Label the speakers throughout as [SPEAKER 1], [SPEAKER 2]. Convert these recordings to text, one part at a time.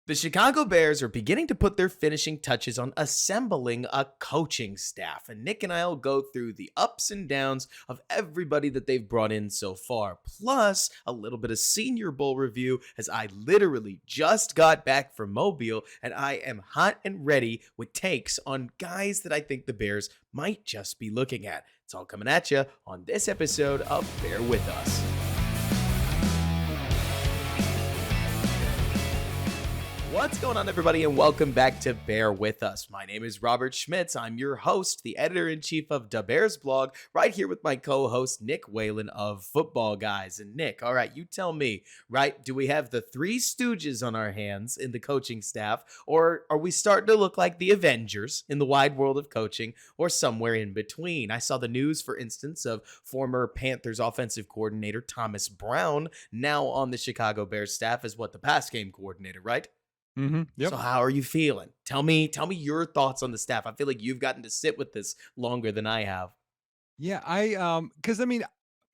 [SPEAKER 1] The Chicago Bears are beginning to put their finishing touches on assembling a coaching staff, and Nick and I will go through the ups and downs of everybody that they've brought in so far, plus a little bit of Senior Bowl review as I literally just got back from Mobile and I am hot and ready with takes on guys that I think the Bears might just be looking at. It's all coming at you on this episode of Bear With Us. What's going on, everybody, and welcome back to Bear With Us. My name is Robert Schmitz. I'm your host, the editor-in-chief of Da Bears blog, right here with my co-host, Nick Whalen of Football Guys. And Nick, all right, you tell me, right, do we have the three stooges on our hands in the coaching staff, or are we starting to look like the Avengers in the wide world of coaching, or somewhere in between? I saw the news, for instance, of former Panthers offensive coordinator Thomas Brown, now on the Chicago Bears staff as the pass game coordinator, right?
[SPEAKER 2] Yep.
[SPEAKER 1] So how are you feeling? Tell me your thoughts on the staff. I feel like you've gotten to sit with this longer than I have.
[SPEAKER 2] Yeah, because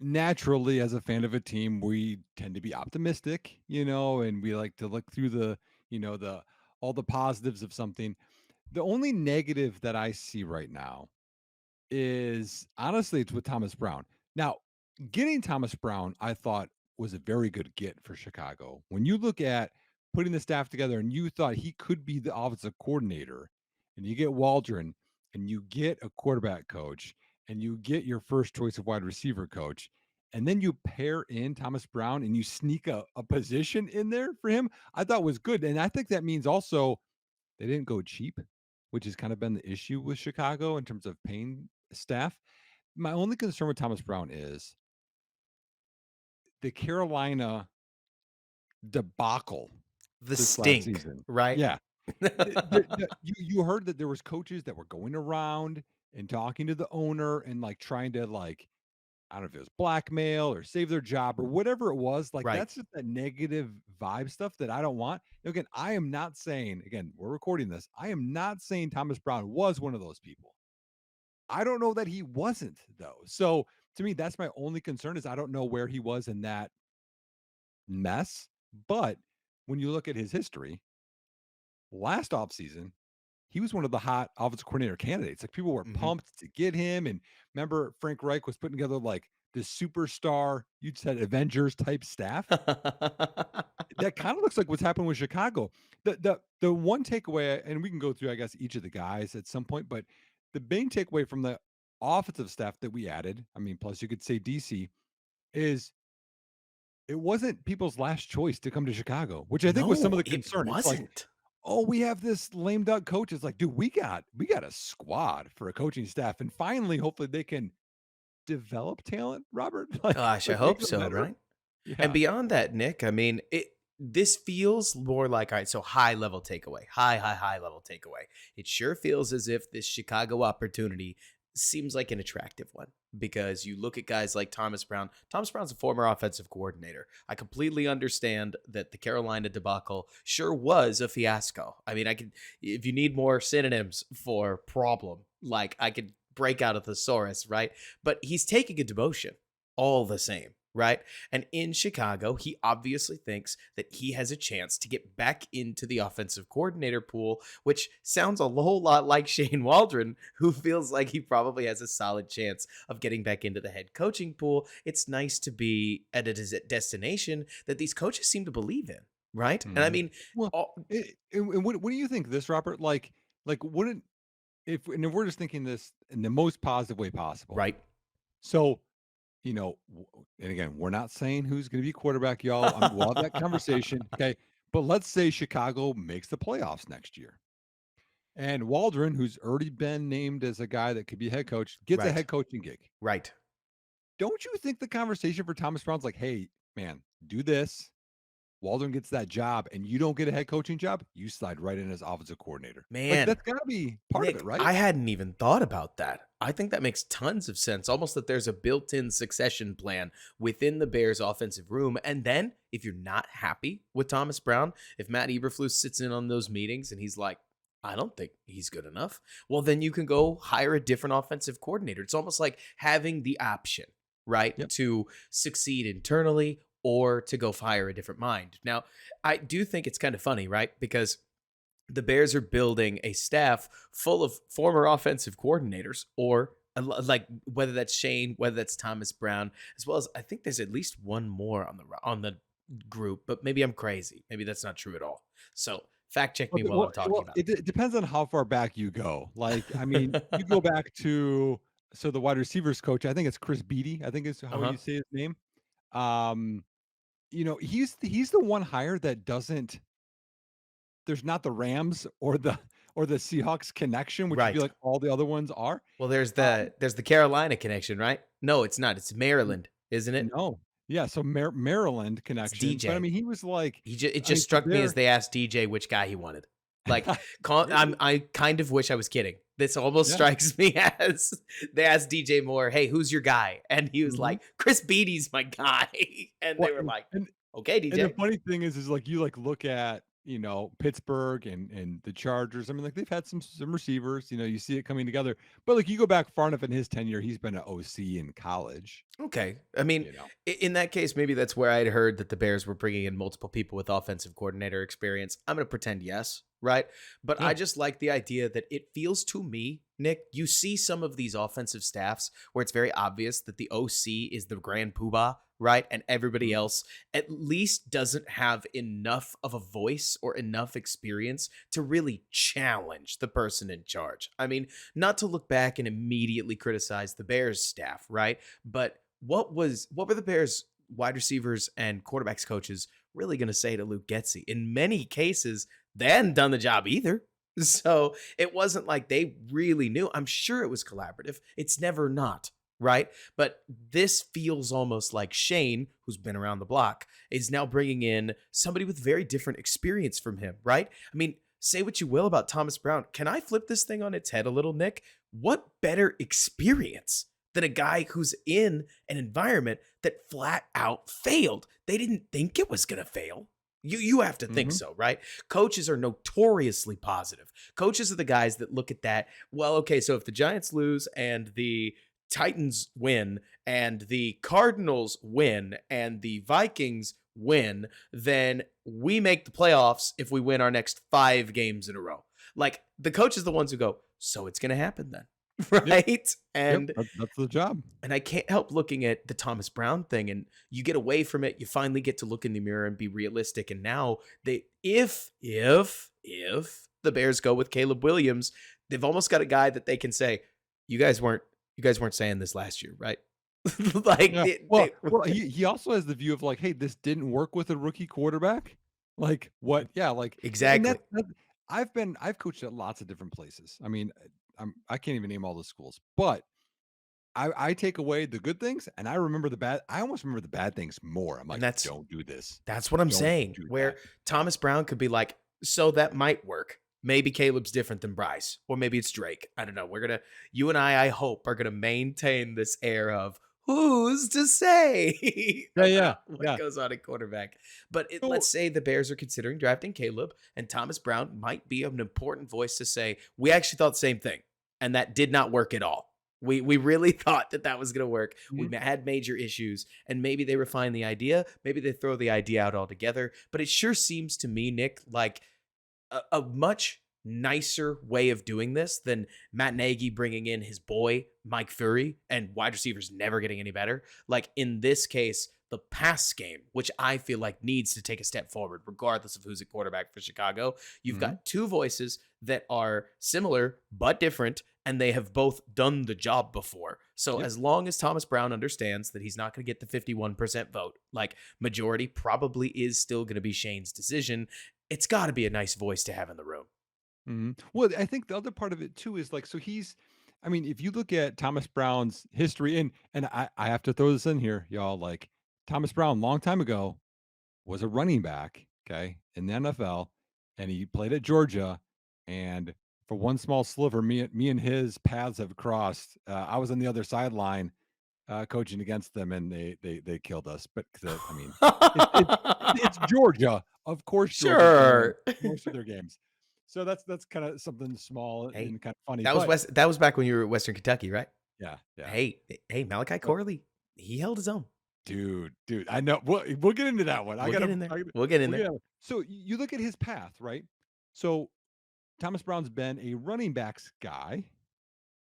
[SPEAKER 2] naturally as a fan of a team, we tend to be optimistic, and we like to look through the all the positives of something. The only negative that I see right now is honestly it's with Thomas Brown. Now, getting Thomas Brown, I thought was a very good get for Chicago. When you look at putting the staff together and you thought he could be the offensive coordinator, and you get Waldron and you get a quarterback coach and you get your first choice of wide receiver coach, and then you pair in Thomas Brown and you sneak a position in there for him, I thought was good. And I think that means also they didn't go cheap, which has kind of been the issue with Chicago in terms of paying staff. My only concern with Thomas Brown is the Carolina debacle
[SPEAKER 1] The
[SPEAKER 2] this last
[SPEAKER 1] stink,
[SPEAKER 2] season.
[SPEAKER 1] right?
[SPEAKER 2] Yeah. You heard that there was coaches that were going around and talking to the owner and like trying to I don't know if it was blackmail or save their job or whatever it was. Like
[SPEAKER 1] Right.
[SPEAKER 2] that's just that negative vibe stuff that I don't want. Again, I am not saying, again, we're recording this. I am not saying Thomas Brown was one of those people. I don't know that he wasn't though. So to me, that's my only concern is I don't know where he was in that mess. But when you look at his history, last offseason, he was one of the hot offensive coordinator candidates. Like people were
[SPEAKER 1] Mhm.
[SPEAKER 2] pumped to get him. And remember, Frank Reich was putting together like this superstar, you'd said Avengers type staff. That kind of looks like what's happened with Chicago. The one takeaway, and we can go through, I guess, each of the guys at some point, but the main takeaway from the offensive staff that we added, I mean, plus you could say DC, is it wasn't people's last choice to come to Chicago, which I think was some of
[SPEAKER 1] No,
[SPEAKER 2] the
[SPEAKER 1] it
[SPEAKER 2] concern. It's like,
[SPEAKER 1] wasn't.
[SPEAKER 2] oh, we have this lame duck coach. It's like, dude, we got a squad for a coaching staff, and finally, hopefully, they can develop talent. Robert,
[SPEAKER 1] Gosh, I
[SPEAKER 2] make
[SPEAKER 1] hope
[SPEAKER 2] them
[SPEAKER 1] so,
[SPEAKER 2] better.
[SPEAKER 1] right? And
[SPEAKER 2] Yeah.
[SPEAKER 1] beyond that, Nick, I mean, this feels more like, all right, so high level takeaway, high level takeaway. It sure feels as if this Chicago opportunity seems like an attractive one because you look at guys like Thomas Brown. Thomas Brown's a former offensive coordinator. I completely understand that the Carolina debacle sure was a fiasco. I mean, if you need more synonyms for problem, like I could break out a thesaurus, right? But he's taking a demotion all the same, right? And in Chicago, he obviously thinks that he has a chance to get back into the offensive coordinator pool, which sounds a whole lot like Shane Waldron, who feels like he probably has a solid chance of getting back into the head coaching pool. It's nice to be at a destination that these coaches seem to believe in, right? And I
[SPEAKER 2] Mhm.
[SPEAKER 1] mean,
[SPEAKER 2] Well,
[SPEAKER 1] all,
[SPEAKER 2] and what do you think of this, Robert? Wouldn't if we're just thinking this in the most positive way possible.
[SPEAKER 1] right?
[SPEAKER 2] So, and again, we're not saying who's going to be quarterback, y'all. We'll have that conversation, okay? But let's say Chicago makes the playoffs next year, and Waldron, who's already been named as a guy that could be head coach, gets a
[SPEAKER 1] Right.
[SPEAKER 2] head coaching gig.
[SPEAKER 1] Right.
[SPEAKER 2] Don't you think the conversation for Thomas Brown's like, hey, man, do this. Waldron gets that job and you don't get a head coaching job, you slide right in as offensive coordinator. Like
[SPEAKER 1] Man,
[SPEAKER 2] that's gotta be part of it,
[SPEAKER 1] Nick,
[SPEAKER 2] right?
[SPEAKER 1] I hadn't even thought about that. I think that makes tons of sense. Almost that there's a built-in succession plan within the Bears offensive room. And then if you're not happy with Thomas Brown, if Matt Eberflus sits in on those meetings and he's like, I don't think he's good enough, well, then you can go hire a different offensive coordinator. It's almost like having the option, right,
[SPEAKER 2] Yep.
[SPEAKER 1] to succeed internally or to go fire a different mind. Now, I do think it's kind of funny, right? Because the Bears are building a staff full of former offensive coordinators, or like whether that's Shane, whether that's Thomas Brown, as well as I think there's at least one more on the group, but maybe I'm crazy. Maybe that's not true at all. So fact check me
[SPEAKER 2] Okay,
[SPEAKER 1] while
[SPEAKER 2] well
[SPEAKER 1] I'm talking
[SPEAKER 2] well,
[SPEAKER 1] about
[SPEAKER 2] it depends on how far back you go. Like, I mean, you go
[SPEAKER 1] it.
[SPEAKER 2] back to so the wide receivers coach, I think it's Chris Beatty, I think is
[SPEAKER 1] Uh
[SPEAKER 2] how
[SPEAKER 1] huh.
[SPEAKER 2] you say his name. Um, he's the one hire that doesn't there's not the Rams or the Seahawks connection, which I feel
[SPEAKER 1] Right.
[SPEAKER 2] like all the other ones are.
[SPEAKER 1] Well, there's
[SPEAKER 2] Um,
[SPEAKER 1] the Carolina connection, right? No, it's not. It's
[SPEAKER 2] n
[SPEAKER 1] Maryland, isn't it?
[SPEAKER 2] no. Yeah, so Maryland
[SPEAKER 1] It's
[SPEAKER 2] connection, but I
[SPEAKER 1] DJ.
[SPEAKER 2] mean, he was like
[SPEAKER 1] It
[SPEAKER 2] I mean,
[SPEAKER 1] just
[SPEAKER 2] for
[SPEAKER 1] struck me as
[SPEAKER 2] their
[SPEAKER 1] they asked DJ which guy he wanted. Like,
[SPEAKER 2] really?
[SPEAKER 1] I kind of wish I was kidding. This almost
[SPEAKER 2] Yeah,
[SPEAKER 1] strikes me as they asked DJ Moore, "Hey, who's your guy?" And he was
[SPEAKER 2] mhm.
[SPEAKER 1] like, "Chris Beatty's my guy." And
[SPEAKER 2] Well,
[SPEAKER 1] they were like,
[SPEAKER 2] and
[SPEAKER 1] "Okay,
[SPEAKER 2] And the
[SPEAKER 1] DJ."
[SPEAKER 2] funny thing is like, you, like, look at, Pittsburgh and the Chargers, I mean, like, they've had some receivers, you see it coming together, but, like, you go back far enough in his tenure, he's been an OC in college,
[SPEAKER 1] Okay. I mean,
[SPEAKER 2] you know?
[SPEAKER 1] in that case, maybe that's where I'd heard that the Bears were bringing in multiple people with offensive coordinator experience. I'm going to pretend yes, right? But
[SPEAKER 2] Yeah,
[SPEAKER 1] I just like the idea that it feels to me, Nick, you see some of these offensive staffs where it's very obvious that the OC is the grand poobah, right? And everybody
[SPEAKER 2] mhm,
[SPEAKER 1] else at least doesn't have enough of a voice or enough experience to really challenge the person in charge. I mean, not to look back and immediately criticize the Bears staff, right? But what were the Bears wide receivers and quarterbacks coaches really going to say to Luke Getzey? In many cases, they hadn't done the job either. So it wasn't like they really knew. I'm sure it was collaborative. It's never not, right? But this feels almost like Shane, who's been around the block, is now bringing in somebody with very different experience from him, right? I mean, say what you will about Thomas Brown. Can I flip this thing on its head a little, Nick? What better experience than a guy who's in an environment that flat out failed? They didn't think it was going to fail. You have to think
[SPEAKER 2] mhm,
[SPEAKER 1] so, right? Coaches are notoriously positive. Coaches are the guys that look at that. Well, okay, so if the Giants lose and the Titans win and the Cardinals win and the Vikings win, then we make the playoffs if we win our next 5 games in a row. Like the coach is the ones who go, so it's going to happen then.
[SPEAKER 2] yep,
[SPEAKER 1] Right.
[SPEAKER 2] yep, that's the job.
[SPEAKER 1] And I can't help looking at the Thomas Brown thing, and you get away from it. You finally get to look in the mirror and be realistic. And now they, if the Bears go with Caleb Williams, they've almost got a guy that they can say, you guys weren't saying this last year, right? Like
[SPEAKER 2] Yeah,
[SPEAKER 1] they
[SPEAKER 2] well, he also has the view of like, "Hey, this didn't work with a rookie quarterback." Like, what yeah, like, and
[SPEAKER 1] exactly.
[SPEAKER 2] that I've coached at lots of different places. I mean, I can't even name all the schools, but I take away the good things, and I almost remember the bad things more. I'm
[SPEAKER 1] And
[SPEAKER 2] like, "Don't do this.
[SPEAKER 1] that's what I'm
[SPEAKER 2] Don't
[SPEAKER 1] saying.
[SPEAKER 2] do
[SPEAKER 1] Where
[SPEAKER 2] that."
[SPEAKER 1] Thomas Brown could be like, so that might work. Maybe Caleb's different than Bryce, or maybe it's Drake. I don't know. You and I hope, are gonna maintain this air of who's to say
[SPEAKER 2] Yeah, yeah,
[SPEAKER 1] about what
[SPEAKER 2] yeah.
[SPEAKER 1] goes on at quarterback. But let's
[SPEAKER 2] So
[SPEAKER 1] say the Bears are considering drafting Caleb, and Thomas Brown might be an important voice to say, we actually thought the same thing, and that did not work at all. We really thought that that was going to work. We
[SPEAKER 2] mhm,
[SPEAKER 1] had major issues, and maybe they refine the idea. Maybe they throw the idea out altogether. But it sure seems to me, Nick, like a much nicer way of doing this than Matt Nagy bringing in his boy Mike Fury and wide receivers never getting any better. Like in this case, the pass game, which I feel like needs to take a step forward, regardless of who's at quarterback for Chicago. You've
[SPEAKER 2] mhm,
[SPEAKER 1] got two voices that are similar but different, and they have both done the job before. So
[SPEAKER 2] yep.
[SPEAKER 1] as long as Thomas Brown understands that he's not going to get the 51% vote, like majority probably is still going to be Shane's decision, it's got to be a nice voice to have in the room.
[SPEAKER 2] Mhm. Well, I think the other part of it too is like, so I mean, if you look at Thomas Brown's history, and I have to throw this in here, y'all, like Thomas Brown, long time ago, was a running back, okay, in the NFL, and he played at Georgia, and for one small sliver, me and his paths have crossed. I was on the other sideline coaching against them, and they killed us. But 'cause, I mean, it's Georgia, of course. Georgia's going to win
[SPEAKER 1] Sure.
[SPEAKER 2] most of their games, so that's kind of something small
[SPEAKER 1] Hey,
[SPEAKER 2] and kind of funny. But
[SPEAKER 1] That was back when you were at Western Kentucky, right?
[SPEAKER 2] yeah, yeah.
[SPEAKER 1] Hey, Malachi
[SPEAKER 2] But
[SPEAKER 1] Corley, he held his own.
[SPEAKER 2] Dude, I know. We'll get into that one.
[SPEAKER 1] We'll get in there. We'll get in
[SPEAKER 2] We'll get
[SPEAKER 1] there.
[SPEAKER 2] into So you look at his path, right? So Thomas Brown's been a running backs guy.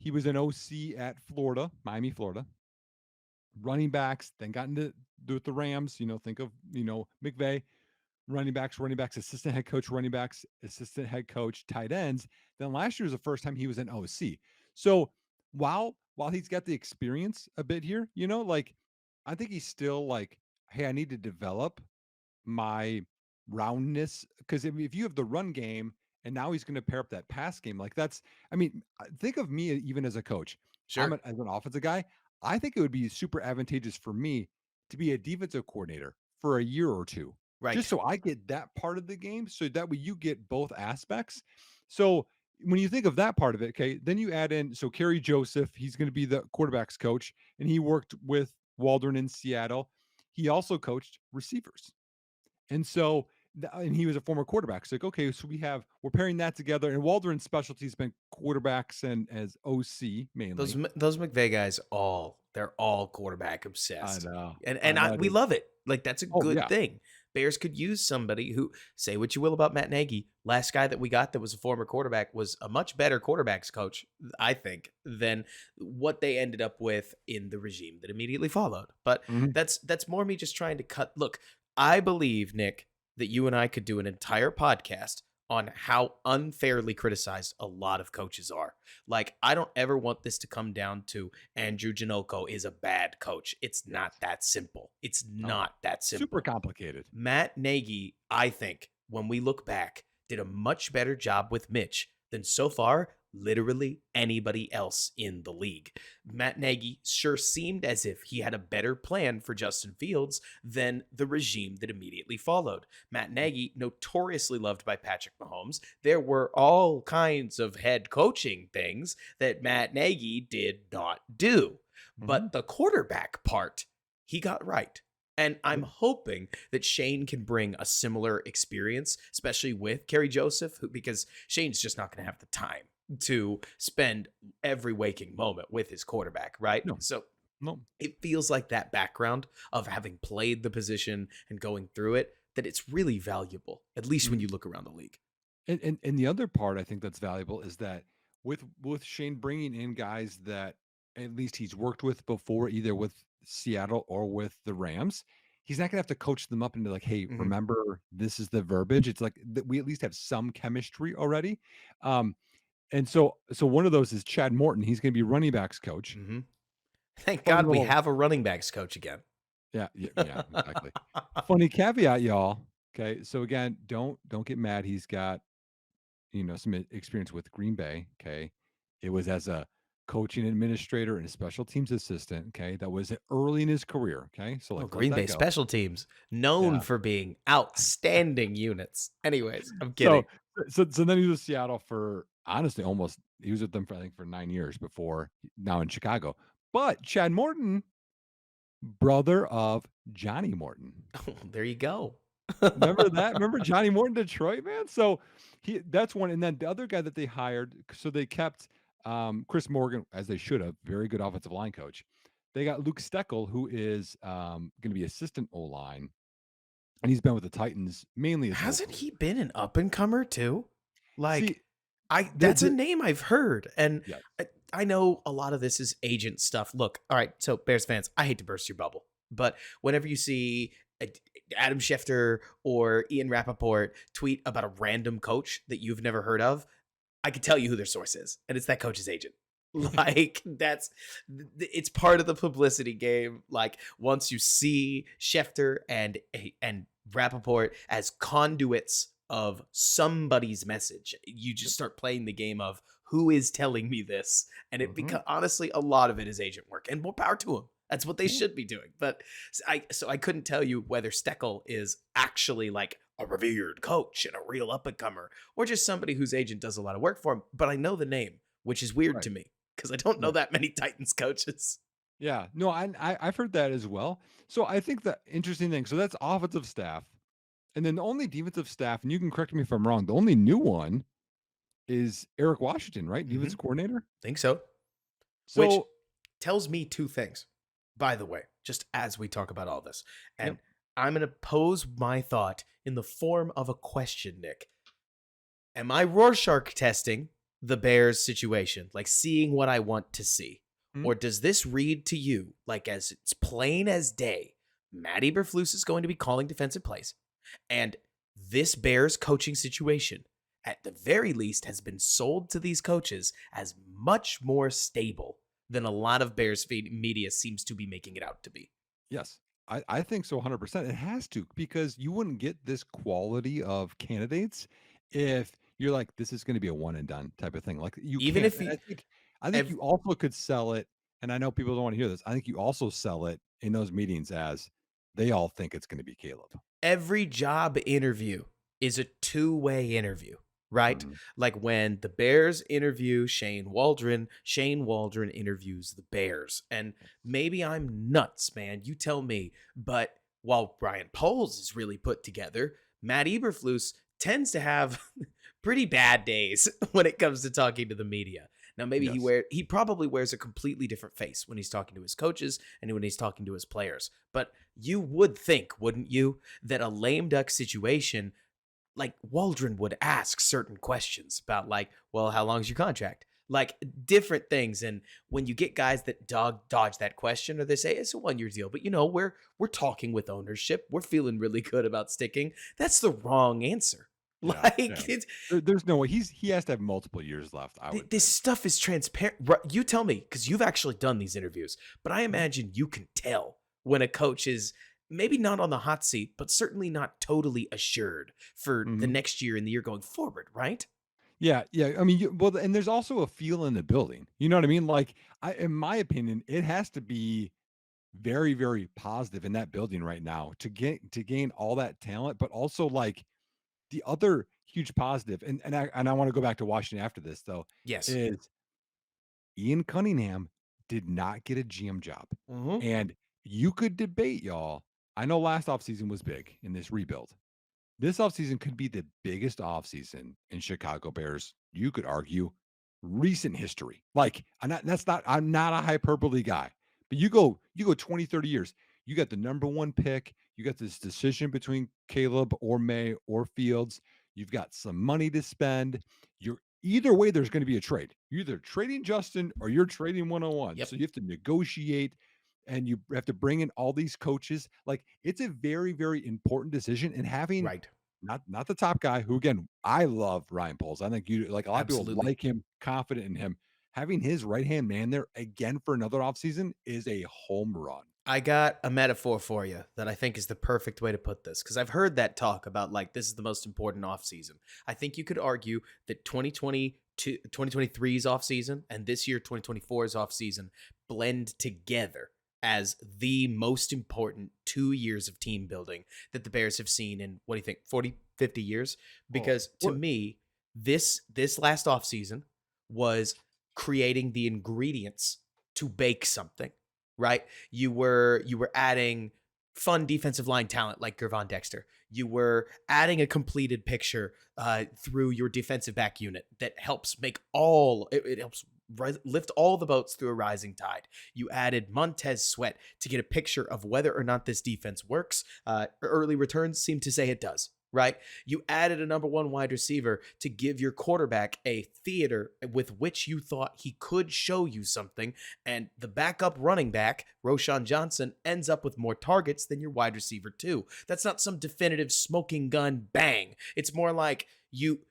[SPEAKER 2] He was an OC at Florida, Miami, Florida. Running backs, then got into do with the Rams. Think of McVay, running backs, assistant head coach, running backs, assistant head coach, tight ends. Then last year was the first time he was an OC. So while he's got the experience a bit here, like I think he's still like, hey, I need to develop my roundness because if you have the run game and now he's going to pair up that pass game, like think of me even as a coach.
[SPEAKER 1] Sure.
[SPEAKER 2] As an offensive guy. I think it would be super advantageous for me to be a defensive coordinator for a year or two, just
[SPEAKER 1] Right.
[SPEAKER 2] so I get that part of the game, so that way you get both aspects. So when you think of that part of it, okay, then you add in Kerry Joseph, he's going to be the quarterbacks coach, and he worked with Waldron in Seattle. He also coached receivers. And so, and he was a former quarterback. So like, okay, so we're pairing that together. And Waldron's specialty has been quarterbacks and as OC
[SPEAKER 1] Those
[SPEAKER 2] mainly.
[SPEAKER 1] those McVay guys, they're all quarterback
[SPEAKER 2] I
[SPEAKER 1] obsessed,
[SPEAKER 2] know, I
[SPEAKER 1] and
[SPEAKER 2] know,
[SPEAKER 1] we
[SPEAKER 2] dude.
[SPEAKER 1] love it. Like that's a
[SPEAKER 2] Oh
[SPEAKER 1] good
[SPEAKER 2] yeah.
[SPEAKER 1] thing. Bears could use somebody who, say what you will about Matt Nagy. Last guy that we got that was a former quarterback was a much better quarterbacks coach, I think, than what they ended up with in the regime that immediately followed. But
[SPEAKER 2] Mhm.
[SPEAKER 1] that's more me just trying to cut. Look, I believe, Nick, that you and I could do an entire podcast on how unfairly criticized a lot of coaches are. Like, I don't ever want this to come down to Andrew Janoko is a bad coach. It's not
[SPEAKER 2] Yes.
[SPEAKER 1] that simple. It's
[SPEAKER 2] No.
[SPEAKER 1] not that
[SPEAKER 2] Super
[SPEAKER 1] simple.
[SPEAKER 2] complicated.
[SPEAKER 1] Matt Nagy, I think, when we look back, did a much better job with Mitch than so far literally anybody else in the league. Matt Nagy sure seemed as if he had a better plan for Justin Fields than the regime that immediately followed. Matt Nagy, notoriously loved by Patrick Mahomes, there were all kinds of head coaching things that Matt Nagy did not do.
[SPEAKER 2] Mhm.
[SPEAKER 1] But the quarterback part, he got right. And I'm
[SPEAKER 2] Yeah.
[SPEAKER 1] hoping that Shane can bring a similar experience, especially with Kerry Joseph, because Shane's just not going to have the time to spend every waking moment with his quarterback, right?
[SPEAKER 2] No.
[SPEAKER 1] So
[SPEAKER 2] No.
[SPEAKER 1] it feels like that background of having played the position and going through it, that it's really valuable, at least when
[SPEAKER 2] Mhm.
[SPEAKER 1] you look around the league.
[SPEAKER 2] And the other part I think that's valuable is that with Shane bringing in guys that at least he's worked with before, either with Seattle or with the Rams, he's not gonna have to coach them up into like, hey,
[SPEAKER 1] Hmm.
[SPEAKER 2] remember this is the verbiage. It's like we at least have some chemistry already. Um, and so one of those is Chad Morton. He's gonna be running backs coach.
[SPEAKER 1] Hmm. Thank
[SPEAKER 2] Funny
[SPEAKER 1] God we
[SPEAKER 2] little
[SPEAKER 1] have a running backs coach again.
[SPEAKER 2] yeah, exactly. Funny caveat, y'all. Okay, so again, don't get mad. He's got some experience with Green Bay. Okay. It was as a coaching administrator and a special teams assistant. Okay. That was early in his career. Okay. So
[SPEAKER 1] Oh,
[SPEAKER 2] like let
[SPEAKER 1] Green
[SPEAKER 2] that
[SPEAKER 1] Bay
[SPEAKER 2] go.
[SPEAKER 1] special teams, known
[SPEAKER 2] Yeah.
[SPEAKER 1] for being outstanding units. Anyways, I'm kidding.
[SPEAKER 2] So so then he was with Seattle for honestly almost he was with them for I think for 9 years before now in Chicago. But Chad Morton, brother of Johnny Morton.
[SPEAKER 1] Oh, there you go.
[SPEAKER 2] Remember that? Remember Johnny Morton, Detroit, man? So that's one. And then the other guy that they hired, so they kept Chris Morgan, as they should have, very good offensive line coach. They got Luke Steckel, who is going to be assistant O line, and he's been with the Titans mainly his whole
[SPEAKER 1] Hasn't
[SPEAKER 2] career.
[SPEAKER 1] he been an up and comer too?
[SPEAKER 2] See,
[SPEAKER 1] Like, I that's a
[SPEAKER 2] the
[SPEAKER 1] name I've heard, and
[SPEAKER 2] yes,
[SPEAKER 1] I know a lot of this is agent stuff. Look, all right, so Bears fans, I hate to burst your bubble, but whenever you see Adam Schefter or Ian Rappaport tweet about a random coach that you've never heard of, I can tell you who their source is, and it's that coach's agent. Like it's part of the publicity game. Like once you see Schefter and Rappaport as conduits of somebody's message, you just start playing the game of who is telling me this, and it
[SPEAKER 2] mhm,
[SPEAKER 1] becomes honestly a lot of it is agent work, and more power to them. That's what they
[SPEAKER 2] yeah,
[SPEAKER 1] should be doing. But I couldn't tell you whether Steckel is actually like a revered coach and a real up and comer, or just somebody whose agent does a lot of work for him. But I know the name, which is weird
[SPEAKER 2] right,
[SPEAKER 1] to me because I don't know
[SPEAKER 2] right.
[SPEAKER 1] that many Titans coaches.
[SPEAKER 2] Yeah, no, I've heard that as well. So I think the interesting thing, so that's offensive staff, and then the only defensive staff, and you can correct me if I'm wrong, the only new one is Eric Washington, right?
[SPEAKER 1] Hmm.
[SPEAKER 2] Defensive coordinator.
[SPEAKER 1] Think so. Which
[SPEAKER 2] So
[SPEAKER 1] tells me two things, by the way. just as we talk about all this.
[SPEAKER 2] Yep.
[SPEAKER 1] And I'm going to pose my thought in the form of a question, Nick. Am I Rorschach testing the Bears situation, like seeing what I want to see?
[SPEAKER 2] Mhm.
[SPEAKER 1] Or does this read to you like as it's plain as day? Matt Eberflus is going to be calling defensive plays, and this Bears coaching situation, at the very least, has been sold to these coaches as much more stable than a lot of Bears media seems to be making it out to be.
[SPEAKER 2] Yes. I think so 100%. It has to because you wouldn't get this quality of candidates if you're like, this is going to be a one and done type of thing. Like you
[SPEAKER 1] Even
[SPEAKER 2] can't.
[SPEAKER 1] if
[SPEAKER 2] And
[SPEAKER 1] you,
[SPEAKER 2] I think you also could sell it. And I know people don't want to hear this. I think you also sell it in those meetings as they all think it's going to be Caleb.
[SPEAKER 1] every job interview is a two-way interview, right?
[SPEAKER 2] Mhm.
[SPEAKER 1] Like when the Bears interview Shane Waldron interviews the Bears. And maybe I'm nuts, man. You tell me. But while Brian Poles is really put together, Matt Eberflus tends to have pretty bad days when it comes to talking to the media. Now maybe
[SPEAKER 2] Yes.
[SPEAKER 1] he probably wears a completely different face when he's talking to his coaches and when he's talking to his players. But you would think, wouldn't you, that a lame duck situation, like Waldron would ask certain questions about, like, well, how long is your contract? Like different things. And when you get guys that dodge that question, or they say it's a 1 year deal, but we're talking with ownership, we're feeling really good about sticking. That's the wrong answer.
[SPEAKER 2] Yeah. Yeah.
[SPEAKER 1] Like it's
[SPEAKER 2] There's no way he has to have multiple years left, I would
[SPEAKER 1] this
[SPEAKER 2] think.
[SPEAKER 1] stuff is transparent. You tell me, because you've actually done these interviews, but I
[SPEAKER 2] Mhm.
[SPEAKER 1] imagine you can tell when a coach is maybe not on the hot seat, but certainly not totally assured for the
[SPEAKER 2] Mhm.
[SPEAKER 1] next year and the year going forward, right?
[SPEAKER 2] Yeah, yeah. I mean, well, and there's also a feel in the building. You know what I mean? Like, in my opinion, it has to be very, very positive in that building right now to gain all that talent, but also like the other huge positive. And I want to go back to Washington after this though.
[SPEAKER 1] Yes.
[SPEAKER 2] Is Ian Cunningham did not get a GM job,
[SPEAKER 1] Mm-hmm.
[SPEAKER 2] and you could debate y'all. I know last offseason was big in this rebuild. This offseason could be the biggest offseason in Chicago Bears, you could argue, recent history. Like, I'm not a hyperbole guy, but you go 20, 30 years. You got the number one pick. You got this decision between Caleb or May or Fields. You've got some money to spend. You're either way, there's going to be a trade. You're either trading Justin or you're trading 101.
[SPEAKER 1] Yep.
[SPEAKER 2] So you have to negotiate and you have to bring in all these coaches. Like it's a very, very important decision. And having
[SPEAKER 1] Right.
[SPEAKER 2] not the top guy, who again, I love Ryan Poles. I think you like a lot of people
[SPEAKER 1] Absolutely.
[SPEAKER 2] like him, confident in him. Having his right hand man there again for another offseason is a home run.
[SPEAKER 1] I got a metaphor for you that I think is the perfect way to put this, because I've heard that talk about like this is the most important offseason. I think you could argue that 2023's offseason and this year 2024's offseason blend together as the most important 2 years of team building that the Bears have seen in, what do you think, 40, 50 years?
[SPEAKER 2] Oh,
[SPEAKER 1] Because to
[SPEAKER 2] what?
[SPEAKER 1] me, this last offseason was creating the ingredients to bake something, right? You were adding fun defensive line talent like Gervon Dexter. You were adding a completed picture through your defensive back unit that helps make it helps lift all the boats through a rising tide. You added Montez Sweat to get a picture of whether or not this defense works. Early returns seem to say it does. Right? You added a number one wide receiver to give your quarterback a theater with which you thought he could show you something, and the backup running back, Roshan Johnson, ends up with more targets than your wide receiver too. That's not some definitive smoking gun bang. It's more like you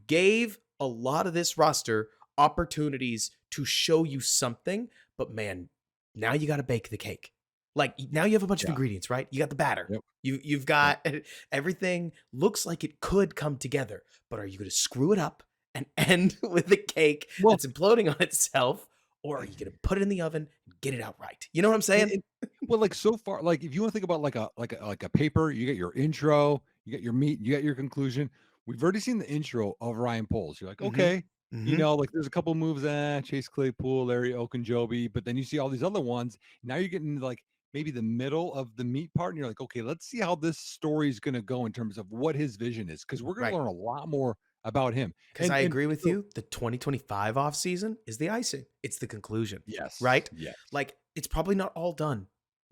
[SPEAKER 1] gave a lot of this roster opportunities to show you something, but man, now you got to bake the cake. Like now you have a bunch of
[SPEAKER 2] Yeah.
[SPEAKER 1] ingredients, right? You got the batter.
[SPEAKER 2] Yep.
[SPEAKER 1] You've
[SPEAKER 2] Yep.
[SPEAKER 1] got everything looks like it could come together, but are you going to screw it up and end with a cake
[SPEAKER 2] Well,
[SPEAKER 1] that's imploding on itself, or are you going to put it in the oven and get it out right? You know what I'm saying?
[SPEAKER 2] and well, like so far, like if you want to think about like a paper, you get your intro, you get your meat, you get your conclusion. We've already seen the intro of Ryan Poles. You're like,
[SPEAKER 1] Mm-hmm.
[SPEAKER 2] okay,
[SPEAKER 1] Mm-hmm.
[SPEAKER 2] like there's a couple moves, Chase Claypool, Larry Okunjobi, but then you see all these other ones. Now you're getting like maybe the middle of the meat part, and you're like, okay, let's see how this story is going to go in terms of what his vision is, because we're going to
[SPEAKER 1] Right.
[SPEAKER 2] learn a lot more about him.
[SPEAKER 1] Because
[SPEAKER 2] And
[SPEAKER 1] I
[SPEAKER 2] and
[SPEAKER 1] agree with
[SPEAKER 2] so
[SPEAKER 1] you. The 2025 offseason is the icing. It's the conclusion,
[SPEAKER 2] yes,
[SPEAKER 1] right?
[SPEAKER 2] yes,
[SPEAKER 1] Like it's probably not all done.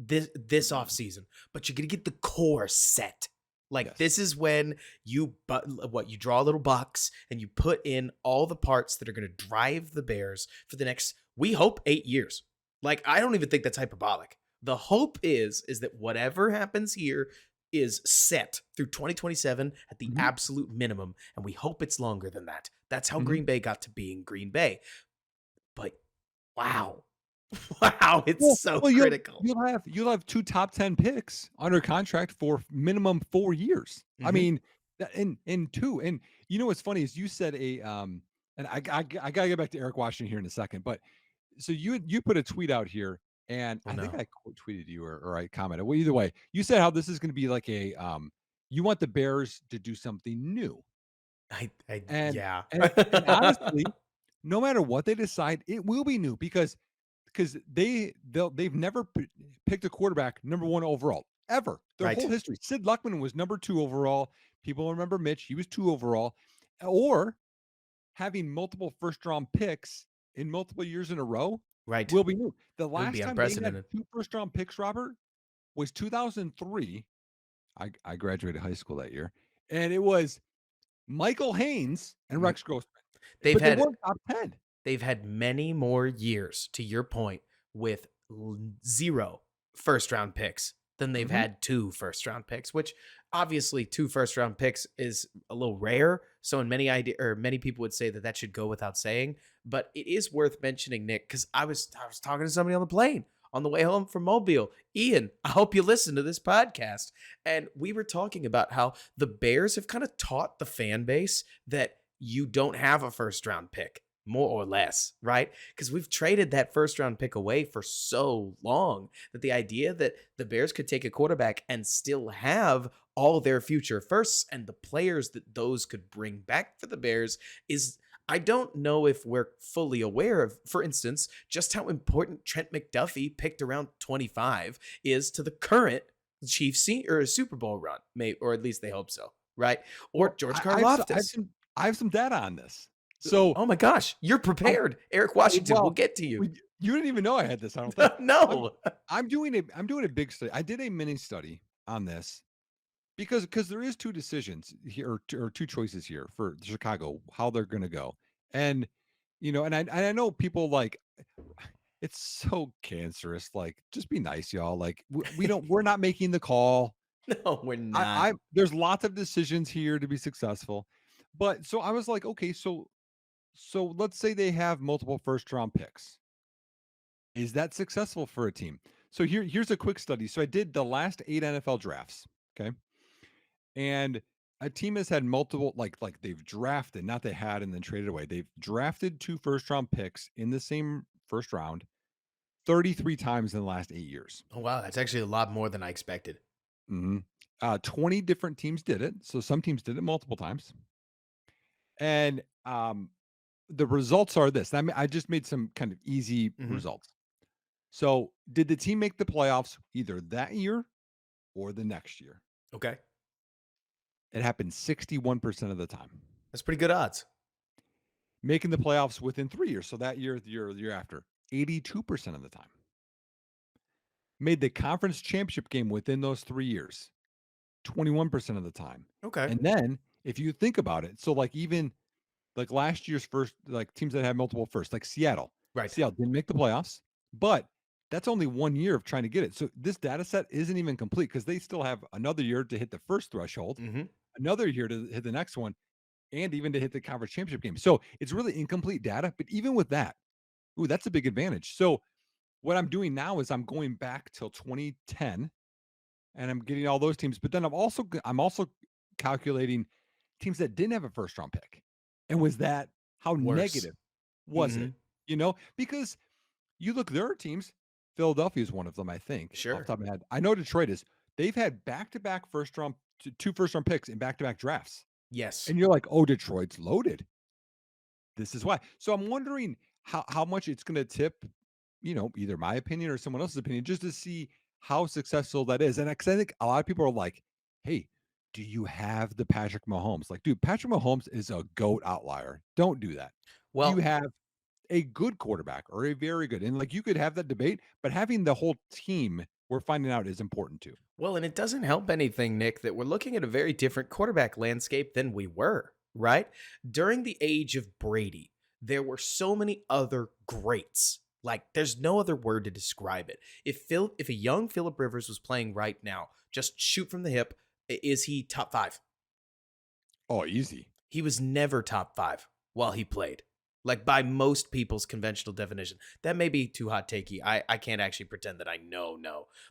[SPEAKER 1] this off season, but you're gonna get the core set. Like
[SPEAKER 2] Yes.
[SPEAKER 1] this is when you draw a little box and you put in all the parts that are gonna drive the Bears for the next, we hope, 8 years. Like I don't even think that's hyperbolic. The hope is that whatever happens here is set through 2027 at the
[SPEAKER 2] Mhm,
[SPEAKER 1] absolute minimum, and we hope it's longer than that. That's how
[SPEAKER 2] mhm.
[SPEAKER 1] Green Bay got to being Green Bay. But wow, wow, it's
[SPEAKER 2] Well
[SPEAKER 1] so
[SPEAKER 2] well,
[SPEAKER 1] critical.
[SPEAKER 2] you'll have 2 top 10 picks under contract for minimum 4 years. I
[SPEAKER 1] Hmm.
[SPEAKER 2] mean, that in 2 and you know what's funny is you said and I gotta get back to Eric Washington here in a second, but so you put a tweet out here, and
[SPEAKER 1] Oh
[SPEAKER 2] I think
[SPEAKER 1] no.
[SPEAKER 2] I quote tweeted you or I commented. Well, either way, you said how this is gonna be like you want the Bears to do something new.
[SPEAKER 1] I
[SPEAKER 2] And
[SPEAKER 1] yeah.
[SPEAKER 2] and honestly, no matter what they decide, it will be new because they've never picked a quarterback number 1 overall ever. Their whole
[SPEAKER 1] Right,
[SPEAKER 2] history. Sid Luckman was number 2 overall. People remember Mitch, he was 2 overall. Or having multiple first round picks in multiple years in a row
[SPEAKER 1] right.
[SPEAKER 2] will be new. The
[SPEAKER 1] It would
[SPEAKER 2] last
[SPEAKER 1] be
[SPEAKER 2] time they had
[SPEAKER 1] unprecedented.
[SPEAKER 2] 2 first round picks, Robert, was 2003. I graduated high school that year, and it was Michael Haynes and
[SPEAKER 1] Mm,
[SPEAKER 2] Rex Grossman,
[SPEAKER 1] they've
[SPEAKER 2] but they
[SPEAKER 1] had
[SPEAKER 2] weren't top 10.
[SPEAKER 1] they've had many more years, to your point, with 0 first round picks than they've
[SPEAKER 2] Mhm.
[SPEAKER 1] had 2 first round picks, which obviously 2 first round picks is a little rare. So in many people would say that that should go without saying, but it is worth mentioning, Nick, because I was talking to somebody on the plane on the way home from Mobile. Ian, I hope you listen to this podcast. And we were talking about how the Bears have kind of taught the fan base that you don't have a first round pick, more or less, right? Because we've traded that first round pick away for so long that the idea that the Bears could take a quarterback and still have all their future firsts and the players that those could bring back for the Bears is, I don't know if we're fully aware of, for instance, just how important Trent McDuffie, picked around 25, is to the current Chiefs or Super Bowl run, may or at least they hope so, right? Or
[SPEAKER 2] Well,
[SPEAKER 1] George
[SPEAKER 2] I have
[SPEAKER 1] Karlaftis.
[SPEAKER 2] some data on this. So,
[SPEAKER 1] Oh my gosh, you're
[SPEAKER 2] I'm
[SPEAKER 1] prepared. Eric Washington, we'll
[SPEAKER 2] well,
[SPEAKER 1] get to you.
[SPEAKER 2] you didn't even know I had this, I don't think. I'm
[SPEAKER 1] No.
[SPEAKER 2] I'm doing a big study. I did a mini study on this because there is 2 decisions here or 2 choices here for Chicago, how they're gonna go. And, and I know people like it's so cancerous, like, just be nice, y'all, like, we're not making the call.
[SPEAKER 1] No, we're not.
[SPEAKER 2] I there's lots of decisions here to be successful. But so I was like, okay, so let's say they have multiple first round picks. Is that successful for a team? So here's a quick study. So I did the last 8 NFL drafts, okay? And a team has had multiple like they've drafted, not they had and then traded away. They've drafted 2 first round picks in the same first round 33 times in the last 8 years.
[SPEAKER 1] Oh, wow, that's actually a lot more than I expected.
[SPEAKER 2] Mhm. 20 different teams did it. So some teams did it multiple times. And the results are this. I just made some kind of easy
[SPEAKER 1] Mhm.
[SPEAKER 2] results. So, did the team make the playoffs either that year or the next year?
[SPEAKER 1] Okay.
[SPEAKER 2] It happened 61% of the time.
[SPEAKER 1] That's pretty good odds.
[SPEAKER 2] Making the playoffs within 3 years, so that year, the year after, 82% of the time. Made the conference championship game within those 3 years, 21% of the time.
[SPEAKER 1] Okay.
[SPEAKER 2] And then, if you think about it, so like even like last year's first, like teams that had multiple firsts, like Seattle.
[SPEAKER 1] Right.
[SPEAKER 2] Seattle didn't make the playoffs, but that's only 1 year of trying to get it. So this data set isn't even complete because they still have another year to hit the first threshold,
[SPEAKER 1] Mhm.
[SPEAKER 2] another year to hit the next one, and even to hit the conference championship game. So it's really incomplete data. But even with that, ooh, that's a big advantage. So what I'm doing now is I'm going back till 2010 and I'm getting all those teams. But then I'm also calculating teams that didn't have a first round pick. And was that how
[SPEAKER 1] Worse.
[SPEAKER 2] negative was it?
[SPEAKER 1] Mhm.
[SPEAKER 2] Because you look, there are teams, Philadelphia is one of them, I think, off
[SPEAKER 1] Sure.
[SPEAKER 2] the top of my head. I know Detroit is. They've had back-to-back first round, two first round picks in back-to-back drafts.
[SPEAKER 1] Yes.
[SPEAKER 2] And you're like, oh, Detroit's loaded. This is why. So I'm wondering how much it's going to tip, either my opinion or someone else's opinion, just to see how successful that is. And because I think a lot of people are like, "Hey, do you have the Patrick Mahomes?" Like, dude, Patrick Mahomes is a goat outlier. Don't do that. Do you
[SPEAKER 1] Well,
[SPEAKER 2] have a good quarterback or a very good? And like, you could have that debate, but having the whole team we're finding out is important too.
[SPEAKER 1] Well, and it doesn't help anything, Nick, that we're looking at a very different quarterback landscape than we were, right? During the age of Brady, there were so many other greats. Like, there's no other word to describe it. If a young Philip Rivers was playing right now, just shoot from the hip, is he top five?
[SPEAKER 2] Oh, easy.
[SPEAKER 1] He was never top five while he played. Like by most people's conventional definition. That may be too hot takey. I can't actually pretend that I know.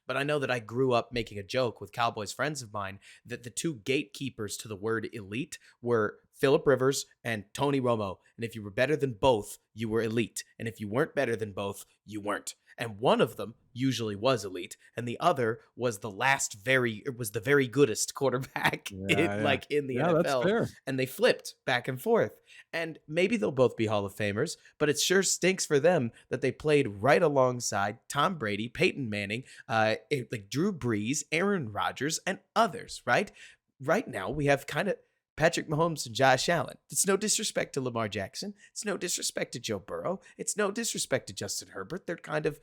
[SPEAKER 1] But I know that I grew up making a joke with Cowboys friends of mine that the two gatekeepers to the word elite were Philip Rivers and Tony Romo. And if you were better than both, you were elite. And if you weren't better than both, you weren't. And one of them usually was elite, and the other was the very goodest quarterback
[SPEAKER 2] Yeah, yeah.
[SPEAKER 1] in the
[SPEAKER 2] Yeah, that's
[SPEAKER 1] NFL,
[SPEAKER 2] fair.
[SPEAKER 1] and they flipped back and forth. And maybe they'll both be Hall of Famers, but it sure stinks for them that they played right alongside Tom Brady, Peyton Manning, like Drew Brees, Aaron Rodgers, and others, right? Right now, we have kind of Patrick Mahomes and Josh Allen. It's no disrespect to Lamar Jackson. It's no disrespect to Joe Burrow. It's no disrespect to Justin Herbert. They're kind of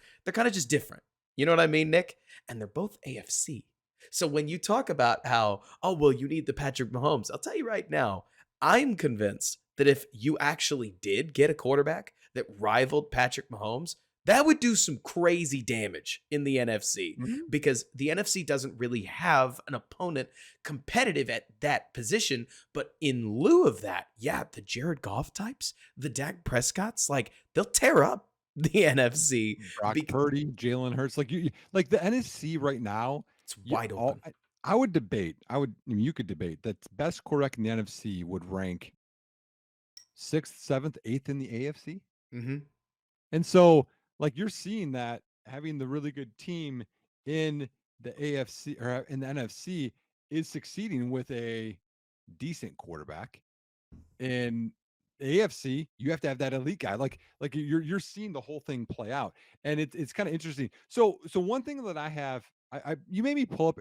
[SPEAKER 1] just different. You know what I mean, Nick? And they're both AFC. So when you talk about how, oh, well, you need the Patrick Mahomes, I'll tell you right now, I'm convinced that if you actually did get a quarterback that rivaled Patrick Mahomes, that would do some crazy damage in the NFC
[SPEAKER 2] Mhm.
[SPEAKER 1] because the NFC doesn't really have an opponent competitive at that position. But in lieu of that, yeah, the Jared Goff types, the Dak Prescotts, like they'll tear up the NFC.
[SPEAKER 2] Brock
[SPEAKER 1] Because
[SPEAKER 2] Purdy, Jalen Hurts, like like the NFC right now,
[SPEAKER 1] it's
[SPEAKER 2] you
[SPEAKER 1] wide
[SPEAKER 2] all
[SPEAKER 1] open.
[SPEAKER 2] I would debate. I mean, you could debate that best quarterback in the NFC would rank 6th, 7th, 8th in the AFC.
[SPEAKER 1] Hmm.
[SPEAKER 2] And so, like, you're seeing that having the really good team in the AFC or in the NFC is succeeding with a decent quarterback. In the AFC, you have to have that elite guy. Like you're seeing the whole thing play out, and it's kind of interesting. So one thing that I have, I you made me pull up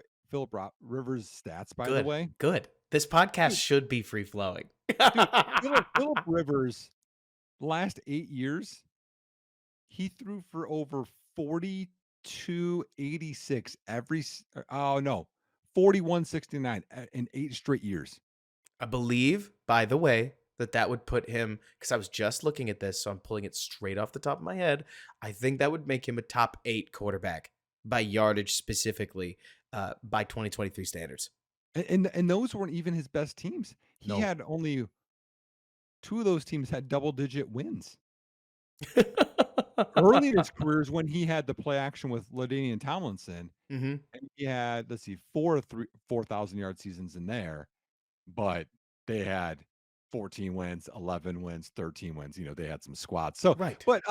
[SPEAKER 2] Rivers' stats, by the
[SPEAKER 1] Good,
[SPEAKER 2] way.
[SPEAKER 1] good. This podcast
[SPEAKER 2] Dude,
[SPEAKER 1] should be free flowing.
[SPEAKER 2] dude, Philip Rivers last 8 years, he threw for over 4286 oh no, 4169 in 8 straight years.
[SPEAKER 1] I believe, by the way, that would put him, because I was just looking at this, so I'm pulling it straight off the top of my head. I think that would make him a top eight quarterback by yardage specifically by 2023 standards.
[SPEAKER 2] And those weren't even his best teams. He
[SPEAKER 1] No.
[SPEAKER 2] had only 2 of those teams had double-digit wins. Early in his career is when he had the play action with LaDainian Tomlinson,
[SPEAKER 1] Hmm.
[SPEAKER 2] and he had, let's see, 4,000-yard seasons in there, but they had 14 wins, 11 wins, 13 wins, they had some squads. So,
[SPEAKER 1] Right.
[SPEAKER 2] but,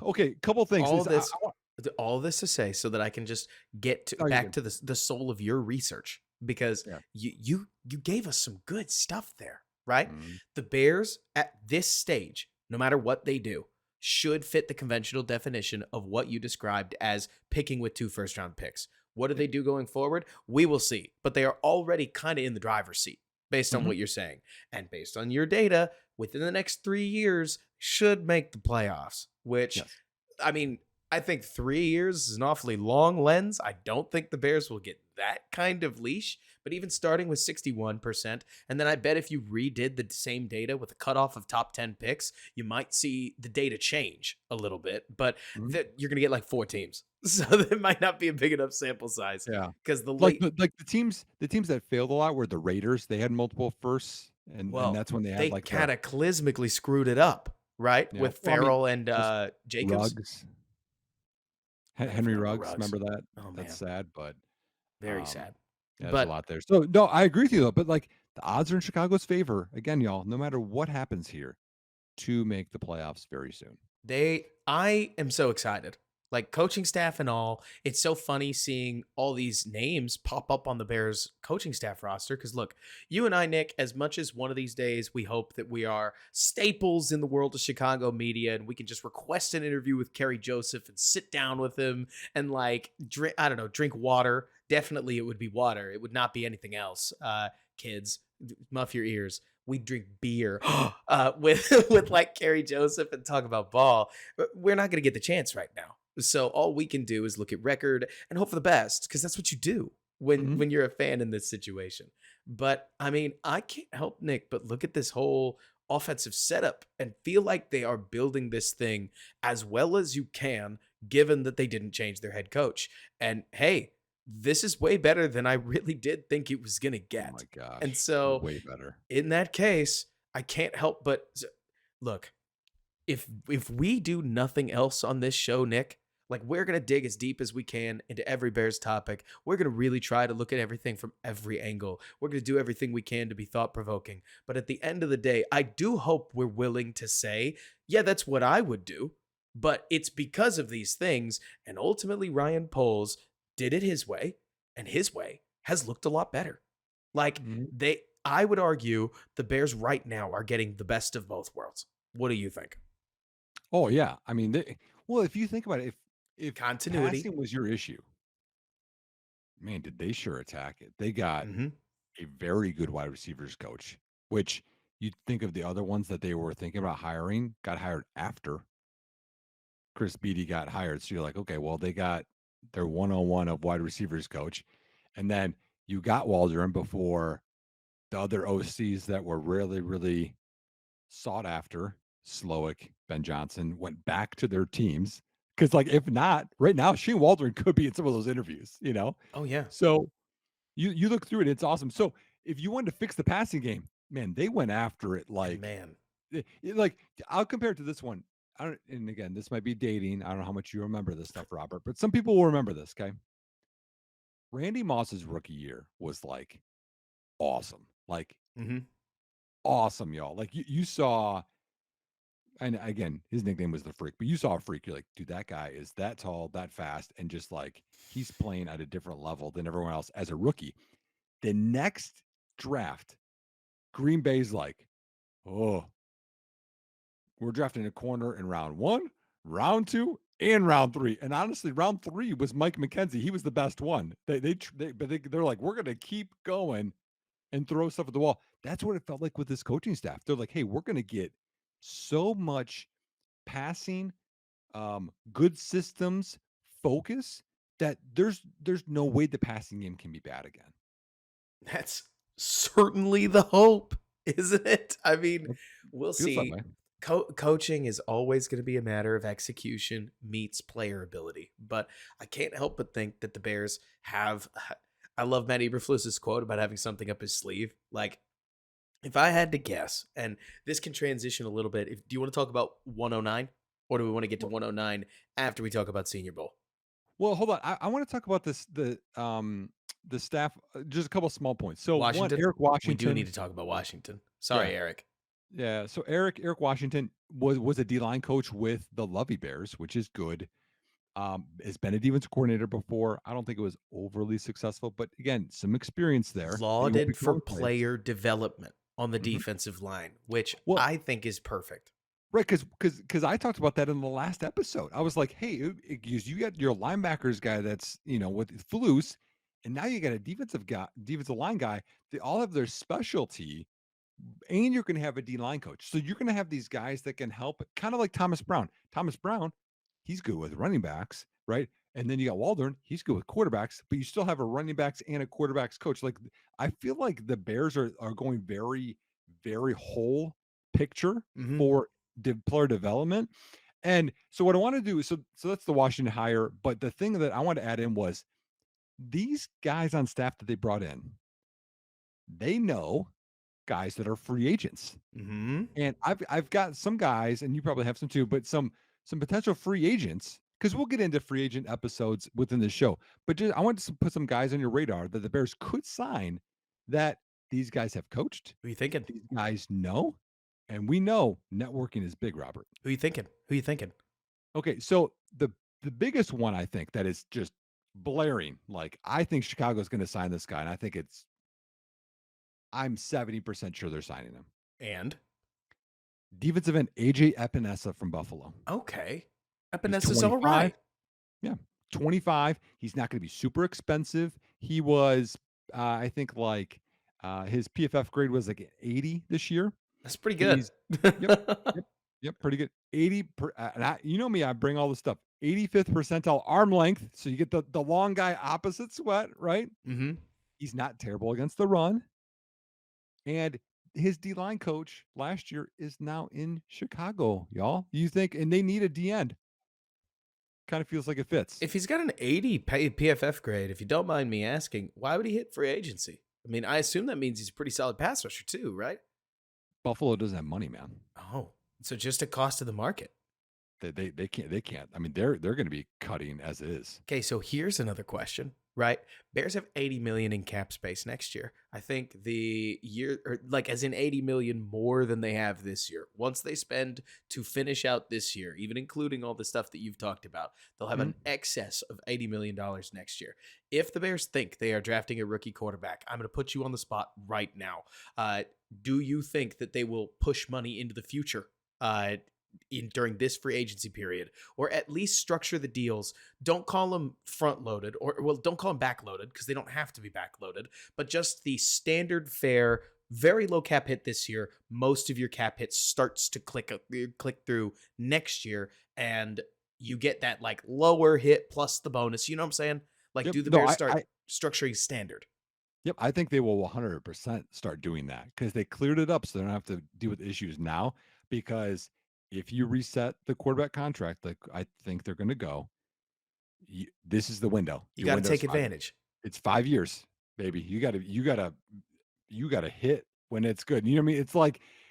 [SPEAKER 2] okay, couple things
[SPEAKER 1] all
[SPEAKER 2] is
[SPEAKER 1] this
[SPEAKER 2] I want
[SPEAKER 1] all this to say so that I can just get
[SPEAKER 2] oh, you're
[SPEAKER 1] back
[SPEAKER 2] good.
[SPEAKER 1] to the soul of your research because
[SPEAKER 2] Yeah.
[SPEAKER 1] you gave us some good stuff there, right?
[SPEAKER 2] Mhm.
[SPEAKER 1] The Bears at this stage, no matter what they do, should fit the conventional definition of what you described as picking with 2 first-round picks. What do they do going forward? We will see, but they are already kind of in the driver's seat based on
[SPEAKER 2] Mhm.
[SPEAKER 1] what you're saying and based on your data within the next 3 years should make the playoffs, which
[SPEAKER 2] Yes.
[SPEAKER 1] I mean, I think 3 years is an awfully long lens. I don't think the Bears will get that kind of leash, but even starting with 61%, and then I bet if you redid the same data with a cutoff of top 10 picks, you might see the data change a little bit, but
[SPEAKER 2] Mhm.
[SPEAKER 1] that you're going to get like 4 teams. So that might not be a big enough sample size
[SPEAKER 2] Yeah.
[SPEAKER 1] because the
[SPEAKER 2] Like
[SPEAKER 1] late,
[SPEAKER 2] the teams that failed a lot were the Raiders. They had multiple firsts, and
[SPEAKER 1] well,
[SPEAKER 2] that's when they had,
[SPEAKER 1] they
[SPEAKER 2] like, the
[SPEAKER 1] cataclysmically screwed it up, right?
[SPEAKER 2] yeah.
[SPEAKER 1] With
[SPEAKER 2] Well, I mean,
[SPEAKER 1] Farrell and
[SPEAKER 2] just
[SPEAKER 1] Jacobs.
[SPEAKER 2] Ruggs,
[SPEAKER 1] I
[SPEAKER 2] Henry
[SPEAKER 1] forgot about
[SPEAKER 2] Ruggs,
[SPEAKER 1] Ruggs.
[SPEAKER 2] remember that?
[SPEAKER 1] Oh,
[SPEAKER 2] That's
[SPEAKER 1] man.
[SPEAKER 2] sad, but,
[SPEAKER 1] Very
[SPEAKER 2] um,
[SPEAKER 1] sad.
[SPEAKER 2] yeah, there's a
[SPEAKER 1] But
[SPEAKER 2] lot there. So, no, I agree with you, though, but, like, the odds are in Chicago's favor, again, y'all, no matter what happens here, to make the playoffs very soon.
[SPEAKER 1] I am so excited. Like coaching staff and all, it's so funny seeing all these names pop up on the Bears coaching staff roster. Because look, you and I, Nick, as much as one of these days we hope that we are staples in the world of Chicago media and we can just request an interview with Kerry Joseph and sit down with him and like drink, I don't know, drink water. Definitely, it would be water. It would not be anything else. Kids, muff your ears. We drink beer with with like Kerry Joseph and talk about ball. We're not going to get the chance right now. So all we can do is look at record and hope for the best because that's what you do when
[SPEAKER 2] Mhm.
[SPEAKER 1] you're a fan in this situation. But I mean, I can't help Nick but look at this whole offensive setup and feel like they are building this thing as well as you can given that they didn't change their head coach. And hey, this is way better than I really did think it was going to
[SPEAKER 2] Oh
[SPEAKER 1] get.
[SPEAKER 2] my
[SPEAKER 1] And
[SPEAKER 2] gosh,
[SPEAKER 1] so
[SPEAKER 2] way better.
[SPEAKER 1] in that case, I can't help but look, if we do nothing else on this show, Nick, like we're gonna dig as deep as we can into every Bears topic. We're gonna really try to look at everything from every angle. We're gonna do everything we can to be thought provoking. But at the end of the day, I do hope we're willing to say, yeah, that's what I would do. But it's because of these things, and ultimately Ryan Poles did it his way, and his way has looked a lot better. Like
[SPEAKER 2] Mhm.
[SPEAKER 1] I would argue the Bears right now are getting the best of both worlds. What do you think?
[SPEAKER 2] Oh, yeah. I mean, well, if you think about it, if
[SPEAKER 1] Continuity.
[SPEAKER 2] passing was your issue, man, did they sure attack it. They got
[SPEAKER 1] Mhm.
[SPEAKER 2] a very good wide receivers coach, which you'd think of the other ones that they were thinking about hiring, got hired after Chris Beatty got hired. So you're like, okay, well, they got their one-on-one of wide receivers coach. And then you got Waldron before the other OCs that were really, really sought after, Slowick, Ben Johnson, went back to their teams. Because, like, if not, right now, Shane Waldron could be in some of those interviews, you know?
[SPEAKER 1] Oh, yeah.
[SPEAKER 2] So you look through it, it's awesome. So if you wanted to fix the passing game, man, they went after it
[SPEAKER 1] And
[SPEAKER 2] like,
[SPEAKER 1] man,
[SPEAKER 2] like I'll compare it to this one. I don't, and again, this might be dating. I don't know how much you remember this stuff, Robert, but some people will remember this. Okay, Randy Moss's rookie year was like
[SPEAKER 1] mhm.
[SPEAKER 2] awesome, y'all. Like you saw, and again, his nickname was the Freak, but you saw a freak. You're like, dude, that guy is that tall, that fast, and just like he's playing at a different level than everyone else as a rookie. The next draft, Green Bay's like, oh, we're drafting a corner in round one, round two, and round three. And honestly, round three was Mike McKenzie. He was the best one. They're like, we're gonna keep going and throw stuff at the wall. That's what it felt like with this coaching staff. They're like, hey, we're gonna get so much passing, good systems, focus that there's no way the passing game can be bad again.
[SPEAKER 1] That's certainly the hope, isn't it? I mean,
[SPEAKER 2] It
[SPEAKER 1] we'll
[SPEAKER 2] feels that
[SPEAKER 1] see.
[SPEAKER 2] way.
[SPEAKER 1] Coaching is always going to be a matter of execution meets player ability, but I can't help but think that the Bears have. I love Matt Eberflus's quote about having something up his sleeve. Like, if I had to guess, and this can transition a little bit. If do you want to talk about 109, or do we want to get to
[SPEAKER 2] Well,
[SPEAKER 1] 109 after we talk about Senior Bowl?
[SPEAKER 2] well, hold on. I want to talk about this the staff. Just a couple small points. So one,
[SPEAKER 1] Washington?
[SPEAKER 2] Eric
[SPEAKER 1] We do need
[SPEAKER 2] Washington.
[SPEAKER 1] to talk about Washington.
[SPEAKER 2] Yeah,
[SPEAKER 1] Sorry, Eric.
[SPEAKER 2] yeah. So Eric Washington was a D line coach with the Lovey Bears, which is good. Has been a defensive coordinator before. I don't think it was overly successful, but again, some experience there that you won't
[SPEAKER 1] Lauded
[SPEAKER 2] be
[SPEAKER 1] for
[SPEAKER 2] replace.
[SPEAKER 1] player development on the
[SPEAKER 2] Mhm.
[SPEAKER 1] defensive line, which
[SPEAKER 2] Well,
[SPEAKER 1] I think is perfect.
[SPEAKER 2] right, because I talked about that in the last episode. I was like, hey, you got your linebackers guy that's with Flus, and now you got a defensive line guy. They all have their specialty, and you're going to have a D line coach. So you're going to have these guys that can help, kind of like Thomas Brown. Thomas Brown, he's good with running backs, right? And then you got Waldron, he's good with quarterbacks, but you still have a running backs and a quarterbacks coach. Like I feel like the Bears are going very, very whole picture
[SPEAKER 1] Mhm.
[SPEAKER 2] for player development. And so what I want to do is so that's the Washington hire. But the thing that I want to add in was these guys on staff that they brought in, they know guys that are free agents.
[SPEAKER 1] Mhm.
[SPEAKER 2] And I've got some guys, and you probably have some too, but some potential free agents because we'll get into free agent episodes within the show. But just, I want to put some guys on your radar that the Bears could sign that these guys have coached,
[SPEAKER 1] Who you thinking?
[SPEAKER 2] these guys know, and we know networking is big, Robert.
[SPEAKER 1] Who you thinking? Who you thinking?
[SPEAKER 2] Okay, so the biggest one I think that is just blaring, like I think Chicago's going to sign this guy, and I'm 70% sure they're signing him.
[SPEAKER 1] And
[SPEAKER 2] Defensive end AJ Epinesa from Buffalo.
[SPEAKER 1] okay,
[SPEAKER 2] He's
[SPEAKER 1] Epenesa's all
[SPEAKER 2] 25.
[SPEAKER 1] right.
[SPEAKER 2] Yeah, 25. He's not going to be super expensive. He was, I think, like his PFF grade was like 80 this year.
[SPEAKER 1] That's pretty good.
[SPEAKER 2] He's, yep, yep, yep, pretty good. 80 per, and you know me, I bring all the stuff. 85th percentile arm length. So you get the long guy opposite Sweat, right?
[SPEAKER 1] Mhm.
[SPEAKER 2] He's not terrible against the run. And his D line coach last year is now in Chicago, y'all. You think, and they need a D end. Kind of feels like it fits.
[SPEAKER 1] If he's got an 80 PFF grade, if you don't mind me asking, why would he hit free agency? I mean, I assume that means he's a pretty solid pass rusher too, right?
[SPEAKER 2] Buffalo doesn't have money, man.
[SPEAKER 1] Oh, so just a cost of the market.
[SPEAKER 2] They can't. I mean, they're going to be cutting as is.
[SPEAKER 1] Okay, so here's another question, right? Bears have 80 million in cap space next year. I think the year, or like as in 80 million more than they have this year. Once they spend to finish out this year, even including all the stuff that you've talked about, they'll have
[SPEAKER 2] Mhm.
[SPEAKER 1] an excess of $80 million next year. If the Bears think they are drafting a rookie quarterback, I'm going to put you on the spot right now. Do you think that they will push money into the future? During this free agency period, or at least structure the deals. Don't call them front loaded, or well, don't call them back loaded because they don't have to be back loaded, but just the standard fare, very low cap hit this year. Most of your cap hit starts to click through next year, and you get that like lower hit plus the bonus. You know what I'm saying? Like,
[SPEAKER 2] Yep.
[SPEAKER 1] do the
[SPEAKER 2] No,
[SPEAKER 1] Bears
[SPEAKER 2] I,
[SPEAKER 1] start
[SPEAKER 2] I
[SPEAKER 1] structuring standard?
[SPEAKER 2] Yep, I think they will 100% start doing that because they cleared it up so they don't have to deal with issues now. Because if you reset the quarterback contract, like I think they're going to go, this is the window.
[SPEAKER 1] You
[SPEAKER 2] Your
[SPEAKER 1] got to
[SPEAKER 2] window is
[SPEAKER 1] take
[SPEAKER 2] 5 years.
[SPEAKER 1] advantage.
[SPEAKER 2] It's 5 years, baby. You gotta hit when it's good. You know what I mean?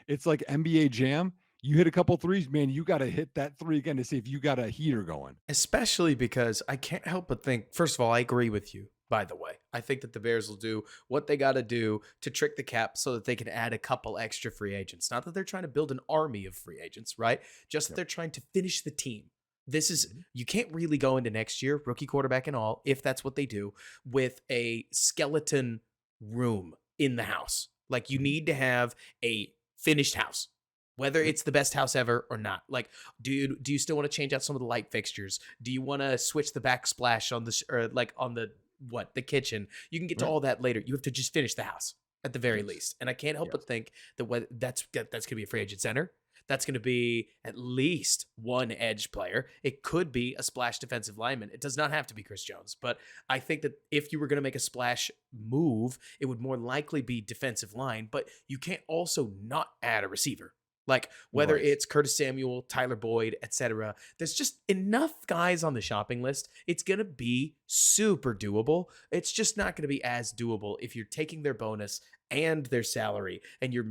[SPEAKER 2] It's like NBA Jam. You hit a couple threes, man. You gotta hit that three again to see if you got a heater going.
[SPEAKER 1] Especially because I can't help but think, first of all, I agree with you, by the way. I think that the Bears will do what they got to do to trick the cap so that they can add a couple extra free agents. Not that they're trying to build an army of free agents, right? Just that
[SPEAKER 2] Yep.
[SPEAKER 1] they're trying to finish the team. This is,
[SPEAKER 2] Mhm.
[SPEAKER 1] you can't really go into next year, rookie quarterback and all, if that's what they do, with a skeleton room in the house. Like, you
[SPEAKER 2] Mhm.
[SPEAKER 1] need to have a finished house, whether
[SPEAKER 2] Yep.
[SPEAKER 1] it's the best house ever or not. Like, do you still want to change out some of the light fixtures? Do you want to switch the backsplash on the or like on the kitchen? You can get to
[SPEAKER 2] Right.
[SPEAKER 1] all that later. You have to just finish the house at the very
[SPEAKER 2] Yes.
[SPEAKER 1] least. And I can't help
[SPEAKER 2] Yes.
[SPEAKER 1] but think that that's going to be a free agent center. That's going to be at least one edge player. It could be a splash defensive lineman. It does not have to be Chris Jones, but I think that if you were going to make a splash move, it would more likely be defensive line. But you can't also not add a receiver. Like, whether
[SPEAKER 2] Right.
[SPEAKER 1] it's Curtis Samuel, Tyler Boyd, etc. There's just enough guys on the shopping list. It's going to be super doable. It's just not going to be as doable if you're taking their bonus and their salary and you're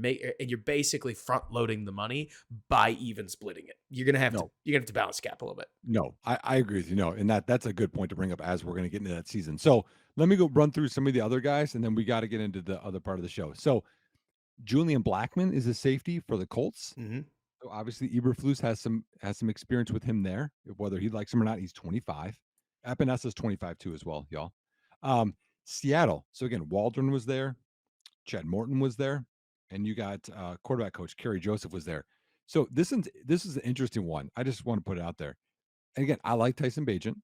[SPEAKER 1] basically front loading the money by even splitting it.
[SPEAKER 2] No.
[SPEAKER 1] You're going to have to balance the cap a little bit.
[SPEAKER 2] No. I agree with you. No, and that's a good point to bring up as we're gonna get into that season. So let me go run through some of the other guys, and then we got to get into the other part of the show. So Julian Blackman is a safety for the Colts.
[SPEAKER 1] Mhm.
[SPEAKER 2] So obviously Eberflus has some experience with him there. Whether he likes him or not, he's 25. Epanesa's 25 too as well, y'all. Um, Seattle. So again, Waldron was there, Chad Morton was there, and you got quarterback coach Kerry Joseph was there. So this is an interesting one. I just want to put it out there. And again, I like Tyson Bagent.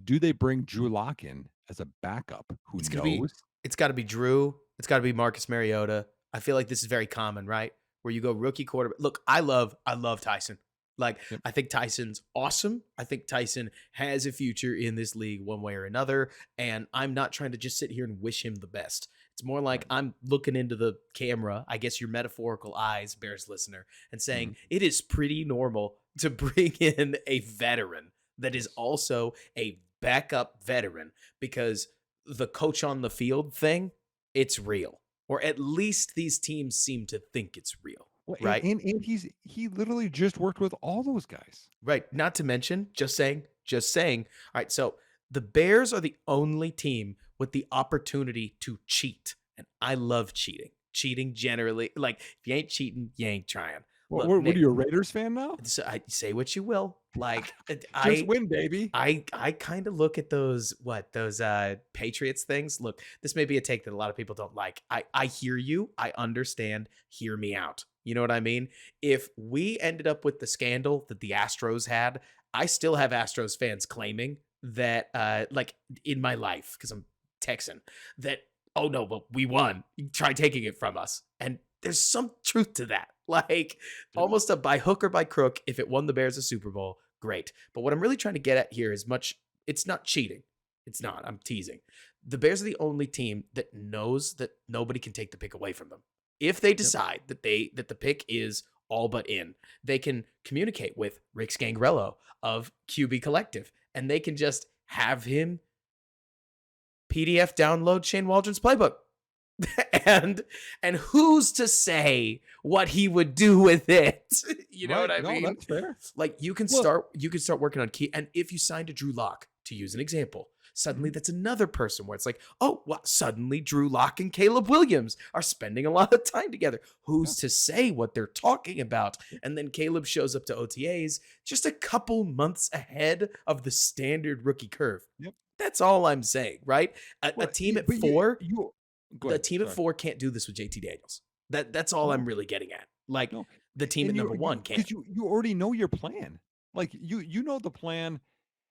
[SPEAKER 2] Do they bring Drew Lock in as a backup who
[SPEAKER 1] It's gonna be
[SPEAKER 2] knows?
[SPEAKER 1] it's gotta be Drew. It's gotta be Marcus Mariota. I feel like this is very common, right? Where you go rookie quarterback. Look, I love Tyson. Like,
[SPEAKER 2] Yep.
[SPEAKER 1] I think Tyson's awesome. I think Tyson has a future in this league one way or another. And I'm not trying to just sit here and wish him the best. It's more like
[SPEAKER 2] Right.
[SPEAKER 1] I'm looking into the camera, I guess your metaphorical eyes, Bears listener, and saying
[SPEAKER 2] Mhm.
[SPEAKER 1] it is pretty normal to bring in a veteran that is
[SPEAKER 2] Yes.
[SPEAKER 1] also a backup veteran, because the coach on the field thing, it's real. Or at least these teams seem to think it's real,
[SPEAKER 2] Well, and,
[SPEAKER 1] right?
[SPEAKER 2] and and he literally just worked with all those guys.
[SPEAKER 1] Right. Not to mention, just saying. All right. So the Bears are the only team with the opportunity to cheat. And I love cheating. Cheating generally, like, if you ain't cheating, you ain't trying.
[SPEAKER 2] What,
[SPEAKER 1] Look,
[SPEAKER 2] what are
[SPEAKER 1] Nick,
[SPEAKER 2] you, a Raiders fan now?
[SPEAKER 1] I say what you will. Like,
[SPEAKER 2] Just win, baby.
[SPEAKER 1] I kind of look at those Patriots things. Look, this may be a take that a lot of people don't like. I hear you. I understand. Hear me out. You know what I mean? If we ended up with the scandal that the Astros had, I still have Astros fans claiming that like in my life, because I'm Texan, that, oh no, but we won. You try taking it from us. And there's some truth to that. Like,
[SPEAKER 2] Yep.
[SPEAKER 1] almost a by hook or by crook, if it won the Bears a Super Bowl, great. But what I'm really trying to get at here is it's not cheating. It's not. I'm teasing. The Bears are the only team that knows that nobody can take the pick away from them. If they
[SPEAKER 2] Yep.
[SPEAKER 1] decide that the pick is all but in, they can communicate with Rick Scangrello of QB Collective, and they can just have him PDF download Shane Waldron's playbook. and who's to say what he would do with it? You know what
[SPEAKER 2] Right.
[SPEAKER 1] I
[SPEAKER 2] No,
[SPEAKER 1] mean?
[SPEAKER 2] that's fair.
[SPEAKER 1] Like you can
[SPEAKER 2] Well,
[SPEAKER 1] start working on key. And if you signed a Drew Lock, to use an example, suddenly
[SPEAKER 2] mhm,
[SPEAKER 1] that's another person where it's like, oh, well, suddenly Drew Lock and Caleb Williams are spending a lot of time together.
[SPEAKER 2] yeah,
[SPEAKER 1] Who's to say what they're talking about?
[SPEAKER 2] yeah,
[SPEAKER 1] And then Caleb shows up to OTAs just a couple months ahead of the standard rookie curve.
[SPEAKER 2] yep.
[SPEAKER 1] That's all I'm saying, right? A
[SPEAKER 2] Well,
[SPEAKER 1] team at
[SPEAKER 2] but
[SPEAKER 1] four,
[SPEAKER 2] you go
[SPEAKER 1] the
[SPEAKER 2] ahead.
[SPEAKER 1] team at
[SPEAKER 2] Sorry.
[SPEAKER 1] 4 can't do this with JT Daniels. That's all I'm
[SPEAKER 2] No,
[SPEAKER 1] really getting at. Like
[SPEAKER 2] no.
[SPEAKER 1] the team at
[SPEAKER 2] And
[SPEAKER 1] number 1
[SPEAKER 2] because
[SPEAKER 1] can.
[SPEAKER 2] you already know your plan. Like you know the plan,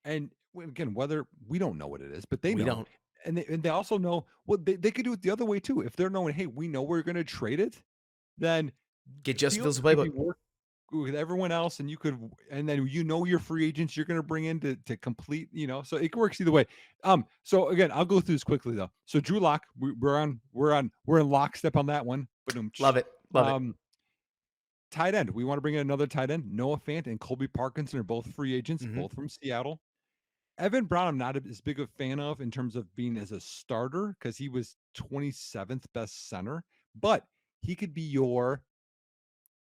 [SPEAKER 2] and again, whether we don't know what it is, but they
[SPEAKER 1] We
[SPEAKER 2] know,
[SPEAKER 1] don't
[SPEAKER 2] and they also know what they could do it the other way too. If they're knowing, hey, we know we're going to trade it, then
[SPEAKER 1] get Justin
[SPEAKER 2] Fields
[SPEAKER 1] Fields'
[SPEAKER 2] could be
[SPEAKER 1] playbook.
[SPEAKER 2] work with everyone else, and and then your free agents you're going to bring in to complete, so it works either way. So again, I'll go through this quickly though. So Drew Lock, we're in lockstep on that one. But
[SPEAKER 1] Love it. Love it.
[SPEAKER 2] um, tight end, we want to bring in another tight end. Noah Fant and Colby Parkinson are both free agents,
[SPEAKER 1] Mhm.
[SPEAKER 2] both from Seattle. Evan Brown, I'm not as big a fan of in terms of being as a starter because he was 27th best center, but he could be your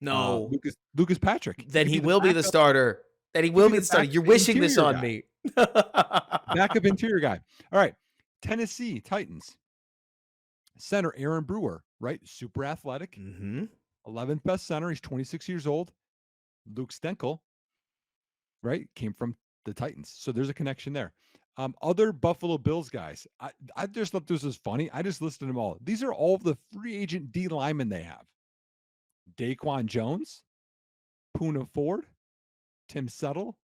[SPEAKER 1] No.
[SPEAKER 2] Lucas Patrick. He
[SPEAKER 1] Then
[SPEAKER 2] could be
[SPEAKER 1] he
[SPEAKER 2] the
[SPEAKER 1] will be the
[SPEAKER 2] backup.
[SPEAKER 1] starter. Then he
[SPEAKER 2] He could
[SPEAKER 1] will
[SPEAKER 2] be
[SPEAKER 1] be
[SPEAKER 2] the
[SPEAKER 1] the starter.
[SPEAKER 2] backup
[SPEAKER 1] You're wishing this
[SPEAKER 2] interior
[SPEAKER 1] on
[SPEAKER 2] guy.
[SPEAKER 1] me.
[SPEAKER 2] Backup interior guy. All right. Tennessee Titans. Center Aaron Brewer, right? Super athletic.
[SPEAKER 1] Mhm.
[SPEAKER 2] 11th best center. He's 26 years old. Luke Stenkel, right? Came from the Titans. So there's a connection there. Other Buffalo Bills guys. I just thought this was funny. I just listed them all. These are all the free agent D linemen they have. Daquan Jones, Poona Ford, Tim Settle,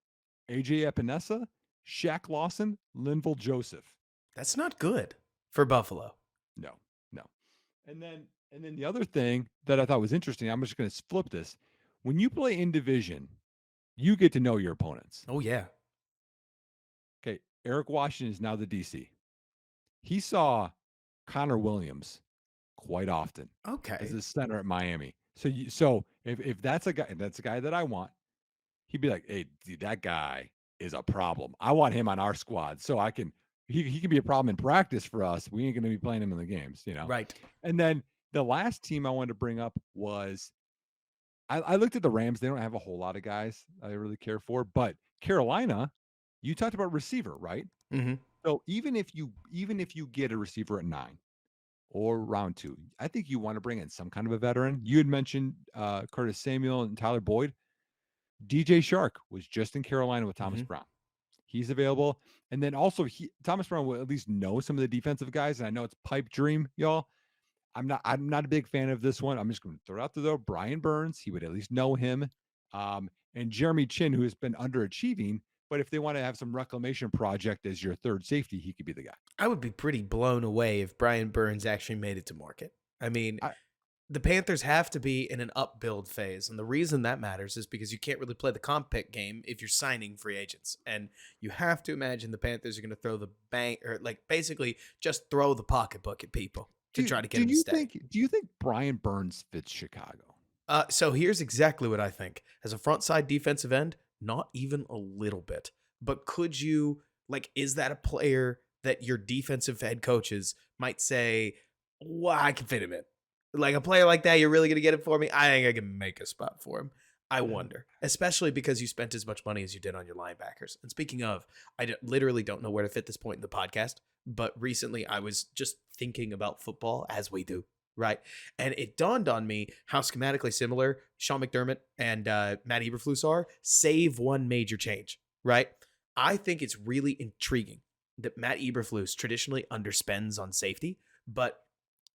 [SPEAKER 2] AJ Epinesa, Shaq Lawson, Linval Joseph.
[SPEAKER 1] That's not good for Buffalo.
[SPEAKER 2] No, no. And then the other thing that I thought was interesting, I'm just going to flip this. When you play in division, you get to know your opponents.
[SPEAKER 1] Oh yeah.
[SPEAKER 2] Okay, Eric Washington is now the DC. He saw Connor Williams quite often as
[SPEAKER 1] Okay.
[SPEAKER 2] a center at Miami. So if that's a guy that I want, he'd be like, hey, dude, that guy is a problem. I want him on our squad so he can be a problem in practice for us. We ain't going to be playing him in the games.
[SPEAKER 1] Right.
[SPEAKER 2] And then the last team I wanted to bring up was I looked at the Rams. They don't have a whole lot of guys I really care for, but Carolina, you talked about receiver, right?
[SPEAKER 1] Mhm.
[SPEAKER 2] So even if you get a receiver at 9 or round 2, I think you want to bring in some kind of a veteran. You had mentioned Curtis Samuel and Tyler Boyd. DJ Shark was just in Carolina with Thomas
[SPEAKER 1] Mhm.
[SPEAKER 2] Brown. He's available. And then also Thomas Brown will at least know some of the defensive guys. And I know it's pipe dream, y'all. I'm not a big fan of this one. I'm just going to throw it out there though. Brian Burns, he would at least know him. And Jeremy Chin, who has been underachieving, but if they want to have some reclamation project as your third safety, he could be the guy.
[SPEAKER 1] I would be pretty blown away if Brian Burns actually made it to market. I mean,
[SPEAKER 2] I,
[SPEAKER 1] the Panthers have to be in an upbuild phase. And the reason that matters is because you can't really play the comp pick game if you're signing free agents. And you have to imagine the Panthers are going to throw the bank or like basically just throw the pocketbook at people to try to get them to stay.
[SPEAKER 2] do you think Brian Burns fits Chicago?
[SPEAKER 1] So here's exactly what I think. As a front side defensive end, not even a little bit. But could you, like, is that a player that your defensive head coaches might say, well, I can fit him in? Like a player like that, you're really going to get it for me? I think I can make a spot for him. I
[SPEAKER 2] Yeah.
[SPEAKER 1] wonder, especially because you spent as much money as you did on your linebackers. And speaking of, literally don't know where to fit this point in the podcast, but recently I was just thinking about football as we do, right? And it dawned on me how schematically similar Sean McDermott and Matt Eberflus are, save one major change, right? I think it's really intriguing that Matt Eberflus traditionally underspends on safety, but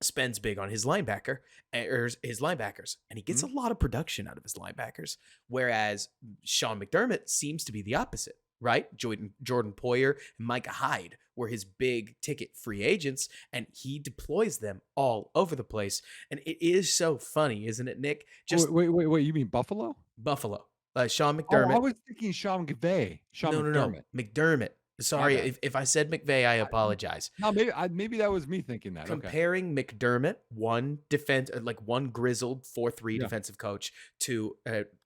[SPEAKER 1] spends big on his linebackers, and he gets
[SPEAKER 2] Hmm?
[SPEAKER 1] a lot of production out of his linebackers. Whereas Sean McDermott seems to be the opposite, right? Jordan Poyer and Micah Hyde were his big ticket free agents, and he deploys them all over the place. And it is so funny, isn't it, Nick? Just
[SPEAKER 2] Wait. You mean Buffalo?
[SPEAKER 1] Buffalo. Sean
[SPEAKER 2] Oh, I
[SPEAKER 1] McDermott.
[SPEAKER 2] was thinking Sean McVay, Sean
[SPEAKER 1] No, no, no.
[SPEAKER 2] McDermott.
[SPEAKER 1] McDermott.
[SPEAKER 2] My
[SPEAKER 1] Sorry,
[SPEAKER 2] bad.
[SPEAKER 1] if I said McVay, I
[SPEAKER 2] I
[SPEAKER 1] apologize.
[SPEAKER 2] no, maybe that was me thinking that. Okay.
[SPEAKER 1] Comparing McDermott, one grizzled 4-3
[SPEAKER 2] Yeah.
[SPEAKER 1] defensive coach to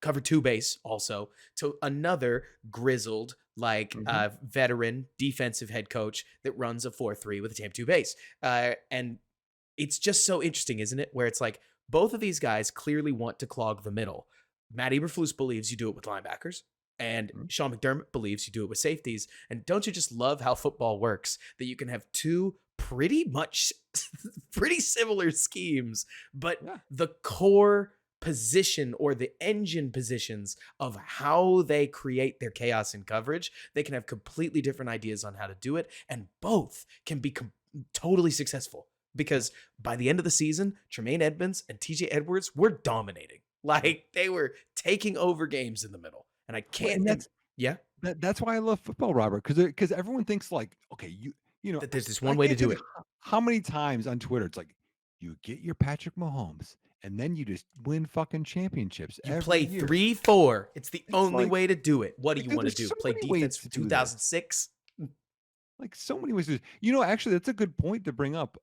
[SPEAKER 1] cover two base also to another grizzled
[SPEAKER 2] Mhm.
[SPEAKER 1] veteran defensive head coach that runs a 4-3 with a Tampa 2 base. And it's just so interesting, isn't it? Where it's like both of these guys clearly want to clog the middle. Matt Eberflus believes you do it with linebackers, and
[SPEAKER 2] Mhm.
[SPEAKER 1] Sean McDermott believes you do it with safeties. And don't you just love how football works? That you can have two pretty much pretty similar schemes, but
[SPEAKER 2] Yeah.
[SPEAKER 1] the core position or the engine positions of how they create their chaos in coverage, they can have completely different ideas on how to do it, and both can be totally successful
[SPEAKER 2] Yeah.
[SPEAKER 1] because by the end of the season, Tremaine Edmonds and TJ Edwards were dominating.
[SPEAKER 2] Yeah.
[SPEAKER 1] Like they were taking over games in the middle. And I
[SPEAKER 2] Well,
[SPEAKER 1] can't,
[SPEAKER 2] and
[SPEAKER 1] and yeah,
[SPEAKER 2] that's why I love football, Robert, because everyone thinks like, okay,
[SPEAKER 1] that there's this
[SPEAKER 2] I
[SPEAKER 1] one way to
[SPEAKER 2] can't tell
[SPEAKER 1] do
[SPEAKER 2] you
[SPEAKER 1] it.
[SPEAKER 2] how many times on Twitter it's like, you get your Patrick Mahomes, and then you just win fucking championships
[SPEAKER 1] You
[SPEAKER 2] every
[SPEAKER 1] play
[SPEAKER 2] year.
[SPEAKER 1] 3-4. It's the
[SPEAKER 2] It's
[SPEAKER 1] only
[SPEAKER 2] like
[SPEAKER 1] way to do it. What do you
[SPEAKER 2] dude,
[SPEAKER 1] want to
[SPEAKER 2] there's
[SPEAKER 1] do?
[SPEAKER 2] so
[SPEAKER 1] Play
[SPEAKER 2] many
[SPEAKER 1] defense
[SPEAKER 2] ways
[SPEAKER 1] from
[SPEAKER 2] to do this.
[SPEAKER 1] 2006?
[SPEAKER 2] Like so many ways to you know, actually, that's a good point to bring up,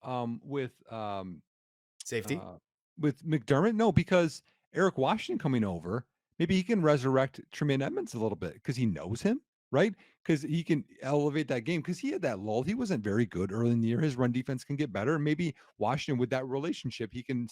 [SPEAKER 1] Safety?
[SPEAKER 2] uh, with McDermott. No, because Eric Washington coming over, maybe he can resurrect Tremaine Edmonds a little bit because he knows him, right? Because he can elevate that game because he had that lull. He wasn't very good early in the year. His run defense can get better. Maybe Washington, with that relationship, he can,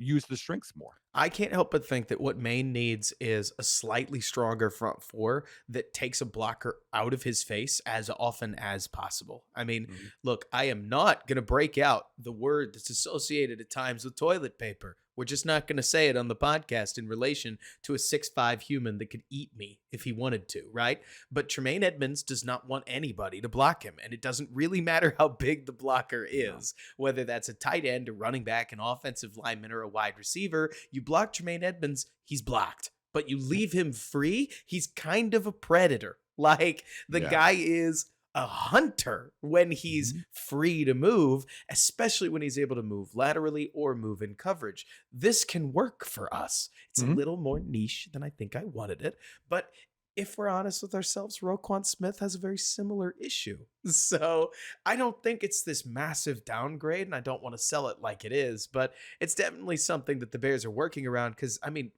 [SPEAKER 2] use the strengths more.
[SPEAKER 1] I can't help but think that what Maine needs is a slightly stronger front four that takes a blocker out of his face as often as possible. I mean,
[SPEAKER 2] Mhm.
[SPEAKER 1] look, I am not going to break out the word that's associated at times with toilet paper. We're just not going to say it on the podcast in relation to a 6'5" human that could eat me if he wanted to, right? But Tremaine Edmonds does not want anybody to block him. And it doesn't really matter how big the blocker
[SPEAKER 2] No.
[SPEAKER 1] is, whether that's a tight end, a running back, an offensive lineman, or a wide receiver. You block Tremaine Edmonds, he's blocked. But you
[SPEAKER 2] Yep.
[SPEAKER 1] leave him free, he's kind of a predator. Like the
[SPEAKER 2] Yeah.
[SPEAKER 1] guy is a hunter when he's
[SPEAKER 2] Mhm.
[SPEAKER 1] free to move, especially when he's able to move laterally or move in coverage. This can work for us. It's a
[SPEAKER 2] Mhm.
[SPEAKER 1] little more niche than I think I wanted it, but if we're honest with ourselves, Roquan Smith has a very similar issue. So I don't think it's this massive downgrade, and I don't want to sell it like it is, but it's definitely something that the Bears are working around. Because, I mean,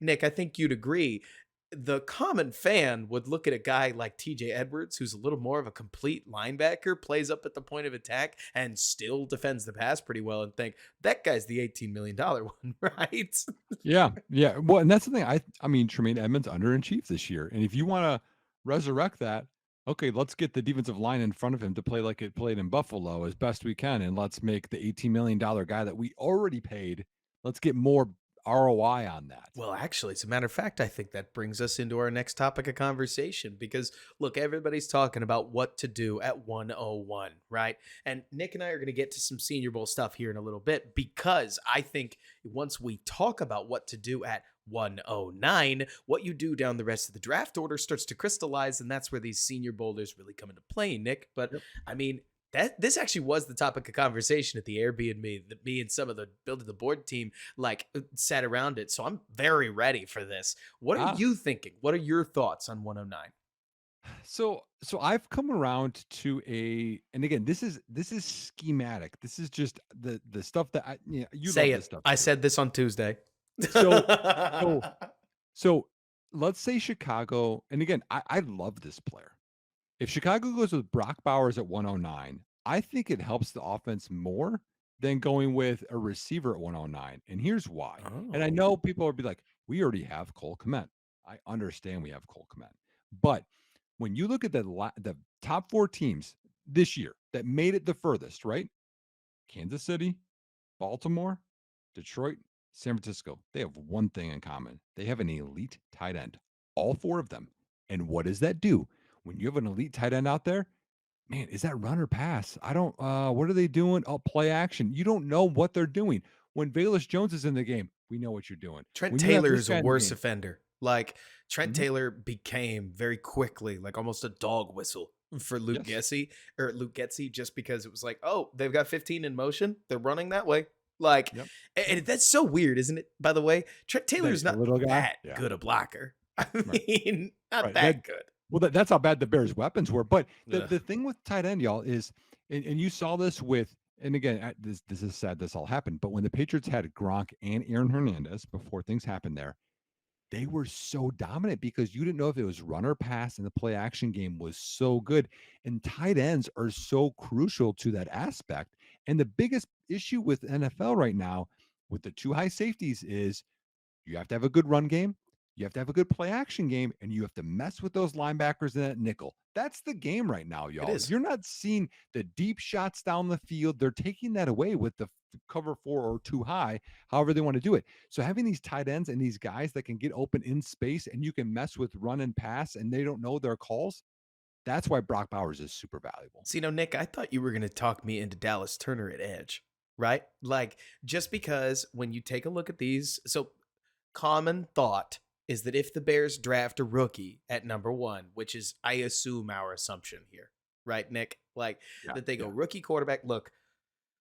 [SPEAKER 1] Nick, I think you'd agree. The common fan would look at a guy like TJ Edwards, who's a little more of a complete linebacker, plays up at the point of attack, and still defends the pass pretty well, and think that guy's the $18 million one, right?
[SPEAKER 2] Yeah, yeah. Well, and that's the thing. I mean, Tremaine Edmonds under in chief this year, and if you want to resurrect that, okay, let's get the defensive line in front of him to play like it played in Buffalo as best we can, and let's make the $18 million guy that we already paid. Let's get more ROI on that.
[SPEAKER 1] Well, actually, as a matter of fact, I think that brings us into our next topic of conversation because look, everybody's talking about what to do at 101, right? And Nick and I are going to get to some Senior Bowl stuff here in a little bit because I think once we talk about what to do at 109, what you do down the rest of the draft order starts to crystallize, and that's where these Senior Bowlers really come into play, Nick. But
[SPEAKER 2] Yep.
[SPEAKER 1] I mean, that this actually was the topic of conversation at the Airbnb that me and some of the building the board team sat around it. So I'm very ready for this. What are
[SPEAKER 2] Ah,
[SPEAKER 1] you thinking? What are your thoughts on 109?
[SPEAKER 2] so I've come around to and again, this is schematic. This is just the stuff that you
[SPEAKER 1] Say
[SPEAKER 2] love this
[SPEAKER 1] it.
[SPEAKER 2] stuff
[SPEAKER 1] I
[SPEAKER 2] too.
[SPEAKER 1] said this on Tuesday.
[SPEAKER 2] So so so let's say Chicago, and again, I love this player. If Chicago goes with Brock Bowers at 109, I think it helps the offense more than going with a receiver at 109. And here's why. And I
[SPEAKER 1] Oh.
[SPEAKER 2] know people will be like, we already have Cole Kmet. I understand we have Cole Kmet. But when you look at the top four teams this year that made it the furthest, right? Kansas City, Baltimore, Detroit, San Francisco, they have one thing in common. They have an elite tight end, all four of them. And what does that do? When you have an elite tight end out there, man, is that run or pass? I don't, what are they doing? Oh, play action. You don't know what they're doing. When Valus Jones is in the game, we know what you're doing.
[SPEAKER 1] Trent
[SPEAKER 2] When you have
[SPEAKER 1] Taylor
[SPEAKER 2] this
[SPEAKER 1] is a
[SPEAKER 2] guy in the
[SPEAKER 1] worse
[SPEAKER 2] game,
[SPEAKER 1] offender. Like Trent
[SPEAKER 2] mhm,
[SPEAKER 1] Taylor became very quickly like almost a dog whistle for
[SPEAKER 2] yes.
[SPEAKER 1] Luke Getsy just because it was like, oh, they've got 15 in motion. They're running that way. Like,
[SPEAKER 2] Yep. Yep.
[SPEAKER 1] and that's so weird, isn't it? By the way, Trent
[SPEAKER 2] That
[SPEAKER 1] Taylor's
[SPEAKER 2] he's a
[SPEAKER 1] not
[SPEAKER 2] little guy.
[SPEAKER 1] that
[SPEAKER 2] Yeah.
[SPEAKER 1] good a blocker. I
[SPEAKER 2] Right.
[SPEAKER 1] mean, not
[SPEAKER 2] Right. That
[SPEAKER 1] that good.
[SPEAKER 2] well, that's how bad the Bears' weapons were. But
[SPEAKER 1] Ugh.
[SPEAKER 2] the thing with tight end, y'all, is and you saw this with and again, this is sad this all happened, but when the Patriots had Gronk and Aaron Hernandez before things happened there, they were so dominant because you didn't know if it was run or pass, and the play action game was so good. And tight ends are so crucial to that aspect. And the biggest issue with NFL right now with the two high safeties is you have to have a good run game. You have to have a good play action game, and you have to mess with those linebackers in that nickel. That's the game right now,
[SPEAKER 1] It
[SPEAKER 2] y'all.
[SPEAKER 1] is.
[SPEAKER 2] You're not seeing the deep shots down the field. They're taking that away with the cover four or too high, however they want to do it. So having these tight ends and these guys that can get open in space and you can mess with run and pass and they don't know their calls, that's why Brock Bowers is super valuable.
[SPEAKER 1] See, Nick, I thought you were going to talk me into Dallas Turner at edge, right? Like, just because when you take a look at these, so common thought is that if the Bears draft a rookie at number one, which is, I assume, our assumption here, right, Nick? Like,
[SPEAKER 2] Yeah.
[SPEAKER 1] that they go
[SPEAKER 2] Yeah.
[SPEAKER 1] rookie quarterback. Look,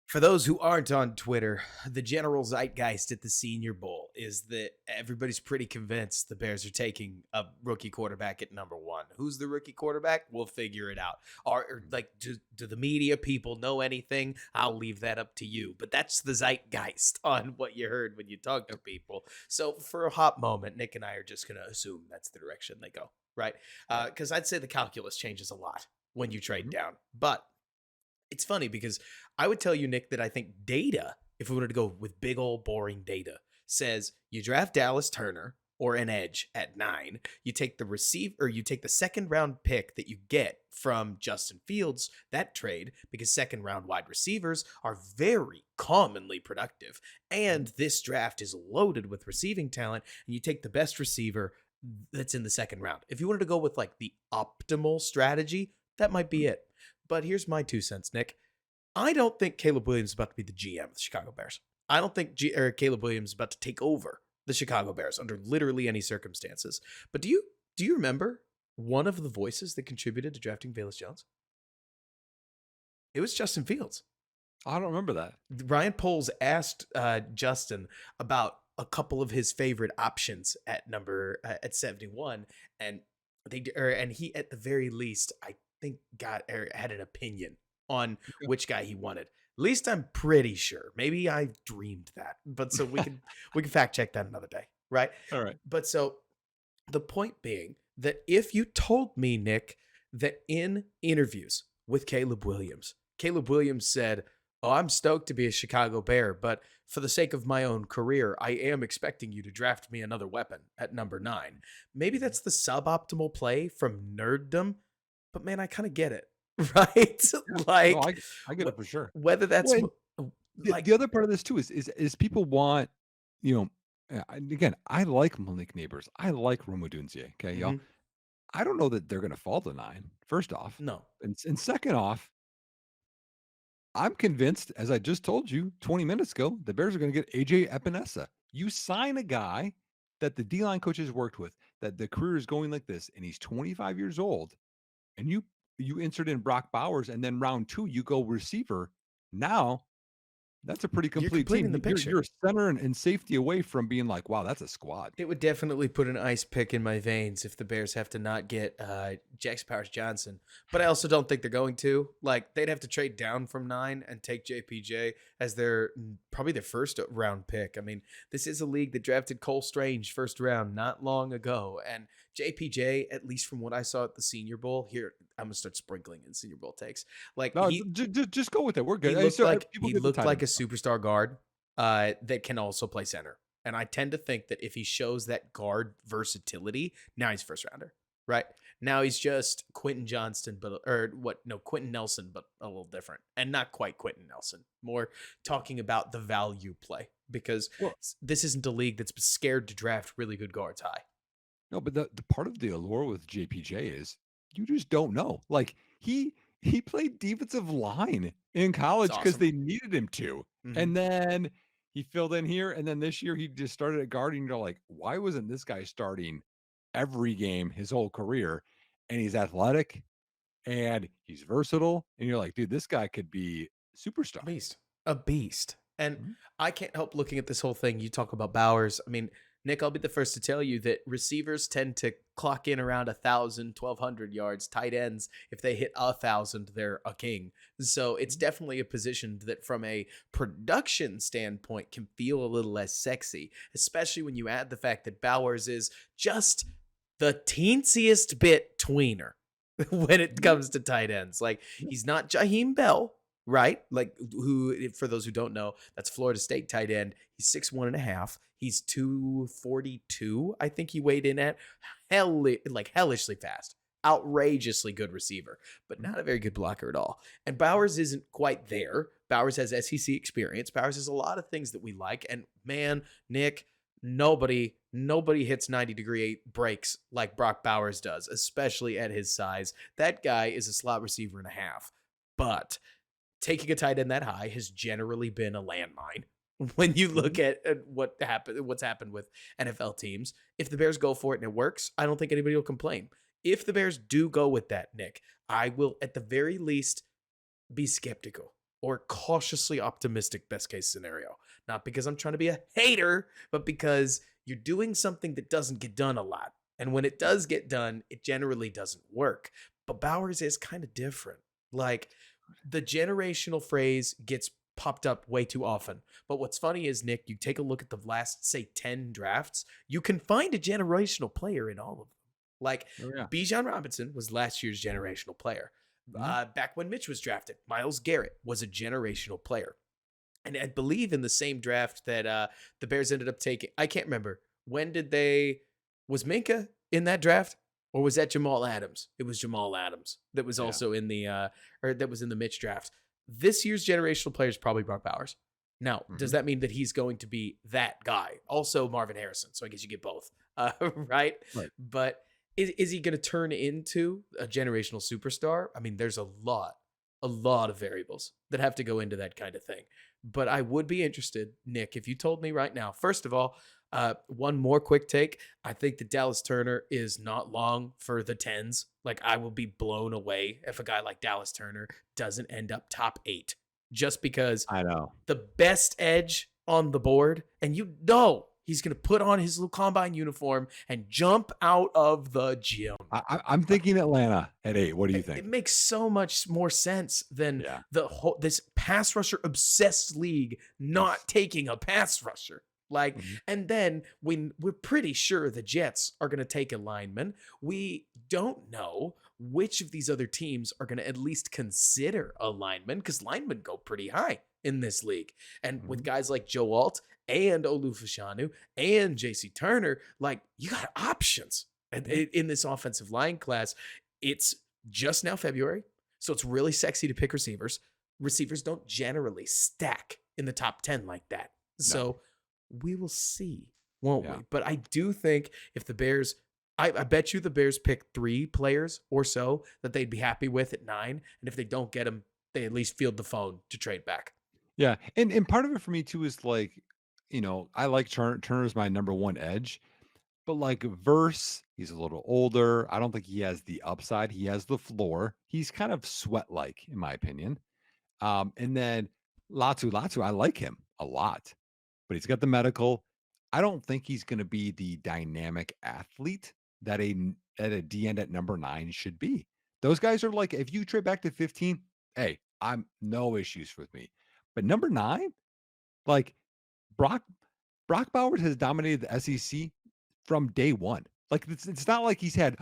[SPEAKER 1] for those who aren't on Twitter, the general zeitgeist at the Senior Bowl is that everybody's pretty convinced the Bears are taking a rookie quarterback at number one. Who's the rookie quarterback? We'll figure it out. Do the media people know anything? I'll leave that up to you. But that's the zeitgeist on what you heard when you talk to people. So for a hot moment, Nick and I are just going to assume that's the direction they go, right?
[SPEAKER 2] Right.
[SPEAKER 1] Because I'd say the calculus changes a lot when you trade
[SPEAKER 2] Mhm.
[SPEAKER 1] down. But it's funny because I would tell you, Nick, that I think data, if we wanted to go with big old boring data, says you draft Dallas Turner or an edge at 9. You take the receiver, or you take the second round pick that you get from Justin Fields, that trade, because second round wide receivers are very commonly productive. And this draft is loaded with receiving talent, and you take the best receiver that's in the second round. If you wanted to go with like the optimal strategy, that might be it. But here's my 2 cents, Nick. I don't think Caleb Williams is about to be the GM of the Chicago Bears. I don't think Caleb Williams is about to take over the Chicago Bears under literally any circumstances. But do you remember one of the voices that contributed to drafting Velus Jones? It was Justin Fields.
[SPEAKER 2] I don't remember that.
[SPEAKER 1] Ryan Poles asked Justin about a couple of his favorite options at number at 71, and and he at the very least I think got or had an opinion on which guy he wanted. At least I'm pretty sure. Maybe I dreamed that, but so we can fact check that another day, right?
[SPEAKER 2] All right.
[SPEAKER 1] But so the point being that if you told me, Nick, that in interviews with Caleb Williams said, "Oh, I'm stoked to be a Chicago Bear, but for the sake of my own career, I am expecting you to draft me another weapon at number 9." Maybe that's the suboptimal play from nerddom, but man, I kind of get it, right?
[SPEAKER 2] Yeah. No,
[SPEAKER 1] Like,
[SPEAKER 2] I get it for sure.
[SPEAKER 1] whether that's
[SPEAKER 2] Well, and
[SPEAKER 1] like,
[SPEAKER 2] the other part of this too is people want, you know, and again, I like Malik Neighbors. I like Romo. Okay, y'all.
[SPEAKER 1] mhm,
[SPEAKER 2] I don't know that they're going to fall to 9. First off,
[SPEAKER 1] no,
[SPEAKER 2] and second off, I'm convinced, as I just told you 20 minutes ago, the Bears are going to get AJ Epinesa. You sign a guy that the D line coaches worked with, that the career is going like this, and he's 25 years old, and you insert in Brock Bowers, and then round 2 you go receiver. Now that's a pretty
[SPEAKER 1] you're
[SPEAKER 2] complete
[SPEAKER 1] completing
[SPEAKER 2] team.
[SPEAKER 1] the
[SPEAKER 2] You're
[SPEAKER 1] picture.
[SPEAKER 2] a center and safety away from being like, wow, that's a squad.
[SPEAKER 1] It would definitely put an ice pick in my veins if the Bears have to not get Jax Powers Johnson. But I also don't think they're going to. Like, they'd have to trade down from 9 and take JPJ as their probably their first round pick. I mean, this is a league that drafted Cole Strange first round not long ago. And JPJ, at least from what I saw at the Senior Bowl, here, I'm going to start sprinkling in Senior Bowl takes. Like,
[SPEAKER 2] No, just go with it. We're good. So people
[SPEAKER 1] he
[SPEAKER 2] get the
[SPEAKER 1] looked
[SPEAKER 2] tight
[SPEAKER 1] like
[SPEAKER 2] end
[SPEAKER 1] a
[SPEAKER 2] stuff.
[SPEAKER 1] superstar guard that can also play center. And I tend to think that if he shows that guard versatility, now he's first rounder, right? Now he's just Quentin Johnston, but or what? No, Quentin Nelson, but a little different, and not quite Quentin Nelson. More talking about the value play because
[SPEAKER 2] Well,
[SPEAKER 1] this isn't a league that's scared to draft really good guards high.
[SPEAKER 2] no, but the part of the allure with JPJ is you just don't know. Like he played defensive line in
[SPEAKER 1] It's
[SPEAKER 2] college because
[SPEAKER 1] awesome.
[SPEAKER 2] they needed him to.
[SPEAKER 1] Hmm.
[SPEAKER 2] And then he filled in here. And then this year he just started at guard. And you're like, why wasn't this guy starting every game his whole career? And he's athletic and he's versatile. And you're like, dude, this guy could be superstar.
[SPEAKER 1] Beast, a beast. And
[SPEAKER 2] Mhm.
[SPEAKER 1] I can't help looking at this whole thing. You talk about Bowers. I mean, Nick, I'll be the first to tell you that receivers tend to clock in around 1,000, 1,200 yards. Tight ends, if they hit 1,000, they're a king. So it's
[SPEAKER 2] Mhm.
[SPEAKER 1] definitely a position that, from a production standpoint, can feel a little less sexy, especially when you add the fact that Bowers is just the teensiest bit tweener when it
[SPEAKER 2] Mhm.
[SPEAKER 1] comes to tight ends. Like,
[SPEAKER 2] Yeah.
[SPEAKER 1] he's not Jaheim Bell, right? Like, who, for those who don't know, that's Florida State tight end. He's 6'1.5". He's 242, I think he weighed in at. Hellishly fast. Outrageously good receiver, but
[SPEAKER 2] Mhm.
[SPEAKER 1] not a very good blocker at all. And Bowers isn't quite there. Bowers has SEC experience. Bowers has a lot of things that we like. And man, Nick, nobody hits 90-degree breaks like Brock Bowers does, especially at his size. That guy is a slot receiver and a half. But taking a tight end that high has generally been a landmine. When you look
[SPEAKER 2] Mhm.
[SPEAKER 1] at what's happened with NFL teams, if the Bears go for it and it works, I don't think anybody will complain. If the Bears do go with that, Nick, I will at the very least be skeptical or cautiously optimistic, best case scenario. Not because I'm trying to be a hater, but because you're doing something that doesn't get done a lot. And when it does get done, it generally doesn't work. But Bowers is kind of different. Like, the generational phrase gets popped up way too often. But what's funny is, Nick, you take a look at the last, say, 10 drafts, you can find a generational player in all of them. Like,
[SPEAKER 2] Oh, yeah.
[SPEAKER 1] Bijan Robinson was last year's generational player.
[SPEAKER 2] Mhm.
[SPEAKER 1] Back when Mitch was drafted, Myles Garrett was a generational player. And I believe in the same draft that the Bears ended up taking, I can't remember. When did they, was Minka in that draft? Or was that Jamal Adams? It was Jamal Adams that was
[SPEAKER 2] Yeah.
[SPEAKER 1] also in the, or that was in the Mitch draft. This year's generational player is probably Brock Bowers. Now, does
[SPEAKER 2] Mhm.
[SPEAKER 1] that mean that he's going to be that guy? Also, Marvin Harrison. So I guess you get both, right?
[SPEAKER 2] Right.
[SPEAKER 1] But is he going to turn into a generational superstar? I mean, there's a lot of variables that have to go into that kind of thing. But I would be interested, Nick, if you told me right now. First of all, one more quick take. I think that Dallas Turner is not long for the tens. Like, I will be blown away if a guy like Dallas Turner doesn't end up top 8, just because
[SPEAKER 2] I know.
[SPEAKER 1] the best edge on the board, and you know he's going to put on his little combine uniform and jump out of the gym.
[SPEAKER 2] I'm thinking Atlanta at 8. What do you
[SPEAKER 1] It
[SPEAKER 2] think?
[SPEAKER 1] makes so much more sense than
[SPEAKER 2] Yeah.
[SPEAKER 1] the whole this pass rusher obsessed league not taking a pass rusher. Like,
[SPEAKER 2] Mhm.
[SPEAKER 1] and then when we're pretty sure the Jets are going to take a lineman, we don't know which of these other teams are going to at least consider a lineman, because linemen go pretty high in this league. And with
[SPEAKER 2] Mhm.
[SPEAKER 1] guys like Joe Alt and Olufashanu and JC Turner, like, you got options
[SPEAKER 2] Mhm.
[SPEAKER 1] in this offensive line class. It's just now February, so it's really sexy to pick receivers. Receivers don't generally stack in the top 10 like that.
[SPEAKER 2] No.
[SPEAKER 1] So we will see, won't
[SPEAKER 2] Yeah.
[SPEAKER 1] we? But I do think if the Bears, I bet you the Bears pick 3 players or so that they'd be happy with at 9. And if they don't get them, they at least field the phone to trade back.
[SPEAKER 2] Yeah. And part of it for me too is like, I like Turner's my number one edge, but like Verse, he's a little older. I don't think he has the upside. He has the floor. He's kind of sweat like, in my opinion. And then Latu, I like him a lot, but he's got the medical. I don't think he's going to be the dynamic athlete that at a D end at number 9 should be. Those guys are like, if you trade back to 15, hey, I'm no issues with me. But number 9, like Brock Brock Bowers has dominated the SEC from day one. Like it's not like he's had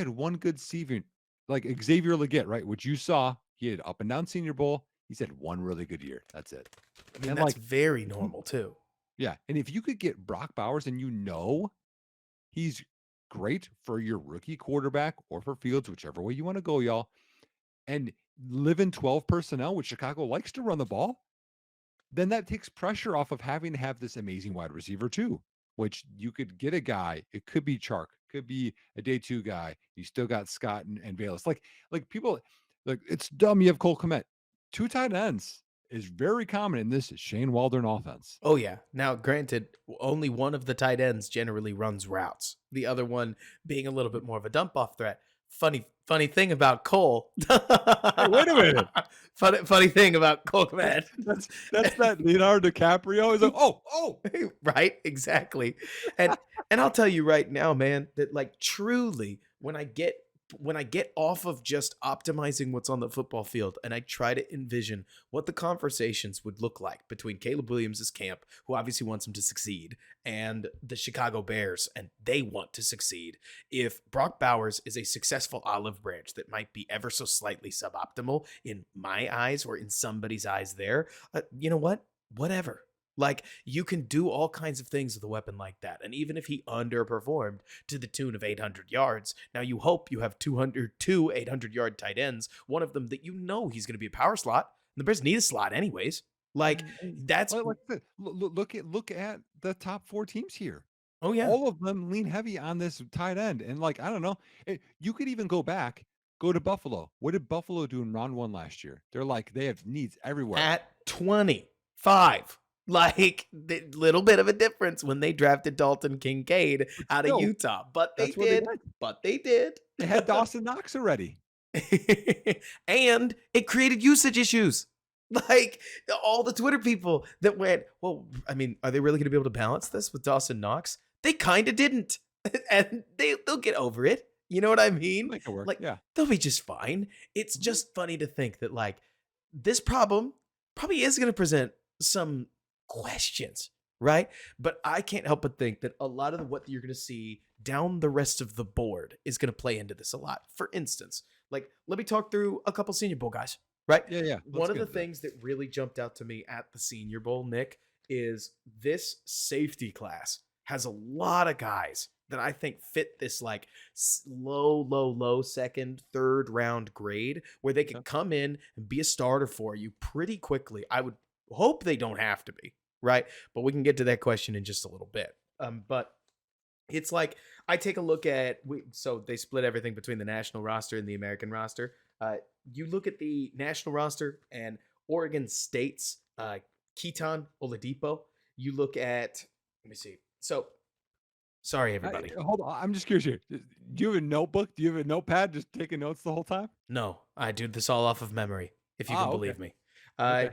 [SPEAKER 2] one good season, like Xavier Leggett, right? Which you saw, he had up and down Senior Bowl. He's had one really good year. That's it.
[SPEAKER 1] I mean,
[SPEAKER 2] And
[SPEAKER 1] that's
[SPEAKER 2] like,
[SPEAKER 1] very
[SPEAKER 2] if you,
[SPEAKER 1] normal too.
[SPEAKER 2] yeah, and if you could get Brock Bowers, and he's great for your rookie quarterback or for Fields, whichever way you want to go, y'all, and live in 12 personnel, which Chicago likes to run the ball, then that takes pressure off of having to have this amazing wide receiver too, which you could get a guy. It could be Chark, could be a day 2 guy. You still got Scott and Bayless. Like people, like it's dumb. You have Cole Kmet. 2 tight ends is very common in this Shane Waldron offense.
[SPEAKER 1] Oh yeah. Now, granted, only one of the tight ends generally runs routes. The other one being a little bit more of a dump off threat. funny thing about Cole.
[SPEAKER 2] Hey, wait a minute.
[SPEAKER 1] Funny thing about Cole, man.
[SPEAKER 2] That's that Leonardo DiCaprio. He's like, oh,
[SPEAKER 1] Right, exactly. And I'll tell you right now, man, that like truly when I get off of just optimizing what's on the football field and I try to envision what the conversations would look like between Caleb Williams' camp, who obviously wants him to succeed, and the Chicago Bears, and they want to succeed. If Brock Bowers is a successful olive branch that might be ever so slightly suboptimal in my eyes or in somebody's eyes there, you know what? Whatever. Like, you can do all kinds of things with a weapon like that. And even if he underperformed to the tune of 800 yards, now you hope you have 202 800-yard tight ends, one of them that you know he's going to be a power slot. And the Bears need a slot anyways. Like, that's,
[SPEAKER 2] like I said, look at the top 4 teams here.
[SPEAKER 1] oh, yeah.
[SPEAKER 2] All of them lean heavy on this tight end. And like, I don't know, you could even go to Buffalo. What did Buffalo do in round 1 last year? They're like, they have needs everywhere.
[SPEAKER 1] At 25. Like, the little bit of a difference when they drafted Dalton Kincaid out of Utah. But they did. But they did.
[SPEAKER 2] They had Dawson Knox already.
[SPEAKER 1] And it created usage issues. Like, all the Twitter people that went, well, I mean, are they really going to be able to balance this with Dawson Knox? They kind of didn't. And they'll get over it. You know what I mean?
[SPEAKER 2] Make it work.
[SPEAKER 1] Like,
[SPEAKER 2] yeah.
[SPEAKER 1] they'll be just fine. It's just funny to think that, like, this problem probably is going to present some questions, right? But I can't help but think that a lot of what you're going to see down the rest of the board is going to play into this a lot. For instance, like, let me talk through a couple Senior Bowl guys, right?
[SPEAKER 2] Yeah.
[SPEAKER 1] One of the things that really jumped out to me at the Senior Bowl, Nick, is this safety class has a lot of guys that I think fit this like low second, third round grade where they could come in and be a starter for you pretty quickly. I would hope they don't have to be, right? But we can get to that question in just a little bit. But it's like, I take a look at, so they split everything between the national roster and the American roster. You look at the national roster and Oregon State's Keaton Oladipo. You look at, let me see. So, sorry, everybody.
[SPEAKER 2] Hold on. I'm just curious here. Do you have a notebook? Do you have a notepad just taking notes the whole time?
[SPEAKER 1] No, I do this all off of memory, if you can believe me.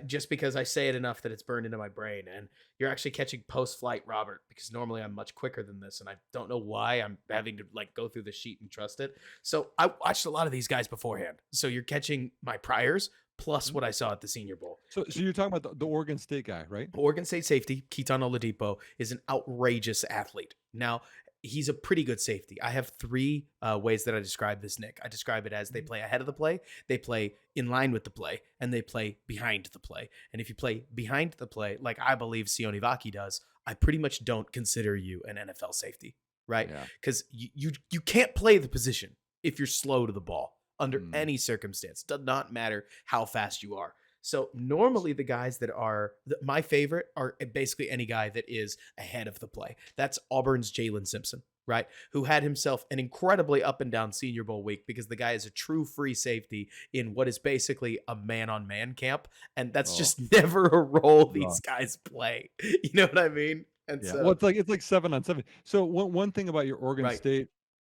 [SPEAKER 1] Just because I say it enough that it's burned into my brain. And you're actually catching post-flight Robert, because normally I'm much quicker than this, and I don't know why I'm having to like go through the sheet and trust it. So I watched a lot of these guys beforehand. So you're catching my priors plus what I saw at the Senior Bowl.
[SPEAKER 2] So you're talking about the Oregon State guy, right?
[SPEAKER 1] Oregon State safety, Keaton Oladipo, is an outrageous athlete. Now, he's a pretty good safety. I have 3 ways that I describe this, Nick. I describe it as they play ahead of the play, they play in line with the play, and they play behind the play. And if you play behind the play, like I believe Sione Vaki does, I pretty much don't consider you an NFL safety, right? Because you can't play the position if you're slow to the ball under any circumstance. Does not matter how fast you are. So normally the guys that are my favorite are basically any guy that is ahead of the play. That's Auburn's Jalen Simpson, right? Who had himself an incredibly up and down Senior Bowl week because the guy is a true free safety in what is basically a man-on-man camp. And that's just never a role these guys play. You know what I mean? And so,
[SPEAKER 2] well, it's like 7-on-7. So one thing about your Oregon State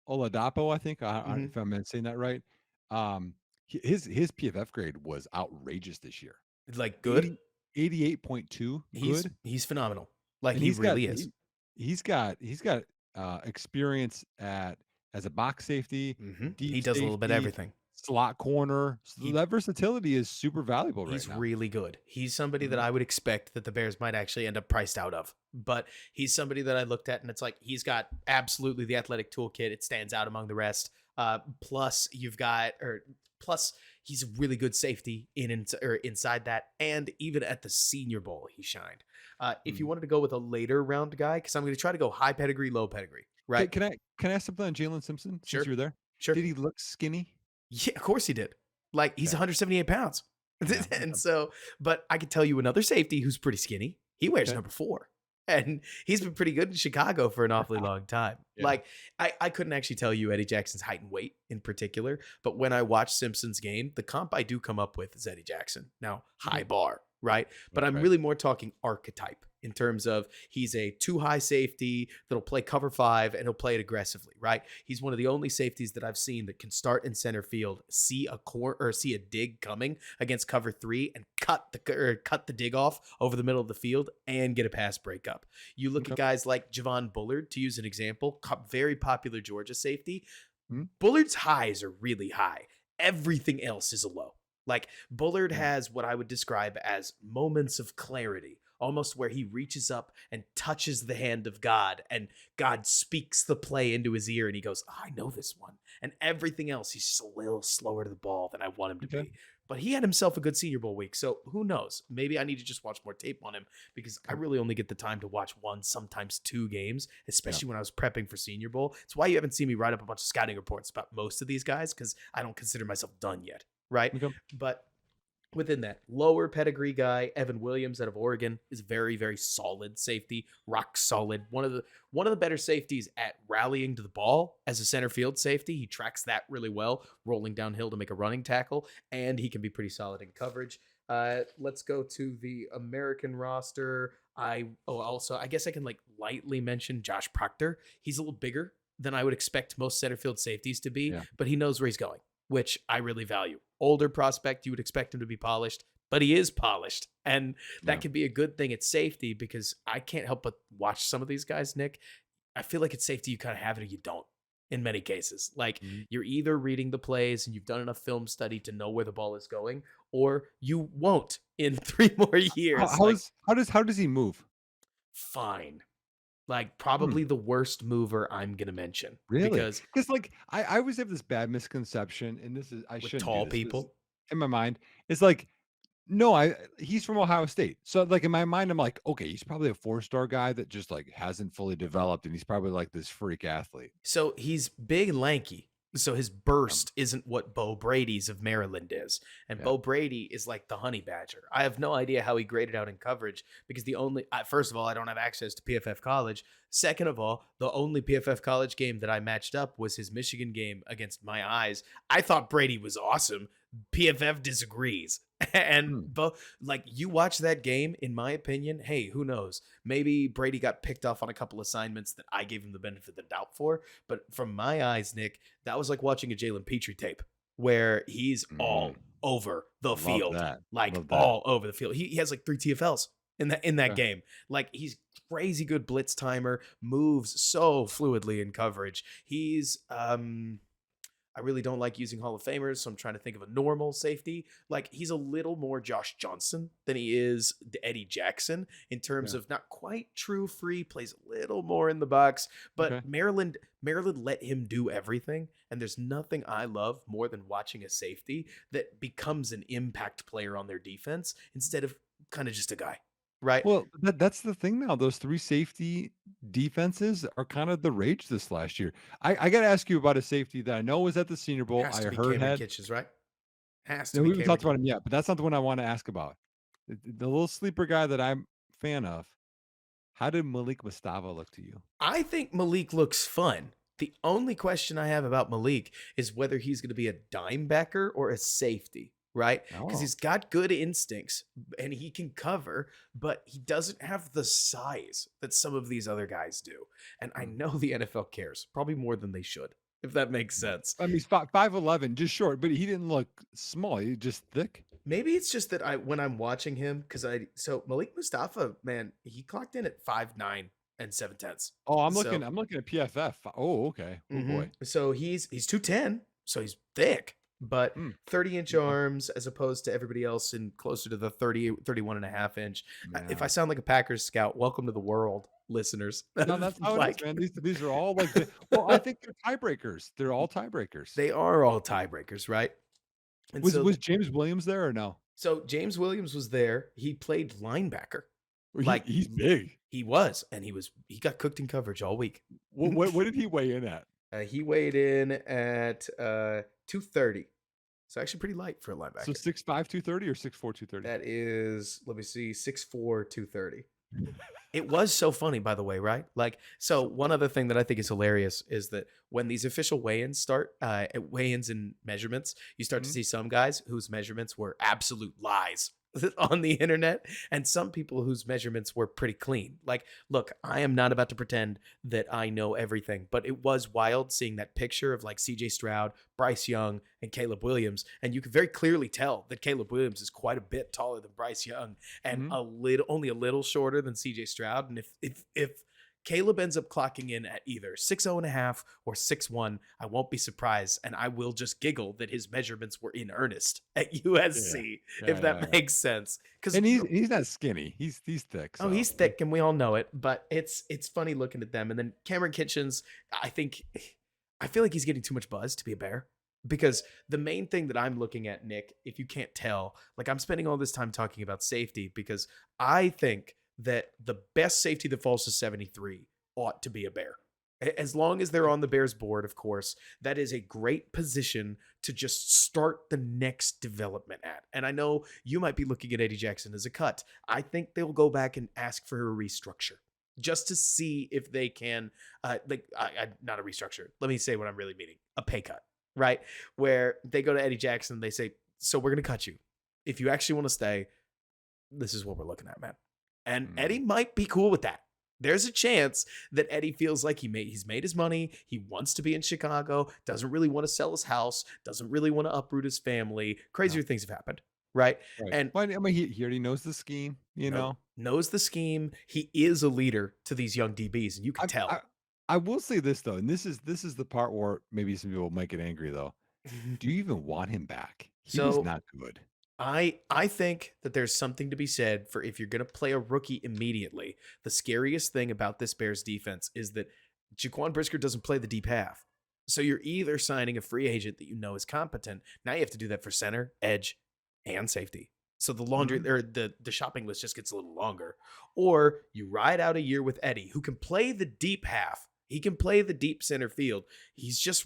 [SPEAKER 2] Oladapo, I think, if I'm saying that right, his PFF grade was outrageous this year.
[SPEAKER 1] Like good,
[SPEAKER 2] 88.2. Good.
[SPEAKER 1] He's phenomenal. Like,
[SPEAKER 2] and
[SPEAKER 1] he really is.
[SPEAKER 2] He's got experience as a box safety.
[SPEAKER 1] He does a little bit of everything.
[SPEAKER 2] Slot corner. So that versatility is super valuable right now.
[SPEAKER 1] He's really good. He's somebody that I would expect that the Bears might actually end up priced out of. But he's somebody that I looked at and it's like, he's got absolutely the athletic toolkit. It stands out among the rest. Plus he's a really good safety inside that. And even at the Senior Bowl, he shined. If you wanted to go with a later round guy, because I'm going to try to go high pedigree, low pedigree, right?
[SPEAKER 2] Can I ask something on Jalen Simpson?
[SPEAKER 1] Sure.
[SPEAKER 2] Since you were there?
[SPEAKER 1] Sure.
[SPEAKER 2] Did he look skinny?
[SPEAKER 1] Yeah, of course he did. Like, he's 178 pounds. And so, but I could tell you another safety who's pretty skinny. He wears number 4. And he's been pretty good in Chicago for an awfully long time. Like, I couldn't actually tell you Eddie Jackson's height and weight in particular, but when I watch Simpson's game, the comp I do come up with is Eddie Jackson. Now, high bar, right? But I'm really more talking archetype. in terms of he's a too high safety that'll play cover 5 and he'll play it aggressively, right? He's one of the only safeties that I've seen that can start in center field, see a dig coming against cover 3 and cut the dig off over the middle of the field and get a pass breakup. You look
[SPEAKER 2] Okay.
[SPEAKER 1] at guys like Javon Bullard, to use an example, very popular Georgia safety.
[SPEAKER 2] Mhm.
[SPEAKER 1] Bullard's highs are really high. Everything else is a low. Like Bullard
[SPEAKER 2] Yeah.
[SPEAKER 1] has what I would describe as moments of clarity, almost where he reaches up and touches the hand of God and God speaks the play into his ear and he goes, "Oh, I know this one." And everything else, he's just a little slower to the ball than I want him to
[SPEAKER 2] Okay.
[SPEAKER 1] be. But he had himself a good Senior Bowl week. So who knows? Maybe I need to just watch more tape on him because I
[SPEAKER 2] Okay.
[SPEAKER 1] really only get the time to watch one, sometimes 2 games,
[SPEAKER 2] Yeah.
[SPEAKER 1] especially when I was prepping for Senior Bowl. It's why you haven't seen me write up a bunch of scouting reports about most of these guys because I don't consider myself done yet. Right.
[SPEAKER 2] Okay.
[SPEAKER 1] But within that lower pedigree guy, Evan Williams out of Oregon is very, very solid safety, rock solid. One of the better safeties at rallying to the ball as a center field safety. He tracks that really well, rolling downhill to make a running tackle, and he can be pretty solid in coverage. Let's go to the American roster. I guess I can like lightly mention Josh Proctor. He's a little bigger than I would expect most center field safeties to be,
[SPEAKER 2] Yeah.
[SPEAKER 1] but he knows where he's going, which I really value. Older prospect, you would expect him to be polished, but he is polished. And that
[SPEAKER 2] Yeah.
[SPEAKER 1] can be a good thing at safety because I can't help but watch some of these guys, Nick. I feel like at safety, you kind of have it or you don't in many cases. Like
[SPEAKER 2] Mhm.
[SPEAKER 1] you're either reading the plays and you've done enough film study to know where the ball is going, or you won't in 3 more years. Like,
[SPEAKER 2] How does he move?
[SPEAKER 1] fine. Like
[SPEAKER 2] Hmm.
[SPEAKER 1] probably the worst mover I'm going to mention
[SPEAKER 2] Really?
[SPEAKER 1] because
[SPEAKER 2] Because like I always have this bad misconception, and this is I
[SPEAKER 1] with
[SPEAKER 2] shouldn't do
[SPEAKER 1] tall
[SPEAKER 2] this. This
[SPEAKER 1] people,
[SPEAKER 2] in my mind. It's like no, he's from Ohio State. So like in my mind, I'm like, okay, he's probably a 4-star guy that just like hasn't fully developed, and he's probably like this freak athlete.
[SPEAKER 1] so he's big and lanky. So his
[SPEAKER 2] Um,
[SPEAKER 1] burst isn't what Bo Brady's of Maryland is. And
[SPEAKER 2] yeah.
[SPEAKER 1] Bo Brady is like the honey badger. I have no idea how he graded out in coverage because first of all, I don't have access to PFF college. Second of all, the only PFF college game that I matched up was his Michigan game against my eyes. I thought Brady was awesome. PFF disagrees. And
[SPEAKER 2] Hmm.
[SPEAKER 1] like you watch that game, in my opinion, hey, who knows? Maybe Brady got picked off on a couple assignments that I gave him the benefit of the doubt for. But from my eyes, Nick, that was like watching a Jalen Petrie tape where he's all
[SPEAKER 2] Mhm.
[SPEAKER 1] over the
[SPEAKER 2] Love
[SPEAKER 1] field,
[SPEAKER 2] that.
[SPEAKER 1] like
[SPEAKER 2] Love that.
[SPEAKER 1] all over the field. He has like 3 TFLs in that
[SPEAKER 2] Okay.
[SPEAKER 1] game. Like he's crazy good blitz timer, moves so fluidly in coverage. He's I really don't like using Hall of Famers, so I'm trying to think of a normal safety. Like he's a little more Josh Johnson than he is Eddie Jackson in terms
[SPEAKER 2] Yeah.
[SPEAKER 1] of not quite true free, plays a little more in the box, but
[SPEAKER 2] Okay.
[SPEAKER 1] Maryland let him do everything, and there's nothing I love more than watching a safety that becomes an impact player on their defense instead of kind of just a guy, right?
[SPEAKER 2] Well, that's the thing now. Those 3 safety defenses are kind of the rage this last year. I gotta ask you about a safety that I know was at the Senior Bowl.
[SPEAKER 1] Has
[SPEAKER 2] I
[SPEAKER 1] to be
[SPEAKER 2] heard
[SPEAKER 1] Cameron
[SPEAKER 2] had
[SPEAKER 1] Kitchens, right? Has to
[SPEAKER 2] no,
[SPEAKER 1] be
[SPEAKER 2] we haven't
[SPEAKER 1] Cameron.
[SPEAKER 2] talked about him yet, but that's not the one I wanna ask about. The little sleeper guy that I'm a fan of. How did Malik Mustafa look to you?
[SPEAKER 1] I think Malik looks fun. The only question I have about Malik is whether he's going to be a dime backer or a safety, right? Because
[SPEAKER 2] Oh,
[SPEAKER 1] he's got good instincts and he can cover, but he doesn't have the size that some of these other guys do. And I
[SPEAKER 2] mm,
[SPEAKER 1] know the NFL cares, probably more than they should, if that makes
[SPEAKER 2] yeah.
[SPEAKER 1] sense.
[SPEAKER 2] I mean, he's 5'11", just short, but he didn't look small. He just thick.
[SPEAKER 1] Maybe it's just that when I'm watching him, so Malik Mustafa, man, he clocked in at 5'9" and 7/10.
[SPEAKER 2] Oh,
[SPEAKER 1] So
[SPEAKER 2] I'm looking at PFF. Oh, okay. Oh boy.
[SPEAKER 1] So he's 210, so he's thick, but
[SPEAKER 2] Mm,
[SPEAKER 1] 30-inch
[SPEAKER 2] okay.
[SPEAKER 1] arms as opposed to everybody else in closer to the 30, 31 and a half inch. If I
[SPEAKER 2] Yeah.
[SPEAKER 1] sound like a Packers scout, welcome to the world, listeners.
[SPEAKER 2] No, that's how it is,
[SPEAKER 1] Like
[SPEAKER 2] man. These are all like well, I think they're tiebreakers. They're all tiebreakers.
[SPEAKER 1] they are all tiebreakers, right? And
[SPEAKER 2] Was James Williams there or no?
[SPEAKER 1] so James Williams was there. He played linebacker.
[SPEAKER 2] Or
[SPEAKER 1] Like
[SPEAKER 2] he's big.
[SPEAKER 1] he was, and he got cooked in coverage all week.
[SPEAKER 2] What did he weigh in at?
[SPEAKER 1] He weighed in at 230. So actually pretty light for a
[SPEAKER 2] So
[SPEAKER 1] linebacker.
[SPEAKER 2] 6'5", 230 or 6'4", 230?
[SPEAKER 1] That is, let me see, 6'4", 230. It was so funny, by the way, right? Like, so one other thing that I think is hilarious is that when these official weigh-ins start, weigh-ins and measurements, you start to
[SPEAKER 2] Mhm.
[SPEAKER 1] see some guys whose measurements were absolute lies. on the internet, and some people whose measurements were pretty clean. Like, look, I am not about to pretend that I know everything, but it was wild seeing that picture of like CJ Stroud, Bryce Young, and Caleb Williams. And you could very clearly tell that Caleb Williams is quite a bit taller than Bryce Young and
[SPEAKER 2] Mhm.
[SPEAKER 1] a little only a little shorter than CJ Stroud. And if Caleb ends up clocking in at either 6'0" and a half or 6'1", I won't be surprised. And I will just giggle that his measurements were in earnest at
[SPEAKER 2] Yeah.
[SPEAKER 1] USC,
[SPEAKER 2] Yeah,
[SPEAKER 1] if
[SPEAKER 2] yeah,
[SPEAKER 1] that
[SPEAKER 2] yeah.
[SPEAKER 1] makes sense. Because
[SPEAKER 2] And he's not skinny. He's thick,
[SPEAKER 1] oh,
[SPEAKER 2] so
[SPEAKER 1] he's thick and we all know it, but it's funny looking at them. And then Cameron Kitchens, I feel like he's getting too much buzz to be a Bear. Because the main thing that I'm looking at, Nick, if you can't tell, like I'm spending all this time talking about safety because I think that the best safety that falls to 73 ought to be a Bear. As long as they're on the Bears board, of course, that is a great position to just start the next development at. And I know you might be looking at Eddie Jackson as a cut. I think they'll go back and ask for a restructure just to see if they can, not a restructure. Let me say what I'm really meaning: a pay cut, right? Where they go to Eddie Jackson, they say, "So we're going to cut you. If you actually want to stay, this is what we're looking at, man." And Eddie
[SPEAKER 2] mm,
[SPEAKER 1] might be cool with that. There's a chance that Eddie feels like he's made his money. He wants to be in Chicago, doesn't really want to sell his house, doesn't really want to uproot his family.
[SPEAKER 2] no,
[SPEAKER 1] Crazier things have happened, right?
[SPEAKER 2] right.
[SPEAKER 1] And
[SPEAKER 2] Well, I mean, he already knows the scheme, you know?
[SPEAKER 1] knows the scheme. He is a leader to these young DBs, and you can
[SPEAKER 2] I
[SPEAKER 1] tell.
[SPEAKER 2] I I will say this, though, and this is the part where maybe some people might get angry, though. Do you even want him back? He was
[SPEAKER 1] So
[SPEAKER 2] not good.
[SPEAKER 1] I think that there's something to be said for if you're going to play a rookie immediately. The scariest thing about this Bears defense is that Jaquan Brisker doesn't play the deep half. So you're either signing a free agent that you know is competent. Now you have to do that for center, edge, and safety. So the laundry
[SPEAKER 2] Mhm.
[SPEAKER 1] or the shopping list just gets a little longer. Or you ride out a year with Eddie, who can play the deep half. He can play the deep center field. He's just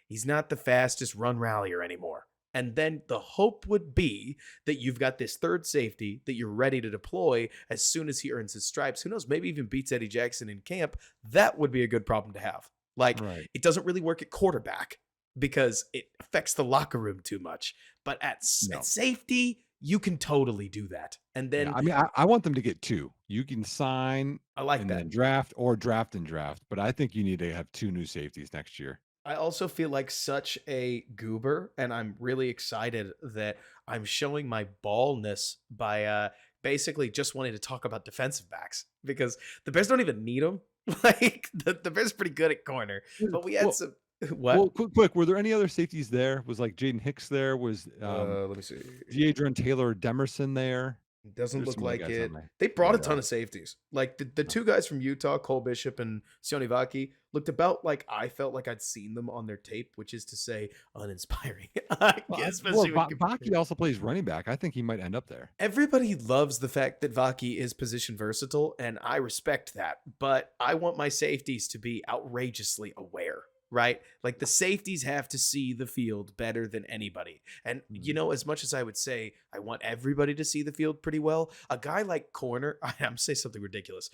[SPEAKER 1] he's not the fastest run rallier anymore. And then the hope would be that you've got this third safety that you're ready to deploy as soon as he earns his stripes. Who knows? Maybe even beats Eddie Jackson in camp. That would be a good problem to have. Like,
[SPEAKER 2] Right.
[SPEAKER 1] it doesn't really work at quarterback because it affects the locker room too much. But at
[SPEAKER 2] No.
[SPEAKER 1] safety, you can totally do that. And
[SPEAKER 2] Yeah,
[SPEAKER 1] then
[SPEAKER 2] I mean, I want them to get 2. You can sign
[SPEAKER 1] I like
[SPEAKER 2] and
[SPEAKER 1] that.
[SPEAKER 2] then draft or draft and draft, but I think you need to have 2 new safeties next year.
[SPEAKER 1] I also feel like such a goober, and I'm really excited that I'm showing my ballness by basically just wanting to talk about defensive backs because the Bears don't even need them. Like the Bears are pretty good at corner,
[SPEAKER 2] Mm.
[SPEAKER 1] but we had
[SPEAKER 2] Well
[SPEAKER 1] some
[SPEAKER 2] well,
[SPEAKER 1] what?
[SPEAKER 2] quick, were there any other safeties there? Was, like, Jaden Hicks there? Was,
[SPEAKER 1] Let me see.
[SPEAKER 2] Deadron Taylor Demerson there?
[SPEAKER 1] Doesn't
[SPEAKER 2] There's
[SPEAKER 1] look
[SPEAKER 2] some other
[SPEAKER 1] like
[SPEAKER 2] guys on
[SPEAKER 1] it.
[SPEAKER 2] there.
[SPEAKER 1] They brought a
[SPEAKER 2] Yeah.
[SPEAKER 1] ton of safeties. Like the
[SPEAKER 2] Uh,
[SPEAKER 1] two guys from Utah, Cole Bishop and Sione Vaki, looked about like I felt like I'd seen them on their tape, which is to say uninspiring. I
[SPEAKER 2] well,
[SPEAKER 1] guess,
[SPEAKER 2] well,
[SPEAKER 1] especially when you compare.
[SPEAKER 2] Baki also plays running back. I think he might end up there.
[SPEAKER 1] Everybody loves the fact that Vaki is position versatile, and I respect that. But I want my safeties to be outrageously aware, right? Like the safeties have to see the field better than anybody. And
[SPEAKER 2] Mhm.
[SPEAKER 1] as much as I would say I want everybody to see the field pretty well, a guy like corner, I'm say something ridiculous.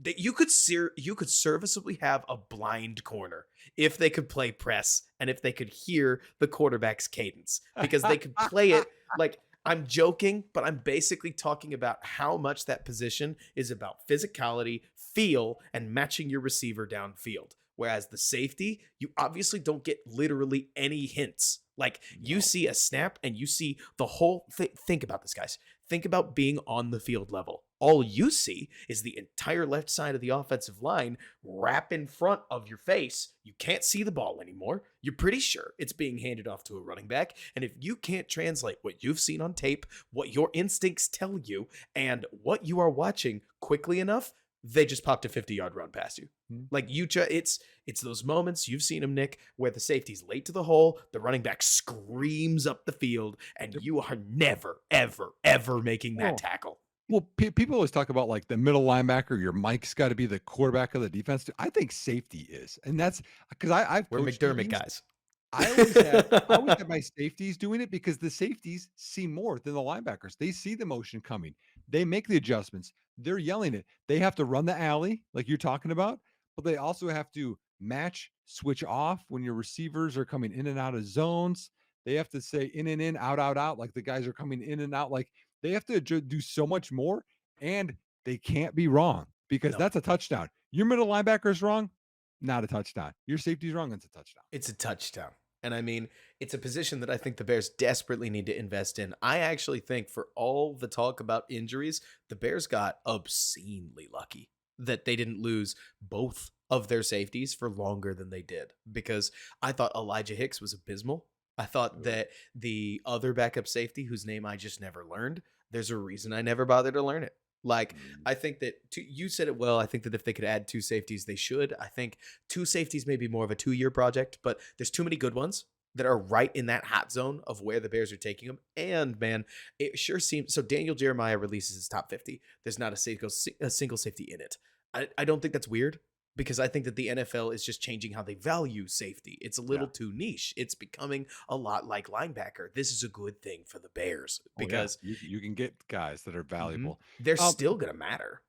[SPEAKER 1] That you could serviceably have a blind corner if they could play press and if they could hear the quarterback's cadence because they could play it like I'm joking, but I'm basically talking about how much that position is about physicality, feel, and matching your receiver downfield. Whereas the safety, you obviously don't get literally any hints. Like you
[SPEAKER 2] No.
[SPEAKER 1] see a snap and you see the whole thing. Think about this, guys. Think about being on the field level. All you see is the entire left side of the offensive line wrap in front of your face. You can't see the ball anymore. You're pretty sure it's being handed off to a running back. And if you can't translate what you've seen on tape, what your instincts tell you, and what you are watching quickly enough, they just popped a 50-yard run past you.
[SPEAKER 2] Mhm.
[SPEAKER 1] Like it's those moments you've seen them, Nick, where the safety's late to the hole, the running back screams up the field, and
[SPEAKER 2] Yep.
[SPEAKER 1] you are never, ever, ever making that
[SPEAKER 2] Well
[SPEAKER 1] tackle.
[SPEAKER 2] well, people always talk about, like, the middle linebacker, your Mike's gotta be the quarterback of the defense. I think safety is, and that's because I've
[SPEAKER 1] We're
[SPEAKER 2] coached
[SPEAKER 1] McDermott
[SPEAKER 2] DBs.
[SPEAKER 1] guys.
[SPEAKER 2] I always had my safeties doing it because the safeties see more than the linebackers. They see the motion coming. They make the adjustments. They're yelling it. They have to run the alley like you're talking about, but they also have to match, switch off when your receivers are coming in and out of zones. They have to say in and in, out, out, out, like the guys are coming in and out. Like They have to do so much more, and they can't be wrong because
[SPEAKER 1] No.
[SPEAKER 2] that's a touchdown. Your middle linebacker is wrong, not a touchdown. Your safety's wrong, it's a touchdown.
[SPEAKER 1] It's a touchdown. And I mean, it's a position that I think the Bears desperately need to invest in. I actually think for all the talk about injuries, the Bears got obscenely lucky that they didn't lose both of their safeties for longer than they did, because I thought Elijah Hicks was abysmal. I thought
[SPEAKER 2] Ooh.
[SPEAKER 1] that the other backup safety, whose name I just never learned, there's a reason I never bothered to learn it. Like,
[SPEAKER 2] Mm.
[SPEAKER 1] I think that you said it well. I think that if they could add two safeties, they should. I think two safeties may be more of a 2-year project, but there's too many good ones that are right in that hot zone of where the Bears are taking them. And man, it sure seems so. Daniel Jeremiah releases his top 50. There's not a single safety in it. I don't think that's weird, because I think that the NFL is just changing how they value safety. It's a
[SPEAKER 2] Yeah.
[SPEAKER 1] little too niche. It's becoming a lot like linebacker. This is a good thing for the Bears
[SPEAKER 2] Oh, yeah.
[SPEAKER 1] because
[SPEAKER 2] You can get guys that are
[SPEAKER 1] mhm,
[SPEAKER 2] valuable.
[SPEAKER 1] they're
[SPEAKER 2] Um,
[SPEAKER 1] still going to matter.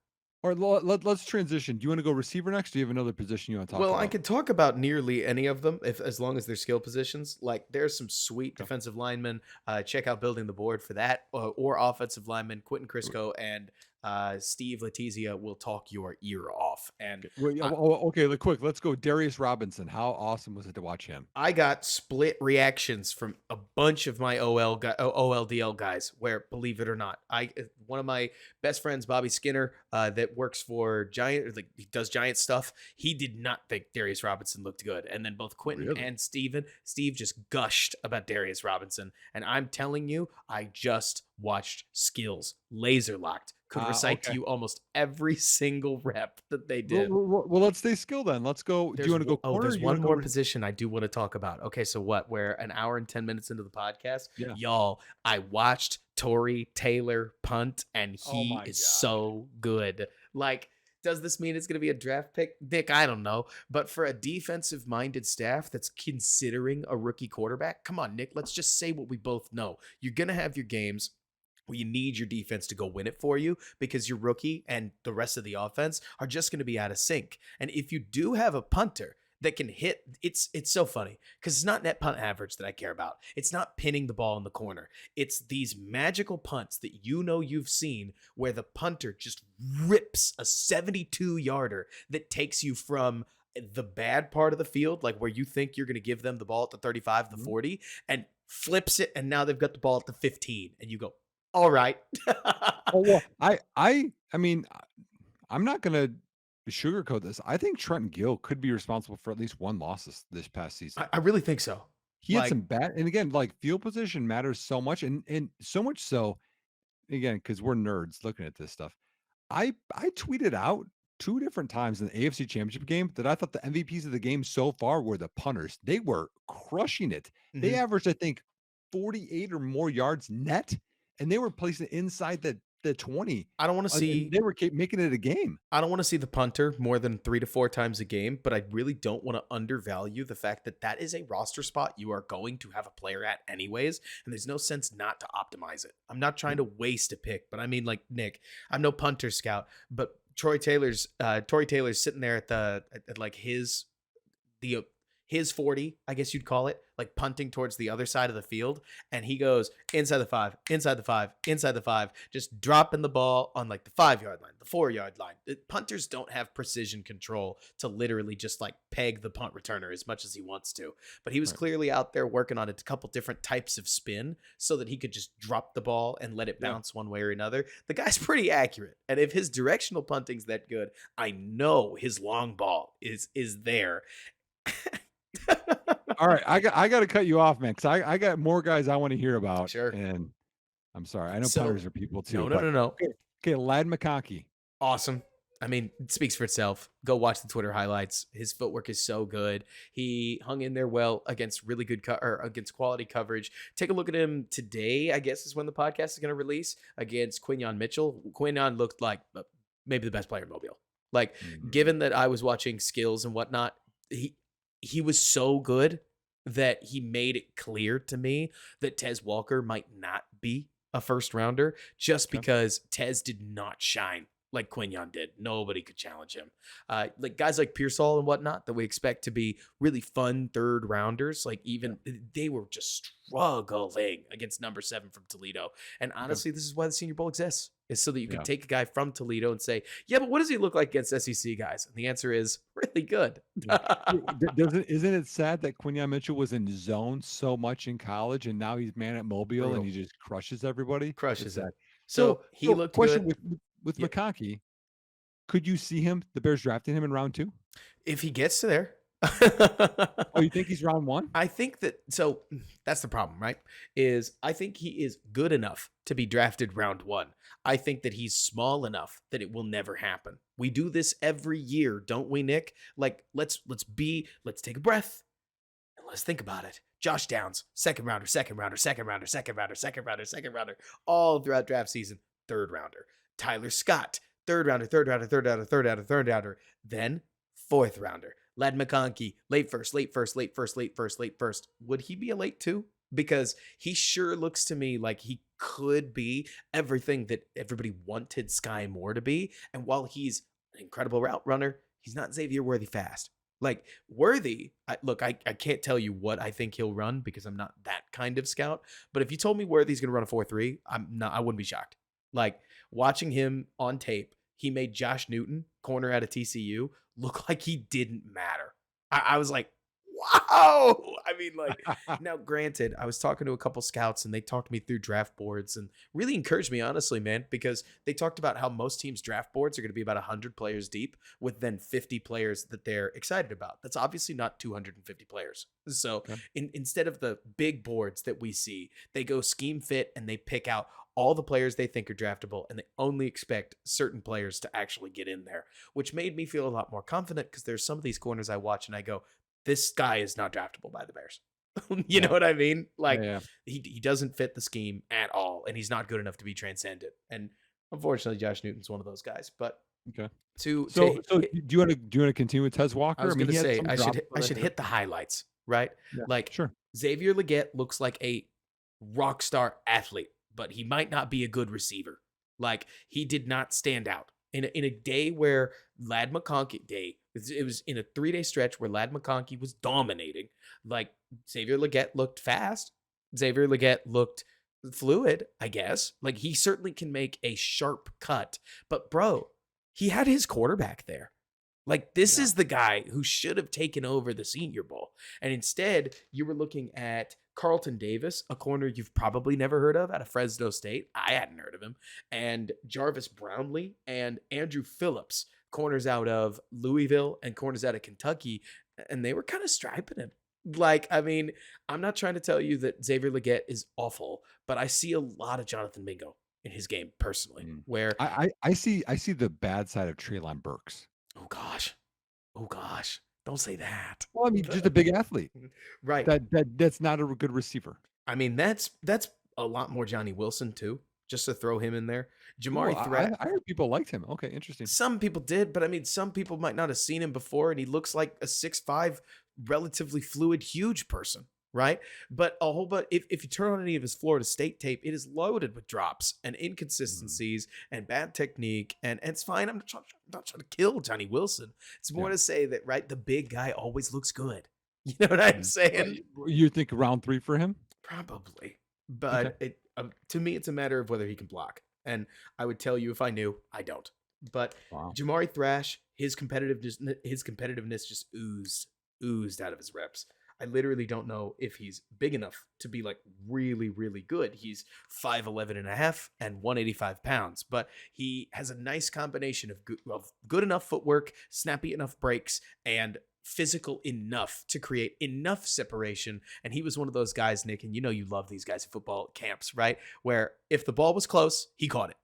[SPEAKER 2] or let's transition. Do you wanna go receiver next? Do you have another position you wanna talk
[SPEAKER 1] Well, I
[SPEAKER 2] about?
[SPEAKER 1] could talk about nearly any of them, if as long as they're skill positions. Like there's some sweet
[SPEAKER 2] Okay.
[SPEAKER 1] defensive linemen. Check out building the board for that, or offensive linemen. Quentin Crisco and Steve Letizia will talk your ear off. And
[SPEAKER 2] Okay. Well, yeah,
[SPEAKER 1] I,
[SPEAKER 2] okay, quick, let's go. Darius Robinson. How awesome was it to watch him?
[SPEAKER 1] I got split reactions from a bunch of my OLDL guys. Where, believe it or not, one of my best friends, Bobby Skinner, that works for Giant, like he does Giant stuff. He did not think Darius Robinson looked good, and then both Quentin
[SPEAKER 2] Really?
[SPEAKER 1] and Steve just gushed about Darius Robinson. And I'm telling you, I just watched Skills laser locked. Could recite to
[SPEAKER 2] Okay.
[SPEAKER 1] you almost every single rep that they
[SPEAKER 2] Well,
[SPEAKER 1] did.
[SPEAKER 2] let's stay skill then. Let's go. Do you wanna go corner or
[SPEAKER 1] There's
[SPEAKER 2] do you
[SPEAKER 1] one
[SPEAKER 2] wanna go
[SPEAKER 1] more position I do want to talk about. Okay, so what? We're an hour and 10 minutes into the podcast.
[SPEAKER 2] Yeah.
[SPEAKER 1] Y'all, I watched Tory Taylor punt, and
[SPEAKER 2] Oh
[SPEAKER 1] he
[SPEAKER 2] my
[SPEAKER 1] is
[SPEAKER 2] god.
[SPEAKER 1] so good. Like, does this mean it's going to be a draft pick? Nick, I don't know. But for a defensive minded staff that's considering a rookie quarterback, come on, Nick, let's just say what we both know. You're going to have your games where you need your defense to go win it for you, because your rookie and the rest of the offense are just going to be out of sync. And if you do have a punter that can hit, it's so funny because it's not net punt average that I care about. It's not pinning the ball in the corner. It's these magical punts that you've seen where the punter just rips a 72-yarder that takes you from the bad part of the field, like where you think you're going to give them the ball at the 35, the
[SPEAKER 2] Mhm.
[SPEAKER 1] 40, and flips it, and now they've got the ball at the 15, and you go, all right.
[SPEAKER 2] Oh, well, I mean, I'm not gonna sugarcoat this. I think Trent Gill could be responsible for at least one loss this past season.
[SPEAKER 1] I really think so.
[SPEAKER 2] He had
[SPEAKER 1] Like,
[SPEAKER 2] some bad, and again, like, field position matters so much, and so much so, again, because 'cause we're nerds looking at this stuff. I tweeted out 2 different times in the AFC Championship game that I thought the MVPs of the game so far were the punters. They were crushing it. They
[SPEAKER 1] mhm.
[SPEAKER 2] averaged, I think, 48 or more yards net, and they were placing it inside the 20,
[SPEAKER 1] I don't want to
[SPEAKER 2] and
[SPEAKER 1] see
[SPEAKER 2] they were making it a game.
[SPEAKER 1] I don't want to see the punter more than 3 to 4 times a game, but I really don't want to undervalue the fact that that is a roster spot you are going to have a player at anyways, and there's no sense not to optimize it. I'm not trying to waste a pick, but I mean, like, Nick, I'm no punter scout, but Tory Taylor's sitting there at like the his 40, I guess you'd call it, like punting towards the other side of the field. And he goes inside the 5, inside the 5, inside the 5, just dropping the ball on like the 5-yard line, the 4-yard line. Punters don't have precision control to literally just like peg the punt returner as much as he wants to. But he was
[SPEAKER 2] Right.
[SPEAKER 1] clearly out there working on a couple different types of spin so that he could just drop the ball and let it
[SPEAKER 2] Yeah.
[SPEAKER 1] bounce one way or another. The guy's pretty accurate. And if his directional punting's that good, I know his long ball is there.
[SPEAKER 2] All right, I gotta cut you off, man, because I got more guys I wanna hear about,
[SPEAKER 1] Sure.
[SPEAKER 2] and I'm sorry. I know
[SPEAKER 1] So
[SPEAKER 2] punters are people too,
[SPEAKER 1] no, no,
[SPEAKER 2] but
[SPEAKER 1] no, no.
[SPEAKER 2] okay, Lad McConkey.
[SPEAKER 1] Awesome. I mean, it speaks for itself. Go watch the Twitter highlights. His footwork is so good. He hung in there well against really good or against quality coverage. Take a look at him today, I guess is when the podcast is going to release, against Quinyon Mitchell. Quinyon looked like maybe the best player in Mobile. Like,
[SPEAKER 2] Mhm.
[SPEAKER 1] given that I was watching skills and whatnot, he was so good that he made it clear to me that Tez Walker might not be a first rounder, just
[SPEAKER 2] Okay.
[SPEAKER 1] because Tez did not shine like Quinion did. Nobody could challenge him. Like guys like Pearsall and whatnot that we expect to be really fun third rounders, like
[SPEAKER 2] Yeah.
[SPEAKER 1] even they were just struggling against number 7 from Toledo. And
[SPEAKER 2] Okay.
[SPEAKER 1] honestly, this is why the Senior Bowl exists, is so that you can
[SPEAKER 2] Yeah.
[SPEAKER 1] take a guy from Toledo and say, yeah, but what does he look like against SEC guys? And the answer is really good.
[SPEAKER 2] Yeah. Doesn't isn't it sad that Quinion Mitchell was in zone so much in college and now he's man at Mobile and
[SPEAKER 1] Brutal.
[SPEAKER 2] he just crushes everybody? It's
[SPEAKER 1] Crushes it.
[SPEAKER 2] sad. So
[SPEAKER 1] So he
[SPEAKER 2] so
[SPEAKER 1] looked
[SPEAKER 2] question
[SPEAKER 1] good.
[SPEAKER 2] with
[SPEAKER 1] Yeah.
[SPEAKER 2] McConkey, could you see him, the Bears drafting him in round 2?
[SPEAKER 1] If he gets to there.
[SPEAKER 2] Oh, you think he's round 1?
[SPEAKER 1] I think that so that's the problem, right? Is I think he is good enough to be drafted round 1. I think that he's small enough that it will never happen. We do this every year, don't we, Nick? Like let's take a breath and let's think about it. Josh Downs, second rounder, second rounder, second rounder, second rounder, second rounder, second rounder, all throughout draft season, third rounder. Tyler Scott, third rounder, third rounder, third rounder, third rounder, third rounder, then fourth rounder. Lad McConkey, late first, late first, late first, late first, late first. Would he be a late 2? Because he sure looks to me like he could be everything that everybody wanted Sky Moore to be. And while he's an incredible route runner, he's not Xavier Worthy fast. Like Worthy, I can't tell you what I think he'll run because I'm not that kind of scout. But if you told me Worthy's going to run a 4.3, I wouldn't be shocked. Like watching him on tape, he made Josh Newton, corner out of TCU, look like he didn't matter. I was like, wow. I mean, like, now granted, I was talking to a couple scouts and they talked me through draft boards and really encouraged me, honestly, man, because they talked about how most teams' draft boards are going to be about 100 players deep with then 50 players that they're excited about. That's obviously not 250 players. So
[SPEAKER 2] Okay.
[SPEAKER 1] instead of the big boards that we see, they go scheme fit and they pick out all the players they think are draftable and they only expect certain players to actually get in there, which made me feel a lot more confident because there's some of these corners I watch and I go, this guy is not draftable by the Bears. You know
[SPEAKER 2] Yeah.
[SPEAKER 1] what I mean?
[SPEAKER 2] Yeah,
[SPEAKER 1] Like
[SPEAKER 2] yeah.
[SPEAKER 1] he doesn't fit the scheme at all, and he's not good enough to be transcendent. And unfortunately, Josh Newton's one of those guys. But
[SPEAKER 2] Okay.
[SPEAKER 1] to
[SPEAKER 2] So
[SPEAKER 1] hit,
[SPEAKER 2] do you wanna continue with Tez
[SPEAKER 1] I
[SPEAKER 2] Walker? I
[SPEAKER 1] was
[SPEAKER 2] mean,
[SPEAKER 1] gonna
[SPEAKER 2] he had
[SPEAKER 1] say
[SPEAKER 2] some
[SPEAKER 1] I
[SPEAKER 2] drops,
[SPEAKER 1] I
[SPEAKER 2] but
[SPEAKER 1] should hit the highlights, right?
[SPEAKER 2] yeah,
[SPEAKER 1] Like
[SPEAKER 2] sure.
[SPEAKER 1] Xavier Legette looks like a rock star athlete, but he might not be a good receiver. Like he did not stand out in a day where Lad McConkey day. It was in a 3-day stretch where Lad McConkey was dominating. Like Xavier Legette looked fast. Xavier Legette looked fluid, I guess. Like he certainly can make a sharp cut. But bro, he had his quarterback there. Like this
[SPEAKER 2] Yeah.
[SPEAKER 1] is the guy who should have taken over the Senior Bowl. And instead, you were looking at Carlton Davis, a corner you've probably never heard of out of Fresno State. I hadn't heard of him. And Jarvis Brownlee and Andrew Phillips, corners out of Louisville and corners out of Kentucky. And they were kind of striping him. Like, I mean, I'm not trying to tell you that Xavier Legette is awful, but I see a lot of Jonathan Mingo in his game personally,
[SPEAKER 2] Mm.
[SPEAKER 1] where,
[SPEAKER 2] I see the bad side of Treylon Burks.
[SPEAKER 1] oh gosh, oh gosh, don't say that.
[SPEAKER 2] Well, I mean, just a big athlete.
[SPEAKER 1] Right.
[SPEAKER 2] That's not a good receiver.
[SPEAKER 1] I mean, that's a lot more Johnny Wilson too, just to throw him in there.
[SPEAKER 2] Well,
[SPEAKER 1] Jamari
[SPEAKER 2] I
[SPEAKER 1] Threat.
[SPEAKER 2] I heard people liked him. Okay, interesting.
[SPEAKER 1] Some people did, but I mean, some people might not have seen him before, and he looks like a 6'5", relatively fluid, huge person, right? But a whole but if you turn on any of his Florida State tape, it is loaded with drops and
[SPEAKER 2] Mhm.
[SPEAKER 1] inconsistencies and bad technique, and it's fine. I'm not trying to kill Johnny Wilson. It's more
[SPEAKER 2] Yeah.
[SPEAKER 1] to say that right, the big guy always looks good. You know what I'm
[SPEAKER 2] Mhm.
[SPEAKER 1] saying?
[SPEAKER 2] You think round 3 for him?
[SPEAKER 1] Probably.
[SPEAKER 2] Okay.
[SPEAKER 1] But to me, it's a matter of whether he can block. And I would tell you if I knew, I don't. But
[SPEAKER 2] Wow.
[SPEAKER 1] Jamari Thrash, his competitiveness just oozed out of his reps. I literally don't know if he's big enough to be like really, really good. He's 5'11 and a half and 185 pounds, but he has a nice combination of good enough footwork, snappy enough breaks, and physical enough to create enough separation. And he was one of those guys, Nick, and you know you love these guys at football camps, right? Where if the ball was close, he caught it.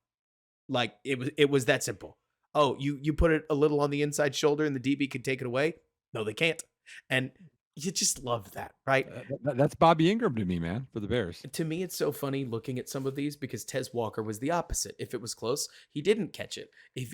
[SPEAKER 1] Like it was that simple. Oh, you put it a little on the inside shoulder and the DB could take it away? No, they can't. And you just love that, right?
[SPEAKER 2] That's Bobby Ingram to me, man, for the Bears.
[SPEAKER 1] To me, it's so funny looking at some of these because Tez Walker was the opposite. If it was close, he didn't catch it. If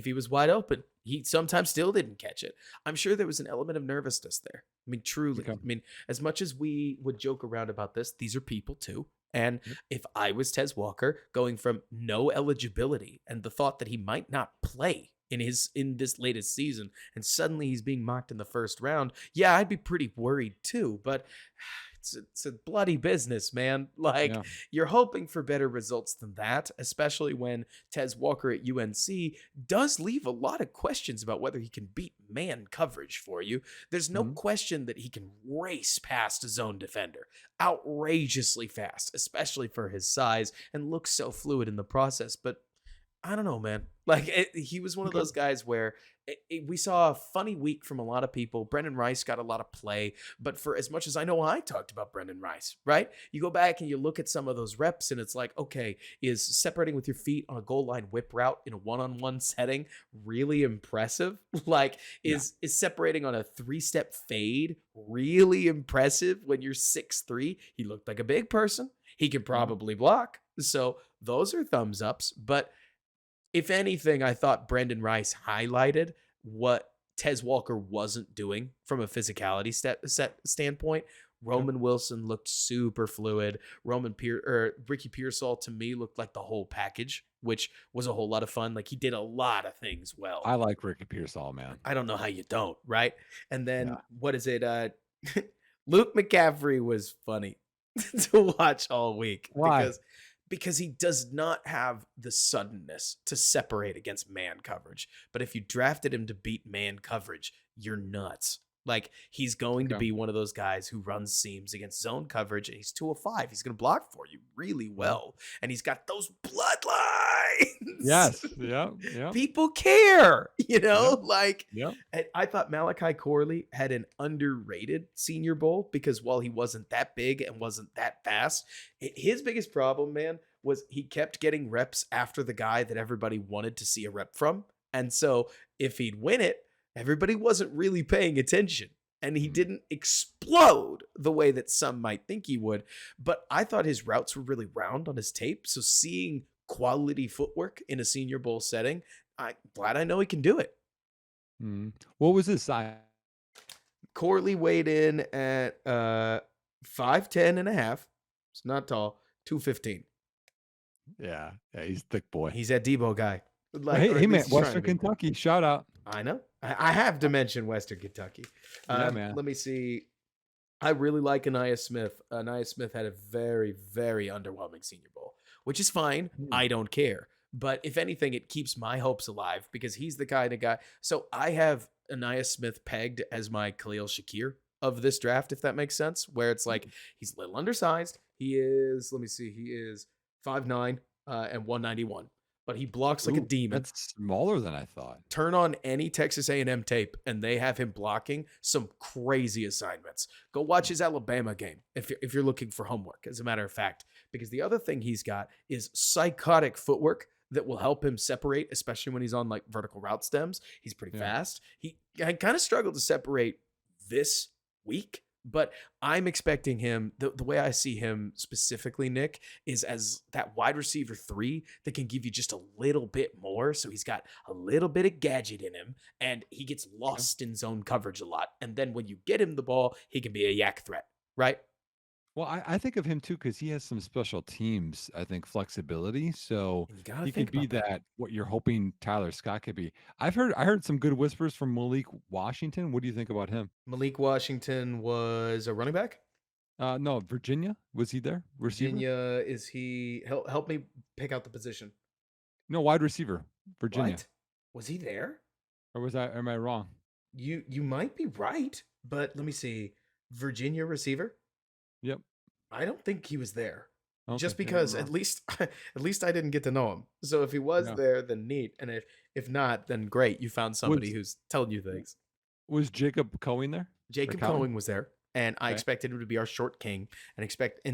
[SPEAKER 1] he was wide open, he sometimes still didn't catch it. I'm sure there was an element of nervousness there. I mean, truly.
[SPEAKER 2] Okay.
[SPEAKER 1] I mean, as much as we would joke around about this, these are people too. And
[SPEAKER 2] Yep.
[SPEAKER 1] if I was Tez Walker, going from no eligibility and the thought that he might not play in this latest season, and suddenly he's being mocked in the first round, yeah, I'd be pretty worried too. But it's a bloody business, man. Like,
[SPEAKER 2] Yeah.
[SPEAKER 1] you're hoping for better results than that, especially when Tez Walker at UNC does leave a lot of questions about whether he can beat man coverage for you. There's no
[SPEAKER 2] Mhm.
[SPEAKER 1] question that he can race past a zone defender outrageously fast, especially for his size, and looks so fluid in the process. But I don't know, man. Like, he was one of
[SPEAKER 2] Okay.
[SPEAKER 1] those guys where we saw a funny week from a lot of people. Brendan Rice got a lot of play, but for as much as I know, I talked about Brendan Rice, right? You go back and you look at some of those reps, and it's like, okay, is separating with your feet on a goal line whip route in a one-on-one setting really impressive? Like,
[SPEAKER 2] Yeah.
[SPEAKER 1] is separating on a three-step fade really impressive when you're 6'3"? He looked like a big person. He can
[SPEAKER 2] Mhm.
[SPEAKER 1] probably block. So those are thumbs ups, but if anything, I thought Brendan Rice highlighted what Tez Walker wasn't doing from a physicality standpoint.
[SPEAKER 2] Okay.
[SPEAKER 1] Roman Wilson looked super fluid. Ricky Pearsall to me looked like the whole package, which was a whole lot of fun. Like, he did a lot of things well.
[SPEAKER 2] I like Ricky Pearsall, man.
[SPEAKER 1] I don't know how you don't, right? And
[SPEAKER 2] Yeah.
[SPEAKER 1] then what is it? Luke McCaffrey was funny to watch all week
[SPEAKER 2] Why?
[SPEAKER 1] because he does not have the suddenness to separate against man coverage. But if you drafted him to beat man coverage, you're nuts. Like, he's going to
[SPEAKER 2] Okay.
[SPEAKER 1] be one of those guys who runs seams against zone coverage, and he's 205. He's going to block for you really
[SPEAKER 2] Yeah.
[SPEAKER 1] well. And he's got those bloodlines.
[SPEAKER 2] Yes. Yep. Yep.
[SPEAKER 1] People care,
[SPEAKER 2] Yep.
[SPEAKER 1] like,
[SPEAKER 2] Yep.
[SPEAKER 1] and I thought Malachi Corley had an underrated Senior Bowl because while he wasn't that big and wasn't that fast, his biggest problem, man, was he kept getting reps after the guy that everybody wanted to see a rep from. And so if he'd win it, everybody wasn't really paying attention. And he
[SPEAKER 2] Mhm.
[SPEAKER 1] didn't explode the way that some might think he would. But I thought his routes were really round on his tape. So seeing quality footwork in a Senior Bowl setting, I'm glad I know he can do it.
[SPEAKER 2] Mhm. What was his size?
[SPEAKER 1] Corley weighed in at 5'10" and a half. It's not tall. 215.
[SPEAKER 2] Yeah. Yeah. He's a thick boy.
[SPEAKER 1] He's that Debo guy.
[SPEAKER 2] Well,
[SPEAKER 1] Like,
[SPEAKER 2] hey,
[SPEAKER 1] or
[SPEAKER 2] hey,
[SPEAKER 1] at
[SPEAKER 2] man,
[SPEAKER 1] least he's trying to
[SPEAKER 2] Western
[SPEAKER 1] be.
[SPEAKER 2] Kentucky, shout out.
[SPEAKER 1] I know. I have to mention Western Kentucky.
[SPEAKER 2] Yeah, man.
[SPEAKER 1] Let me see. I really like Anaya Smith. Anaya Smith had a very, very underwhelming Senior Bowl, which is fine.
[SPEAKER 2] Hmm.
[SPEAKER 1] I don't care. But if anything, it keeps my hopes alive because he's the kind of guy. So I have Anaya Smith pegged as my Khalil Shakir of this draft, if that makes sense, where it's like he's a little undersized. He is, let me see, he is 5'9" and 191, but he blocks like a
[SPEAKER 2] Ooh,
[SPEAKER 1] demon.
[SPEAKER 2] that's smaller than I thought.
[SPEAKER 1] Turn on any Texas A&M tape and they have him blocking some crazy assignments. Go watch his Alabama game if you're looking for homework, as a matter of fact, because the other thing he's got is psychotic footwork that will help him separate, especially when he's on like vertical route stems. He's pretty
[SPEAKER 2] Yeah.
[SPEAKER 1] fast. I kind of struggled to separate this week, but I'm expecting him, the way I see him specifically, Nick, is as that wide receiver 3 that can give you just a little bit more. So he's got a little bit of gadget in him and he gets lost in zone coverage a lot. And then when you get him the ball, he can be a yak threat, right?
[SPEAKER 2] Well, I think of him too because he has some special teams, I think, flexibility. So
[SPEAKER 1] And you got to
[SPEAKER 2] he
[SPEAKER 1] think
[SPEAKER 2] could be
[SPEAKER 1] about that.
[SPEAKER 2] that what you're hoping Tyler Scott could be. I heard some good whispers from Malik Washington. What do you think about him?
[SPEAKER 1] Malik Washington was a running back.
[SPEAKER 2] No, Virginia. Was he there? Receiver?
[SPEAKER 1] Virginia, is he, help me pick out the position.
[SPEAKER 2] No, wide receiver. Virginia.
[SPEAKER 1] What? Was he there?
[SPEAKER 2] Or was I am I wrong?
[SPEAKER 1] You might be right, but let me see. Virginia receiver?
[SPEAKER 2] Yep.
[SPEAKER 1] I don't think he was there.
[SPEAKER 2] Okay.
[SPEAKER 1] Just
[SPEAKER 2] Maybe I'm
[SPEAKER 1] because
[SPEAKER 2] wrong.
[SPEAKER 1] at least I didn't get to know him. So if he was
[SPEAKER 2] Yeah.
[SPEAKER 1] there, then neat. And if not, then great. You found somebody
[SPEAKER 2] Was
[SPEAKER 1] who's telling you things.
[SPEAKER 2] was Jacob Cohen there? Or
[SPEAKER 1] Jacob
[SPEAKER 2] Cowan?
[SPEAKER 1] Cohen was there, and I
[SPEAKER 2] Okay.
[SPEAKER 1] expected him to be our short king, and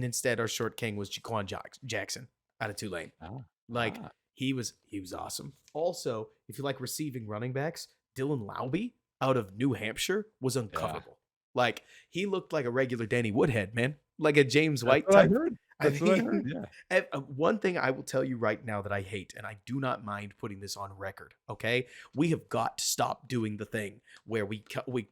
[SPEAKER 1] instead our short king was Jaquan Jackson out of Tulane.
[SPEAKER 2] Ah.
[SPEAKER 1] Like,
[SPEAKER 2] Ah.
[SPEAKER 1] he was awesome. Also, if you like receiving running backs, Dylan Laube out of New Hampshire was
[SPEAKER 2] Yeah.
[SPEAKER 1] uncoverable. Like, he looked like a regular Danny Woodhead, man, like a James
[SPEAKER 2] That's
[SPEAKER 1] White
[SPEAKER 2] what I
[SPEAKER 1] type.
[SPEAKER 2] heard.
[SPEAKER 1] I
[SPEAKER 2] That's what I
[SPEAKER 1] mean,
[SPEAKER 2] heard. Yeah.
[SPEAKER 1] one thing I will tell you right now that I hate, and I do not mind putting this on record, okay? We have got to stop doing the thing where we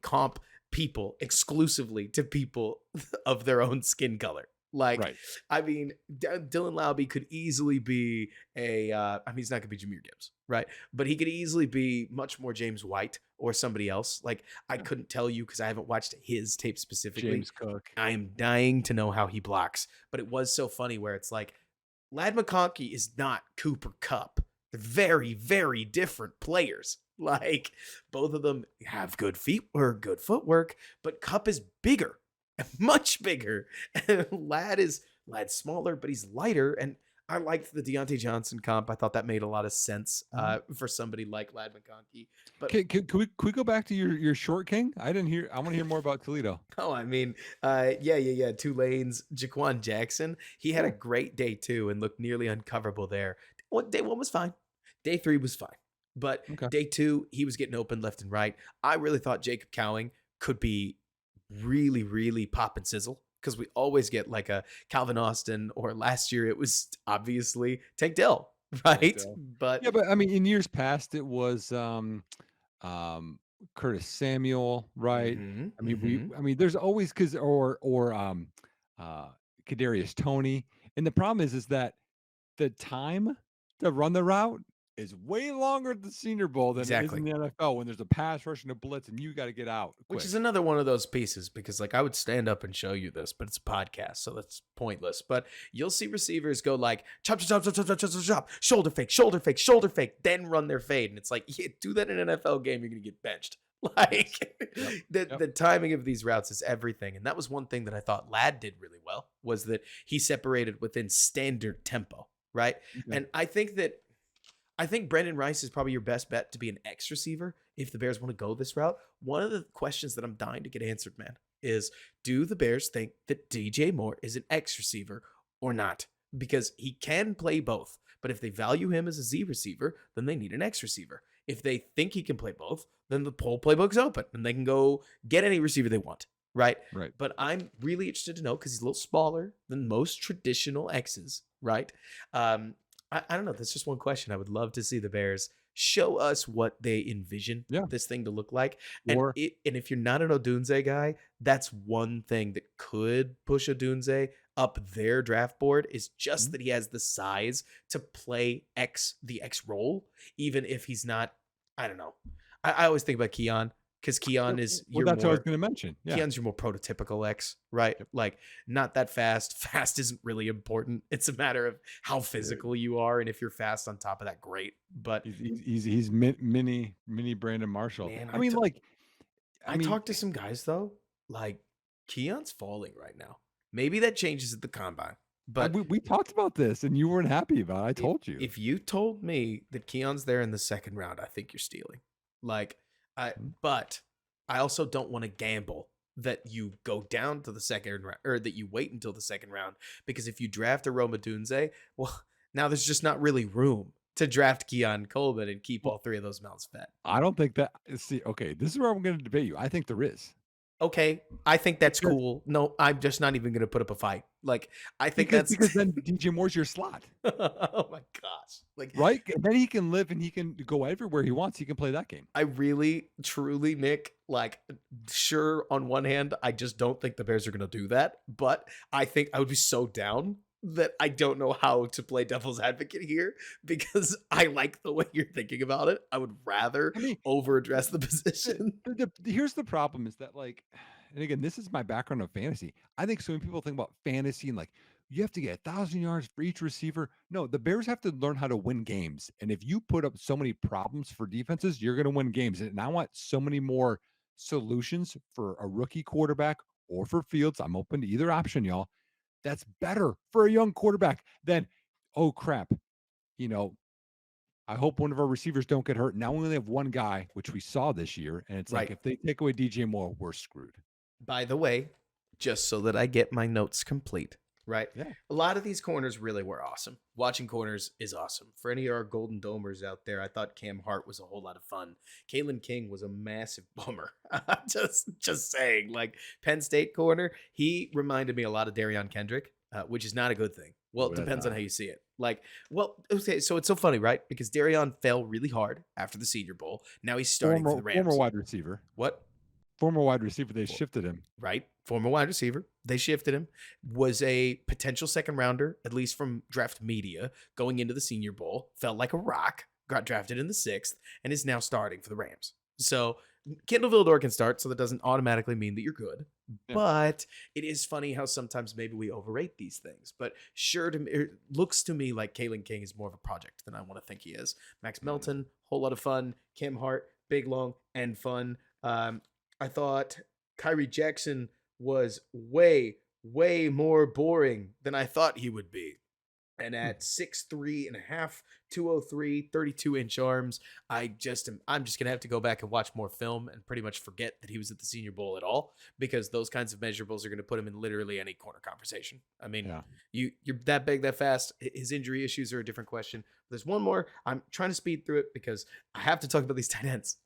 [SPEAKER 1] comp people exclusively to people of their own skin color. Like,
[SPEAKER 2] Right.
[SPEAKER 1] I mean, Dylan Laube could easily be I mean, he's not going to be Jameer Gibbs, right? But he could easily be much more James White or somebody else. Like, I
[SPEAKER 2] Yeah.
[SPEAKER 1] couldn't tell you because I haven't watched his tape specifically.
[SPEAKER 2] James Cook.
[SPEAKER 1] I am dying to know how he blocks. But it was so funny where it's like, Lad McConkey is not Cooper Cup. They're very, very different players. Like, both of them have good feet or good footwork, but Cup is bigger, much bigger. And Lad's smaller, but he's lighter. And I liked the Deontay Johnson comp. I thought that made a lot of sense
[SPEAKER 2] Mhm.
[SPEAKER 1] for somebody like Lad McConkey. But
[SPEAKER 2] Can we go back to your short king? I didn't hear. I want to hear more about Toledo.
[SPEAKER 1] oh, I mean, yeah. Tulane's Jaquan Jackson. He had a
[SPEAKER 2] Yeah.
[SPEAKER 1] great day two and looked nearly uncoverable there. Day one was fine. Day three was fine. But
[SPEAKER 2] Okay.
[SPEAKER 1] day two, he was getting open left and right. I really thought Jacob Cowing could be really, really pop and sizzle because we always get like a Calvin Austin, or last year it was obviously Tank Dell,
[SPEAKER 2] Tank
[SPEAKER 1] right?
[SPEAKER 2] Dell.
[SPEAKER 1] But
[SPEAKER 2] Yeah, but I mean, in years past, it was um, Curtis Samuel, right? I mean,
[SPEAKER 1] mm-hmm.
[SPEAKER 2] there's always because uh, Kadarius Tony, and the problem is that the time to run the route is way longer at the Senior Bowl than it is in
[SPEAKER 1] Exactly.
[SPEAKER 2] the NFL when there's a pass rush and a blitz, and you got to get out
[SPEAKER 1] Which is
[SPEAKER 2] quick.
[SPEAKER 1] another one of those pieces because, like, I would stand up and show you this, but it's a podcast, so that's pointless. But you'll see receivers go like chop, chop, chop, chop, chop, chop, chop, chop, shoulder fake, shoulder fake, shoulder fake, then run their fade, and it's like, yeah, do that in an NFL game, you're gonna get benched.
[SPEAKER 2] Yes.
[SPEAKER 1] Like,
[SPEAKER 2] Yep. Yep.
[SPEAKER 1] the timing of these routes is everything, and that was one thing that I thought Ladd did really well was that he separated within standard tempo, right?
[SPEAKER 2] Okay.
[SPEAKER 1] And I think Brandon Rice is probably your best bet to be an X receiver if the Bears want to go this route. One of the questions that I'm dying to get answered, man, is do the Bears think that DJ Moore is an X receiver or not? Because he can play both. But if they value him as a Z receiver, then they need an X receiver. If they think he can play both, then the whole playbook's open and they can go get any receiver they want, right?
[SPEAKER 2] Right.
[SPEAKER 1] But I'm really interested to know because he's a little smaller than most traditional X's, right? I don't know. That's just one question. I would love to see the Bears show us what they envision
[SPEAKER 2] Yeah.
[SPEAKER 1] this thing to look like.
[SPEAKER 2] Or
[SPEAKER 1] And if you're not an Odunze guy, that's one thing that could push Odunze up their draft board is just
[SPEAKER 2] Mhm.
[SPEAKER 1] that he has the size to play the X role, even if he's not. I don't know. I always think about Keon because Keon is
[SPEAKER 2] well,
[SPEAKER 1] your
[SPEAKER 2] that's what I was
[SPEAKER 1] more
[SPEAKER 2] going to mention. Yeah.
[SPEAKER 1] Keon's your more prototypical X, right?
[SPEAKER 2] Yep.
[SPEAKER 1] Like not that fast. Fast isn't really important. It's a matter of how
[SPEAKER 2] Yeah.
[SPEAKER 1] physical you are, and if you're fast on top of that, great. But
[SPEAKER 2] He's mini Brandon Marshall.
[SPEAKER 1] man,
[SPEAKER 2] I mean, like, I
[SPEAKER 1] I
[SPEAKER 2] mean,
[SPEAKER 1] talked to some guys though. Like Keon's falling right now. Maybe that changes at the combine. But
[SPEAKER 2] we talked about this, and you weren't happy about it. I
[SPEAKER 1] if
[SPEAKER 2] told you.
[SPEAKER 1] if you told me that Keon's there in the second round, I think you're stealing. Like I
[SPEAKER 2] Mhm.
[SPEAKER 1] but I also don't want to gamble that you go down to the second round or that you wait until the second round because if you draft a Roma Dunze, well, now there's just not really room to draft Keon Coleman and keep all
[SPEAKER 2] Well,
[SPEAKER 1] three of those mouths fed.
[SPEAKER 2] I don't think that. See, okay, this is where I'm going to debate you. I think there is
[SPEAKER 1] Okay, I think that's
[SPEAKER 2] because
[SPEAKER 1] cool. No, I'm just not even going to put up a fight. Like I think
[SPEAKER 2] because
[SPEAKER 1] that's
[SPEAKER 2] because then DJ Moore's your slot,
[SPEAKER 1] oh my gosh. Like
[SPEAKER 2] right? And then he can live and he can go everywhere he wants. He can play that game.
[SPEAKER 1] I really, truly, Nick, like, sure, on one hand, I just don't think the Bears are going to do that. But I think I would be so down that I don't know how to play devil's advocate here because I like the way you're thinking about it. I would rather
[SPEAKER 2] I mean,
[SPEAKER 1] over address the
[SPEAKER 2] the,
[SPEAKER 1] position.
[SPEAKER 2] here's the problem is that like, and again, this is my background of fantasy. I think so many people think about fantasy and like you have to get 1,000 yards for each receiver. No, the Bears have to learn how to win games. And if you put up so many problems for defenses, you're going to win games. And I want so many more solutions for a rookie quarterback or for Fields. I'm open to either option, y'all. That's better for a young quarterback than, oh crap, you know, I hope one of our receivers don't get hurt. Now we only have one guy, which we saw this year, and it's like
[SPEAKER 1] Right.
[SPEAKER 2] if they take away DJ Moore, we're screwed.
[SPEAKER 1] By the way, just so that I get my notes complete, right?
[SPEAKER 2] Yeah.
[SPEAKER 1] A lot of these corners really were awesome. Watching corners is awesome. For any of our Golden Domers out there, I thought Cam Hart was a whole lot of fun. Kalen King was a massive bummer. just saying, like Penn State corner, he reminded me a lot of Darion Kendrick, which is not a good thing. Well,
[SPEAKER 2] Oh,
[SPEAKER 1] it
[SPEAKER 2] that's
[SPEAKER 1] depends on
[SPEAKER 2] not.
[SPEAKER 1] how you see it. Like, well, okay, so it's so funny, right? Because Darion fell really hard after the Senior Bowl. Now he's starting for the
[SPEAKER 2] Former
[SPEAKER 1] Rams.
[SPEAKER 2] wide receiver.
[SPEAKER 1] What?
[SPEAKER 2] former wide receiver. They shifted him.
[SPEAKER 1] Right? Former wide receiver. They shifted him. Was a potential second rounder, at least from draft media, going into the Senior Bowl. Felt like a rock. Got drafted in the 6th and is now starting for the Rams. So Kendall Vildor can start, so that doesn't automatically mean that you're good.
[SPEAKER 2] Yeah.
[SPEAKER 1] But it is funny how sometimes maybe we overrate these things. But sure, it looks to me like Kalen King is more of a project than I want to think he is. Max Melton, whole lot of fun. Cam Hart, big, long, and fun. I thought Kyrie Jackson was way, way more boring than I thought he would be. And at 6'3 and a half, 203, 32-inch arms, I'm just gonna have to go back and watch more film and pretty much forget that he was at the Senior Bowl at all, because those kinds of measurables are gonna put him in literally any corner conversation. I mean,
[SPEAKER 2] Yeah.
[SPEAKER 1] you're that big, that fast. His injury issues are a different question. There's one more. I'm trying to speed through it because I have to talk about these tight ends.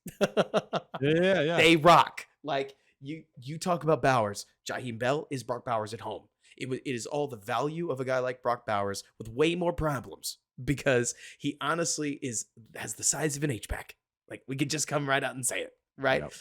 [SPEAKER 2] Yeah.
[SPEAKER 1] They rock. Like you talk about Bowers. Jaheim Bell is Brock Bowers at home. It is all the value of a guy like Brock Bowers with way more problems, because he honestly has the size of an H-back. Like, we could just come right out and say it, right?
[SPEAKER 2] Yep.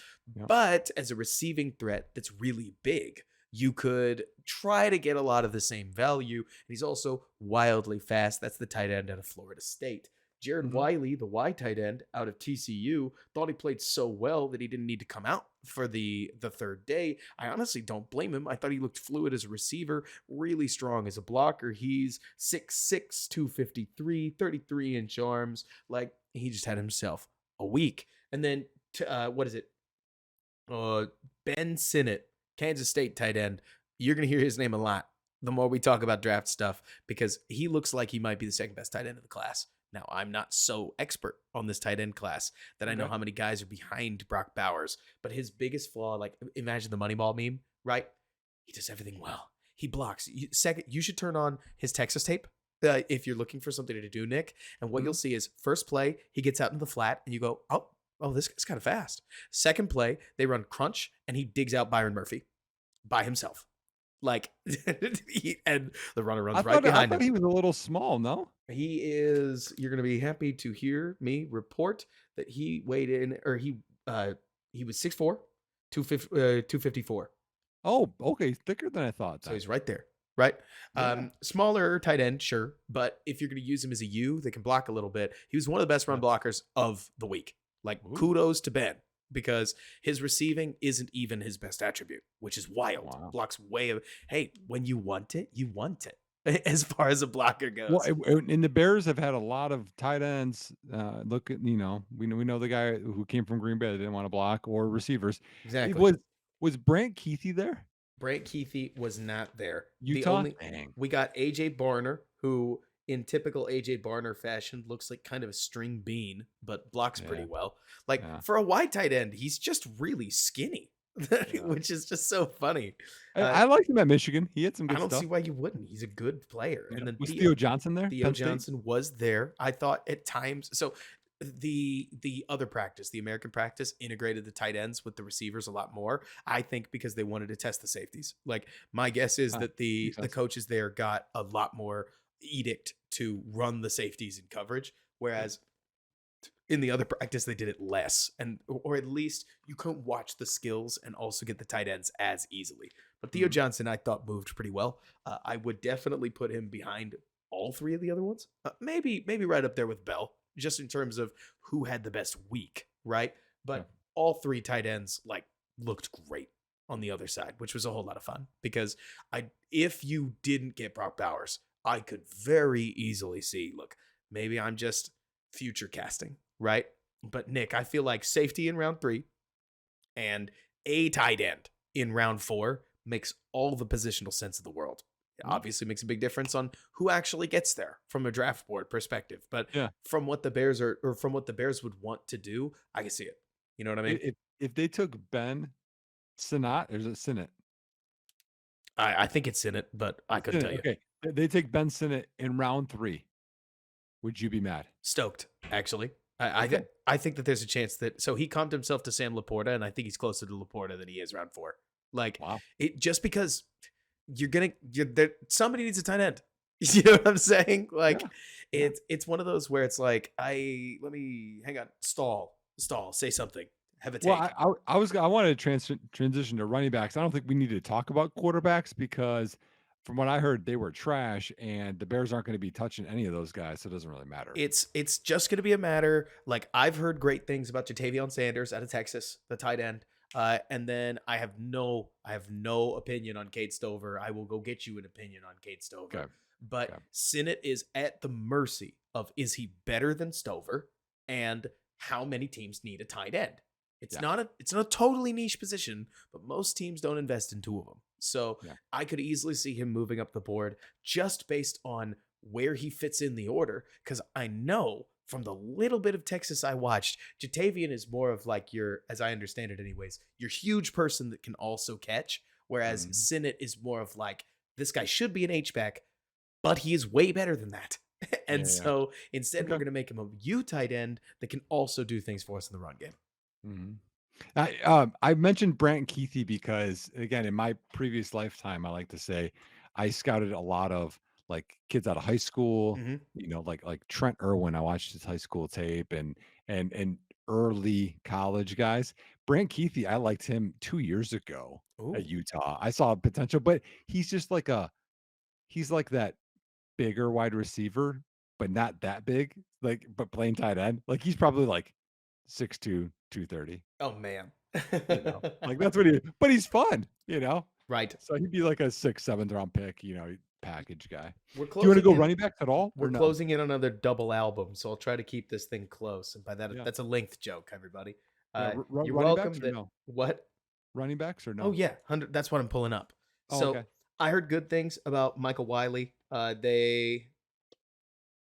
[SPEAKER 1] But as a receiving threat that's really big, you could try to get a lot of the same value. And he's also wildly fast. That's the tight end out of Florida State. Jared Wiley, the Y tight end out of TCU, thought he played so well that he didn't need to come out for the third day. I honestly don't blame him. I thought he looked fluid as a receiver, really strong as a blocker. He's 6'6", 253, 33-inch arms. Like, he just had himself a week. And then, what is it? Ben Sinnott, Kansas State tight end. You're going to hear his name a lot the more we talk about draft stuff, because he looks like he might be the second best tight end of the class. Now, I'm not so expert on this tight end class that I know how many guys are behind Brock Bowers, but his biggest flaw, like, imagine the Moneyball meme, right? He does everything well. He blocks. You should turn on his Texas tape if you're looking for something to do, Nick. And what you'll see is, first play, he gets out into the flat, and you go, oh, this guy's kind of fast. Second play, they run crunch, and he digs out Byron Murphy by himself. Like, and the runner runs right behind him.
[SPEAKER 2] I thought he was a little small, no?
[SPEAKER 1] He is. You're going to be happy to hear me report that he weighed in, or he was 6'4", 254.
[SPEAKER 2] Oh, okay, thicker than I thought.
[SPEAKER 1] So he's right there, right? Yeah. Smaller tight end, sure, but if you're going to use him as a U that can block a little bit, he was one of the best run blockers of the week. Like, kudos to Ben, because his receiving isn't even his best attribute, which is wild. Wow. Blocks way of, hey, when you want it, you want it. As far as a blocker goes.
[SPEAKER 2] Well, and the Bears have had a lot of tight ends. Look at, we know the guy who came from Green Bay that didn't want to block, or receivers.
[SPEAKER 1] Exactly.
[SPEAKER 2] Was Brant Keithy there?
[SPEAKER 1] Brant Keithy was not there.
[SPEAKER 2] Utah?
[SPEAKER 1] We got AJ Barner, who in typical AJ Barner fashion looks like kind of a string bean, but blocks pretty well. Like, for a wide tight end, he's just really skinny. Which is just so funny.
[SPEAKER 2] I liked him at Michigan. He had some good stuff.
[SPEAKER 1] I don't see why you wouldn't. He's a good player.
[SPEAKER 2] Yeah.
[SPEAKER 1] And then
[SPEAKER 2] was Theo Johnson there?
[SPEAKER 1] Theo Johnson was there. I thought at times. So the other practice, the American practice, integrated the tight ends with the receivers a lot more. I think because they wanted to test the safeties. Like, my guess is that the coaches there got a lot more edict to run the safeties in coverage, whereas in the other practice, they did it less, or at least you couldn't watch the skills and also get the tight ends as easily. But Theo Johnson, I thought, moved pretty well. I would definitely put him behind all three of the other ones. Maybe right up there with Bell, just in terms of who had the best week, right? But all three tight ends looked great on the other side, which was a whole lot of fun, because if you didn't get Brock Bowers, I could very easily see, look, maybe I'm just future casting. Right? But Nick, I feel like safety in round 3 and a tight end in round 4 makes all the positional sense of the world. It obviously makes a big difference on who actually gets there from a draft board perspective. But from what the Bears from what the Bears would want to do, I can see it. You know what I mean?
[SPEAKER 2] If they took Ben Sinnott, or is it Sinnott?
[SPEAKER 1] I think it's Sinnott, but I couldn't tell you.
[SPEAKER 2] Okay. They take Ben Sinnott in round 3. Would you be mad?
[SPEAKER 1] Stoked, actually. I think that there's a chance that, so he comped himself to Sam Laporta, and I think he's closer to Laporta than he is round 4. Like, it just because somebody needs a tight end. You know what I'm saying? Like, it's one of those where it's like, let me hang on, stall, say something. Have a
[SPEAKER 2] Well,
[SPEAKER 1] take.
[SPEAKER 2] I wanted to transition to running backs. I don't think we need to talk about quarterbacks because from what I heard, they were trash, and the Bears aren't going to be touching any of those guys, so it doesn't really matter.
[SPEAKER 1] It's just going to be a matter, like, I've heard great things about Jatavion Sanders out of Texas, the tight end. And then I have no opinion on Cade Stover. I will go get you an opinion on Cade
[SPEAKER 2] Okay.
[SPEAKER 1] Stover. But
[SPEAKER 2] Okay.
[SPEAKER 1] Sinnott is at the mercy of, is he better than Stover, and how many teams need a tight end. It's
[SPEAKER 2] Yeah.
[SPEAKER 1] not a totally niche position, but most teams don't invest in two of them. So
[SPEAKER 2] Yeah.
[SPEAKER 1] I could easily see him moving up the board just based on where he fits in the order, because I know from the little bit of Texas I watched, Jatavian is more of like your, as I understand it anyways, your huge person that can also catch, whereas
[SPEAKER 2] Mhm.
[SPEAKER 1] Sinnott is more of like, this guy should be an H-back, but he is way better than that.
[SPEAKER 2] Yeah.
[SPEAKER 1] And
[SPEAKER 2] Yeah.
[SPEAKER 1] so instead, we're
[SPEAKER 2] Okay.
[SPEAKER 1] going to make him a U tight end that can also do things for us in the run game.
[SPEAKER 2] Mhm. I mentioned Brant Keithy because again, in my previous lifetime, I like to say I scouted a lot of like kids out of high school,
[SPEAKER 1] Mm-hmm.
[SPEAKER 2] like Trent Irwin. I watched his high school tape and early college guys. Brant Keithy, I liked him 2 years ago at
[SPEAKER 1] Ooh.
[SPEAKER 2] Utah. I saw potential, but he's just like he's like that bigger wide receiver, but not that big, like but playing tight end. Like he's probably like 6'2", 230.
[SPEAKER 1] Oh, man.
[SPEAKER 2] Like that's what but he's fun.
[SPEAKER 1] Right.
[SPEAKER 2] So he'd be like a 6th, 7th round pick, package guy.
[SPEAKER 1] We're
[SPEAKER 2] Do you want to
[SPEAKER 1] closing
[SPEAKER 2] go
[SPEAKER 1] in.
[SPEAKER 2] running backs at all
[SPEAKER 1] We're
[SPEAKER 2] or no?
[SPEAKER 1] closing in on another double album, so I'll try to keep this thing close. And by that,
[SPEAKER 2] Yeah.
[SPEAKER 1] that's a length joke, everybody.
[SPEAKER 2] Yeah.
[SPEAKER 1] You're
[SPEAKER 2] Running backs
[SPEAKER 1] welcome.
[SPEAKER 2] or
[SPEAKER 1] That
[SPEAKER 2] no?
[SPEAKER 1] what?
[SPEAKER 2] Running backs or
[SPEAKER 1] Oh
[SPEAKER 2] no?
[SPEAKER 1] yeah, 100. That's what I'm pulling up.
[SPEAKER 2] Oh,
[SPEAKER 1] So
[SPEAKER 2] okay.
[SPEAKER 1] I heard good things about Michael Wiley. They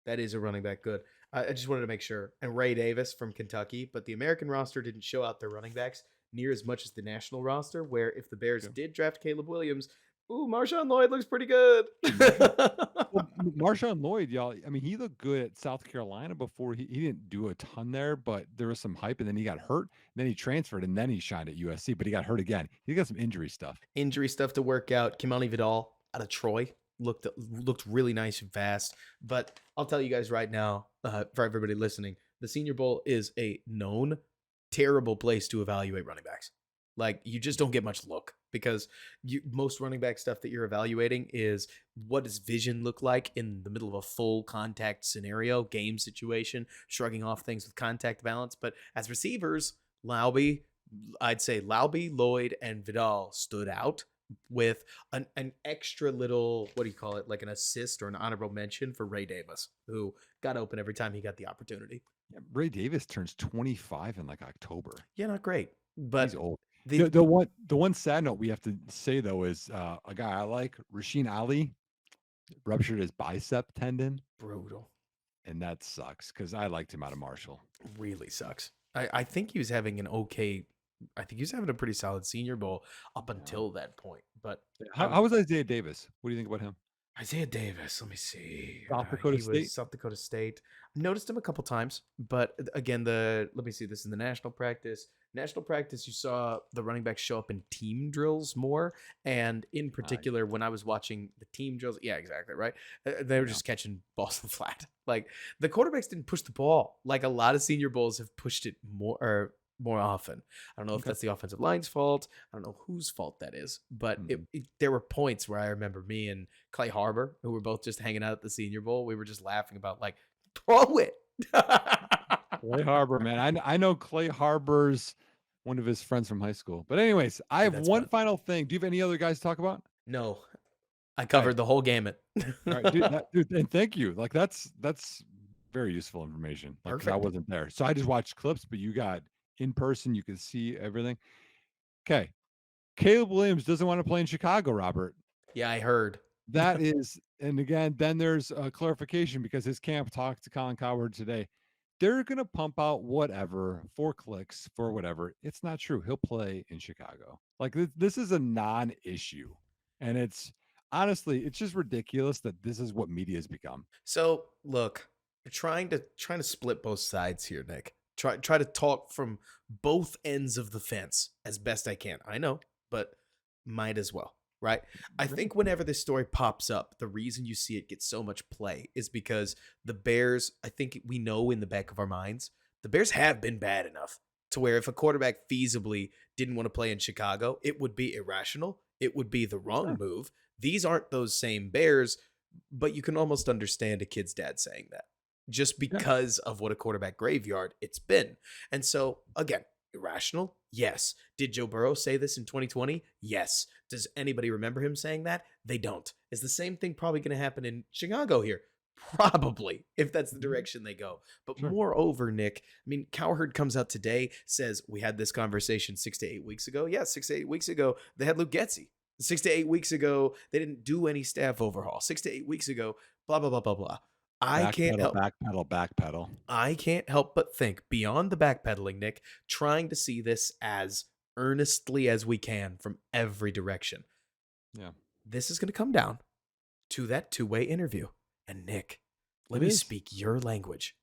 [SPEAKER 1] That is a running back. Good. I just wanted to make sure. And Ray Davis from Kentucky, but the American roster didn't show out their running backs near as much as the national roster. Where if the Bears
[SPEAKER 2] Okay.
[SPEAKER 1] did draft Caleb Williams, ooh, Marshawn Lloyd looks pretty good.
[SPEAKER 2] Marshawn Well, Marshawn Lloyd, y'all. I mean, he looked good at South Carolina before. He didn't do a ton there, but there was some hype, and then he got hurt. And then he transferred, and then he shined at USC, but he got hurt again. He got some injury stuff.
[SPEAKER 1] Injury stuff to work out. Kimani Vidal out of Troy looked really nice and fast. But I'll tell you guys right now, for everybody listening, the Senior Bowl is a known terrible place to evaluate running backs. Like, you just don't get much look, because most running back stuff that you're evaluating is, what does vision look like in the middle of a full contact scenario, game situation, shrugging off things with contact balance. But as receivers, I'd say Laube, Lloyd, and Vidal stood out with an extra little, what do you call it, like an assist or an honorable mention for Ray Davis, who got open every time he got the opportunity.
[SPEAKER 2] Yeah, Ray Davis turns 25 in like October.
[SPEAKER 1] Yeah, not great,
[SPEAKER 2] He's
[SPEAKER 1] but
[SPEAKER 2] old.
[SPEAKER 1] the
[SPEAKER 2] The one sad note we have to say though is a guy I like, Rasheen Ali, ruptured his bicep tendon,
[SPEAKER 1] brutal
[SPEAKER 2] and that sucks because I liked him out of Marshall.
[SPEAKER 1] really sucks. I think he was having an okay. I think he was having a pretty solid Senior Bowl up
[SPEAKER 2] Yeah.
[SPEAKER 1] until that point. But
[SPEAKER 2] How was Isaiah Davis? What do you think about him?
[SPEAKER 1] Isaiah Davis, let me see.
[SPEAKER 2] South Dakota
[SPEAKER 1] He was
[SPEAKER 2] State.
[SPEAKER 1] South Dakota State. Noticed him a couple times, but again, let me see. This is the national practice. National practice, you saw the running backs show up in team drills more, and in
[SPEAKER 2] Nice.
[SPEAKER 1] particular, when I was watching the team drills, yeah, exactly right. They were
[SPEAKER 2] Yeah.
[SPEAKER 1] just catching balls in the flat. Like, the quarterbacks didn't push the ball like a lot of Senior Bowls have pushed it more often. I don't know if
[SPEAKER 2] Okay.
[SPEAKER 1] that's the offensive line's fault. I don't know whose fault that is, but there were points where I remember me and Clay Harbor, who were both just hanging out at the Senior Bowl, we were just laughing about, like, throw it.
[SPEAKER 2] Clay Harbor, man. I know Clay Harbor's one of his friends from high school. But anyways, I
[SPEAKER 1] Dude,
[SPEAKER 2] have
[SPEAKER 1] that's
[SPEAKER 2] one
[SPEAKER 1] fun.
[SPEAKER 2] final thing. Do you have any other guys to talk about?
[SPEAKER 1] No, I
[SPEAKER 2] Okay.
[SPEAKER 1] covered the whole gamut.
[SPEAKER 2] All right, dude, and thank you. Like that's very useful information. Like 'cause I
[SPEAKER 1] Perfect.
[SPEAKER 2] wasn't there, so I just watched clips. But you got in person, you could see everything. Okay, Caleb Williams doesn't want to play in Chicago, Robert.
[SPEAKER 1] Yeah, I heard.
[SPEAKER 2] That is, and again, then there's a clarification because his camp talked to Colin Cowherd today. They're gonna pump out whatever for clicks for whatever. It's not true. He'll play in Chicago. Like this is a non-issue, and it's honestly, it's just ridiculous that this is what media has become.
[SPEAKER 1] So look, trying to split both sides here, Nick. Try to talk from both ends of the fence as best I can. I know, but might as well, right? I
[SPEAKER 2] Great.
[SPEAKER 1] think whenever this story pops up, the reason you see it get so much play is because the Bears, I think we know in the back of our minds, the Bears have been bad enough. to where if a quarterback feasibly didn't want to play in Chicago, it would be irrational. It would be the wrong
[SPEAKER 2] Sure.
[SPEAKER 1] move. These aren't those same Bears, but you can almost understand a kid's dad saying that just
[SPEAKER 2] Yeah.
[SPEAKER 1] because of what a quarterback graveyard it's been. And so, again, irrational? Yes. Did Joe Burrow say this in 2020? Yes. Does anybody remember him saying that? They don't. Is the same thing probably going to happen in Chicago here? Probably, if that's the
[SPEAKER 2] Mhm.
[SPEAKER 1] direction they go. But
[SPEAKER 2] Sure.
[SPEAKER 1] moreover, Nick, I mean, Cowherd comes out today, says we had this conversation 6 to 8 weeks ago. Yeah, 6 to 8 weeks ago, they had Luke Getzey. 6 to 8 weeks ago, they didn't do any staff overhaul. 6 to 8 weeks ago, blah, blah, blah, blah, blah. I can't
[SPEAKER 2] Backpedal,
[SPEAKER 1] help
[SPEAKER 2] backpedal, backpedal.
[SPEAKER 1] I can't help but think beyond the backpedaling, Nick, trying to see this as earnestly as we can from every direction.
[SPEAKER 2] Yeah.
[SPEAKER 1] This is going to come down to that two-way interview. And Nick, let
[SPEAKER 2] It
[SPEAKER 1] me
[SPEAKER 2] is.
[SPEAKER 1] speak your language.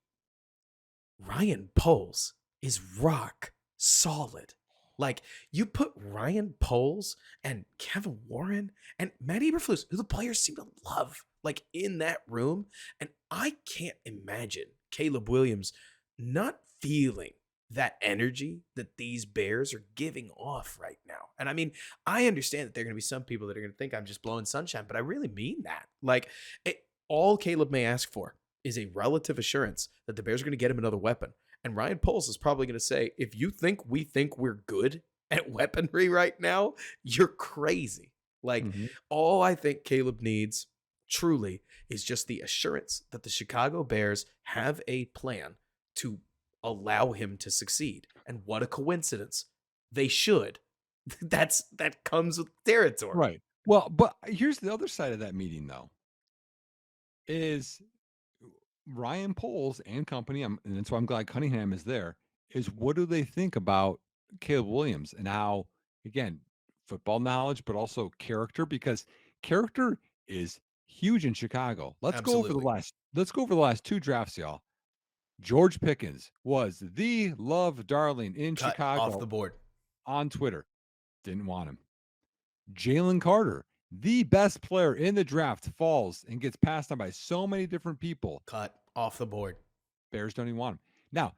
[SPEAKER 1] Ryan Poles is rock solid. Like, you put Ryan Poles and Kevin Warren and Matt Eberflus, who the players seem to love, like in that room. And I can't imagine Caleb Williams not feeling that energy that these Bears are giving off right now. And I mean, I understand that there are going to be some people that are going to think I'm just blowing sunshine, but I really mean that. Like, all Caleb may ask for is a relative assurance that the Bears are going to get him another weapon. And Ryan Poles is probably going to say, if you think we think we're good at weaponry right now, you're crazy. Like,
[SPEAKER 2] Mhm.
[SPEAKER 1] all I think Caleb needs truly is just the assurance that the Chicago Bears have a plan to allow him to succeed. And what a coincidence. They should. That comes with territory.
[SPEAKER 2] Right. Well, but here's the other side of that meeting, though, is Ryan Poles and company, and that's why I'm glad Cunningham is there, is what do they think about Caleb Williams and how, again, football knowledge, but also character, because character is huge in Chicago.
[SPEAKER 1] Absolutely.
[SPEAKER 2] Let's go over the last two drafts, y'all. George Pickens was the love darling in
[SPEAKER 1] Cut off the
[SPEAKER 2] Chicago
[SPEAKER 1] board.
[SPEAKER 2] on Twitter. Didn't want him. Jalen Carter, the best player in the draft, falls and gets passed on by so many different people.
[SPEAKER 1] Cut off the board.
[SPEAKER 2] Bears don't even want him. Now,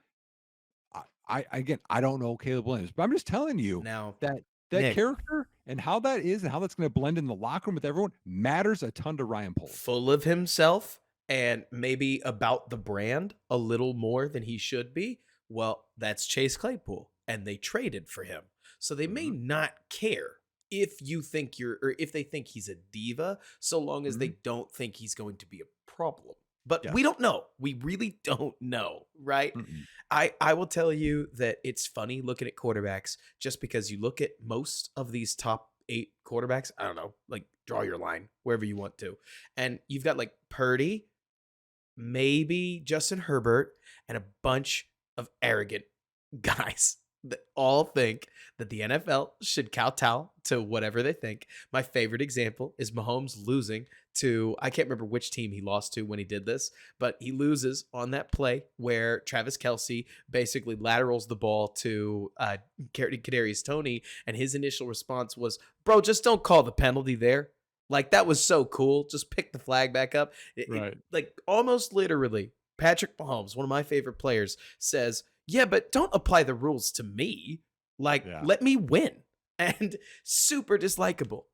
[SPEAKER 2] I don't know Caleb Williams, but I'm just telling you
[SPEAKER 1] Now,
[SPEAKER 2] that
[SPEAKER 1] Nick,
[SPEAKER 2] character and how that is and how that's going to blend in the locker room with everyone matters a ton to Ryan Poles.
[SPEAKER 1] full of himself and maybe about the brand a little more than he should be. Well, that's Chase Claypool, and they traded for him. So they may
[SPEAKER 2] Mhm,
[SPEAKER 1] not care if you think you're, or if they think he's a diva, so long as they
[SPEAKER 2] mhm.
[SPEAKER 1] don't think he's going to be a problem. But we
[SPEAKER 2] Yes.
[SPEAKER 1] don't know. We really don't know, right?
[SPEAKER 2] Mm-mm.
[SPEAKER 1] I will tell you that it's funny looking at quarterbacks just because you look at most of these top 8 quarterbacks. I don't know, like draw your line wherever you want to. And you've got like Purdy, maybe Justin Herbert, and a bunch of arrogant guys that all think that the NFL should kowtow to whatever they think. My favorite example is Mahomes losing to, I can't remember which team he lost to when he did this, but he loses on that play where Travis Kelsey basically laterals the ball to Kadarius Toney, and his initial response was, "Bro, just don't call the penalty there." Like, that was so cool. Just pick the flag back up.
[SPEAKER 2] Right.
[SPEAKER 1] Like, almost literally, Patrick Mahomes, one of my favorite players, says, yeah, but don't apply the rules to me. Like,
[SPEAKER 2] Yeah.
[SPEAKER 1] let me win. And super dislikable.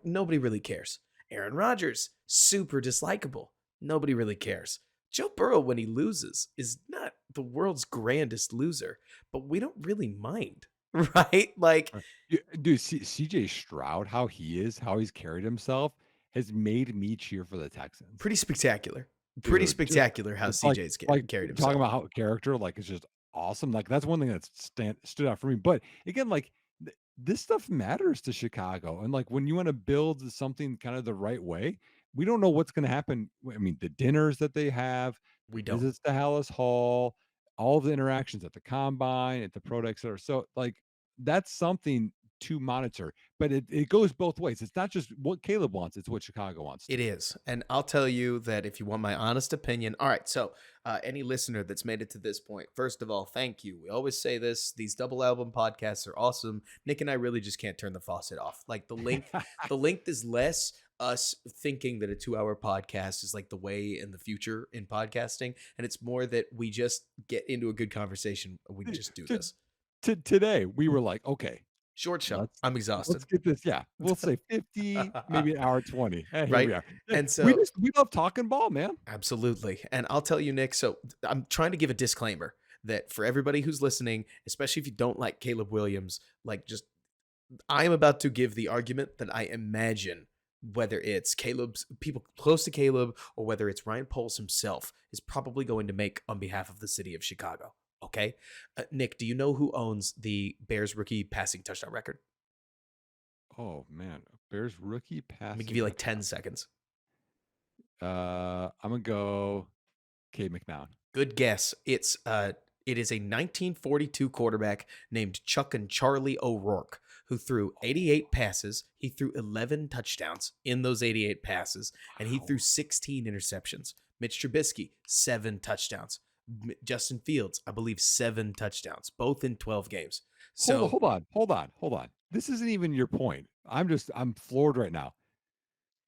[SPEAKER 1] Nobody really cares. Aaron Rodgers, super dislikable. Nobody really cares. Joe Burrow, when he loses, is not the world's grandest loser, but we don't really mind, right? Like,
[SPEAKER 2] Dude, CJ Stroud, how he is, how he's carried himself has made me cheer for the Texans.
[SPEAKER 1] pretty spectacular. Pretty
[SPEAKER 2] Dude, just
[SPEAKER 1] spectacular how
[SPEAKER 2] just like
[SPEAKER 1] CJ's
[SPEAKER 2] like
[SPEAKER 1] carried
[SPEAKER 2] talking
[SPEAKER 1] himself.
[SPEAKER 2] about how character, like, is just awesome. Like, that's one thing that stood out for me. But again, like, this stuff matters to Chicago. And like when you want to build something kind of the right way, we don't know what's going to happen. I mean, the dinners that they have, the
[SPEAKER 1] We don't.
[SPEAKER 2] visits to Hallis Hall, all the interactions at the combine, at the pro day, et cetera. So like that's something to monitor. But it goes both ways. It's not just what Caleb wants, it's what Chicago wants
[SPEAKER 1] It
[SPEAKER 2] too.
[SPEAKER 1] is. And I'll tell you that if you want my honest opinion. All right. So, any listener that's made it to this point, first of all, thank you. We always say this, these double album podcasts are awesome. Nick and I really just can't turn the faucet off. Like, the length is less us thinking that a 2 hour podcast is like the way in the future in podcasting. And it's more that we just get into a good conversation. We just do
[SPEAKER 2] So
[SPEAKER 1] this.
[SPEAKER 2] today we were like, okay,
[SPEAKER 1] Short show.
[SPEAKER 2] let's
[SPEAKER 1] I'm exhausted.
[SPEAKER 2] let's get this. Yeah, we'll say 50, maybe an hour 20. And here
[SPEAKER 1] Right?
[SPEAKER 2] we are. Hey,
[SPEAKER 1] And so
[SPEAKER 2] we love talking ball, man.
[SPEAKER 1] absolutely. And I'll tell you, Nick, so I'm trying to give a disclaimer that for everybody who's listening, especially if you don't like Caleb Williams, like just I am about to give the argument that I imagine whether it's Caleb's people close to Caleb or whether it's Ryan Poles himself is probably going to make on behalf of the city of Chicago. Okay. Nick, do you know who owns the Bears rookie passing touchdown record?
[SPEAKER 2] Oh man, Bears rookie
[SPEAKER 1] Let me give
[SPEAKER 2] passing
[SPEAKER 1] you like 10
[SPEAKER 2] touchdown.
[SPEAKER 1] seconds.
[SPEAKER 2] I'm gonna go Cade McNown.
[SPEAKER 1] Good guess. It is a 1942 quarterback named Chuck and Charlie O'Rourke who threw 88 passes. He threw 11 touchdowns in those 88 passes, and he threw
[SPEAKER 2] Wow.
[SPEAKER 1] 16 interceptions. Mitch Trubisky, 7 touchdowns. Justin Fields, I believe, 7 touchdowns, both in 12 games.
[SPEAKER 2] Hold on,
[SPEAKER 1] So,
[SPEAKER 2] hold on. This isn't even your point. I'm floored right now.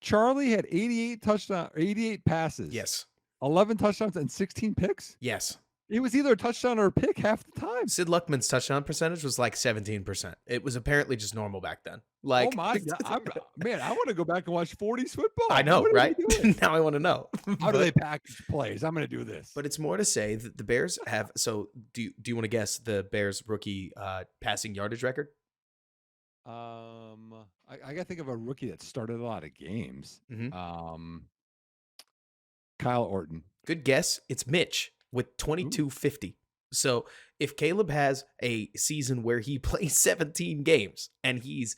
[SPEAKER 2] Charlie had 88 passes,
[SPEAKER 1] yes,
[SPEAKER 2] 11 touchdowns, and 16 picks.
[SPEAKER 1] yes.
[SPEAKER 2] It was either a touchdown or a pick half the time.
[SPEAKER 1] Sid Luckman's touchdown percentage was like 17%. It was apparently just normal back then.
[SPEAKER 2] Oh
[SPEAKER 1] Like,
[SPEAKER 2] my god, man, I want to go back and watch 40s football.
[SPEAKER 1] I know,
[SPEAKER 2] What are they
[SPEAKER 1] right?
[SPEAKER 2] doing?
[SPEAKER 1] Now I want to know.
[SPEAKER 2] How do
[SPEAKER 1] but
[SPEAKER 2] they package plays? I'm going to do this.
[SPEAKER 1] but it's more to say that the Bears have. So do you want to guess the Bears rookie passing yardage record?
[SPEAKER 2] I got to think of a rookie that started a lot of games.
[SPEAKER 1] Hmm.
[SPEAKER 2] Um, Kyle Orton.
[SPEAKER 1] Good guess. It's Mitch with
[SPEAKER 2] Ooh.
[SPEAKER 1] 2250. So if Caleb has a season where he plays 17 games and he's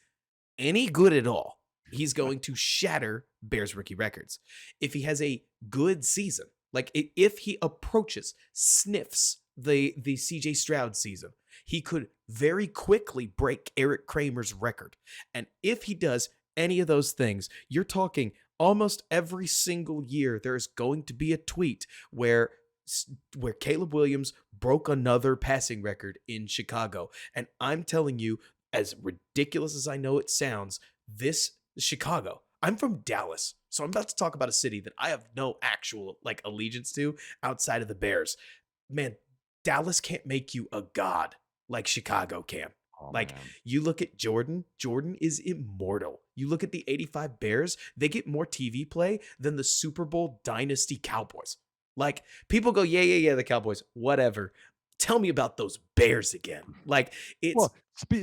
[SPEAKER 1] any good at all, he's going to shatter Bears rookie records. If he has a good season, like if he approaches, sniffs the CJ Stroud season, he could very quickly break Eric Kramer's record. And if he does any of those things, you're talking almost every single year there's going to be a tweet where Caleb Williams broke another passing record in Chicago. And I'm telling you, as ridiculous as I know it sounds, this Chicago, I'm from Dallas. So I'm about to talk about a city that I have no actual like allegiance to outside of the Bears. Man, Dallas can't make you a god like Chicago can.
[SPEAKER 2] Oh
[SPEAKER 1] Like
[SPEAKER 2] man.
[SPEAKER 1] you look at Jordan is immortal. You look at the 85 Bears, they get more TV play than the Super Bowl dynasty Cowboys. Like people go, yeah, the Cowboys, whatever. Tell me about those Bears again. Like it's
[SPEAKER 2] Well,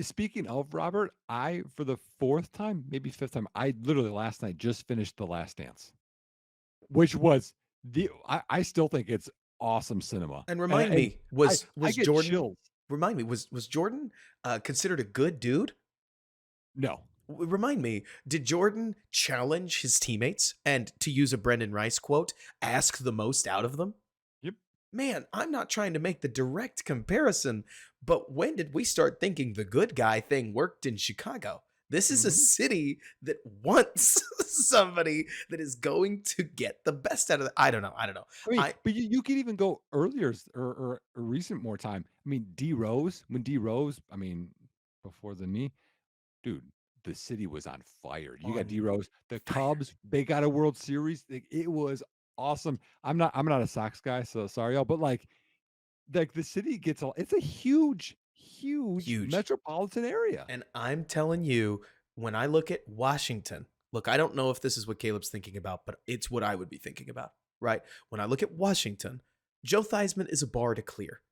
[SPEAKER 2] speaking of Robert, I for the fourth time, maybe fifth time, I literally last night just finished The Last Dance, which was I still think it's awesome cinema,
[SPEAKER 1] and
[SPEAKER 2] and
[SPEAKER 1] remind
[SPEAKER 2] and
[SPEAKER 1] me,
[SPEAKER 2] I I
[SPEAKER 1] was
[SPEAKER 2] get
[SPEAKER 1] Jordan
[SPEAKER 2] chills.
[SPEAKER 1] remind me, was Jordan considered a good dude?
[SPEAKER 2] No.
[SPEAKER 1] Remind me, did Jordan challenge his teammates and, to use a Brendan Rice quote, ask the most out of them?
[SPEAKER 2] Yep.
[SPEAKER 1] Man, I'm not trying to make the direct comparison, but when did we start thinking the good guy thing worked in Chicago? This is a
[SPEAKER 2] Mhm.
[SPEAKER 1] city that wants somebody that is going to get the best out of it. I don't know. I don't know.
[SPEAKER 2] I mean,
[SPEAKER 1] I
[SPEAKER 2] but you could even go earlier or recent more time. I mean, D Rose, when D Rose, I mean, before the knee, dude, the city was on fire. You got D
[SPEAKER 1] on
[SPEAKER 2] Rose, the
[SPEAKER 1] fire.
[SPEAKER 2] Cubs, they got a World Series. It was awesome. I'm not a Sox guy, so sorry, y'all. But like the city gets all. It's a huge, huge
[SPEAKER 1] Huge.
[SPEAKER 2] metropolitan area.
[SPEAKER 1] And I'm telling you, when I look at Washington, look, I don't know if this is what Caleb's thinking about, but it's what I would be thinking about, right? When I look at Washington, Joe Theismann is a bar to clear.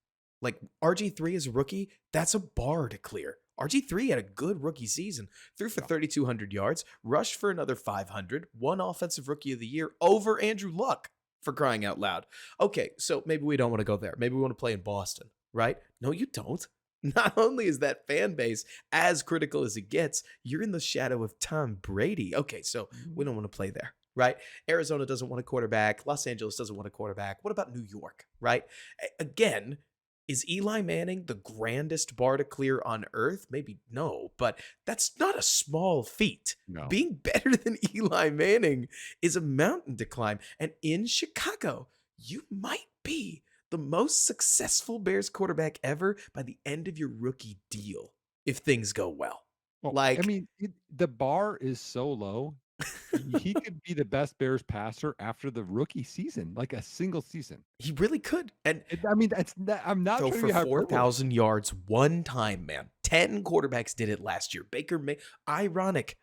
[SPEAKER 1] Like RG3 is a rookie, that's a bar to clear. RG3 had a good rookie season, threw for
[SPEAKER 2] Yeah.
[SPEAKER 1] 3,200 yards, rushed for another 500, won Offensive Rookie of the Year over Andrew Luck for crying out loud. Okay, so maybe we don't want to go there. Maybe we want to play in Boston, right? No, you don't. Not only is that fan base as critical as it gets, you're in the shadow of Tom Brady. Okay, so we
[SPEAKER 2] Mhm.
[SPEAKER 1] don't want to play there, right? Arizona doesn't want a quarterback. Los Angeles doesn't want a quarterback. What about New York, right? Again, is Eli Manning the grandest bar to clear on earth? Maybe no, but that's not a small feat.
[SPEAKER 2] No.
[SPEAKER 1] Being better than Eli Manning is a mountain to climb. And in Chicago, you might be the most successful Bears quarterback ever by the end of your rookie deal if things go well.
[SPEAKER 2] Well, I
[SPEAKER 1] Like,
[SPEAKER 2] mean, the bar is so low. he could be the best Bears passer after the rookie season, like a single season.
[SPEAKER 1] He really could. And
[SPEAKER 2] I mean, that's not, I'm not
[SPEAKER 1] throw
[SPEAKER 2] trying to
[SPEAKER 1] for
[SPEAKER 2] be hyperbole.
[SPEAKER 1] 4,000 yards one time, man. 10 quarterbacks did it last year. Baker May. Ironic,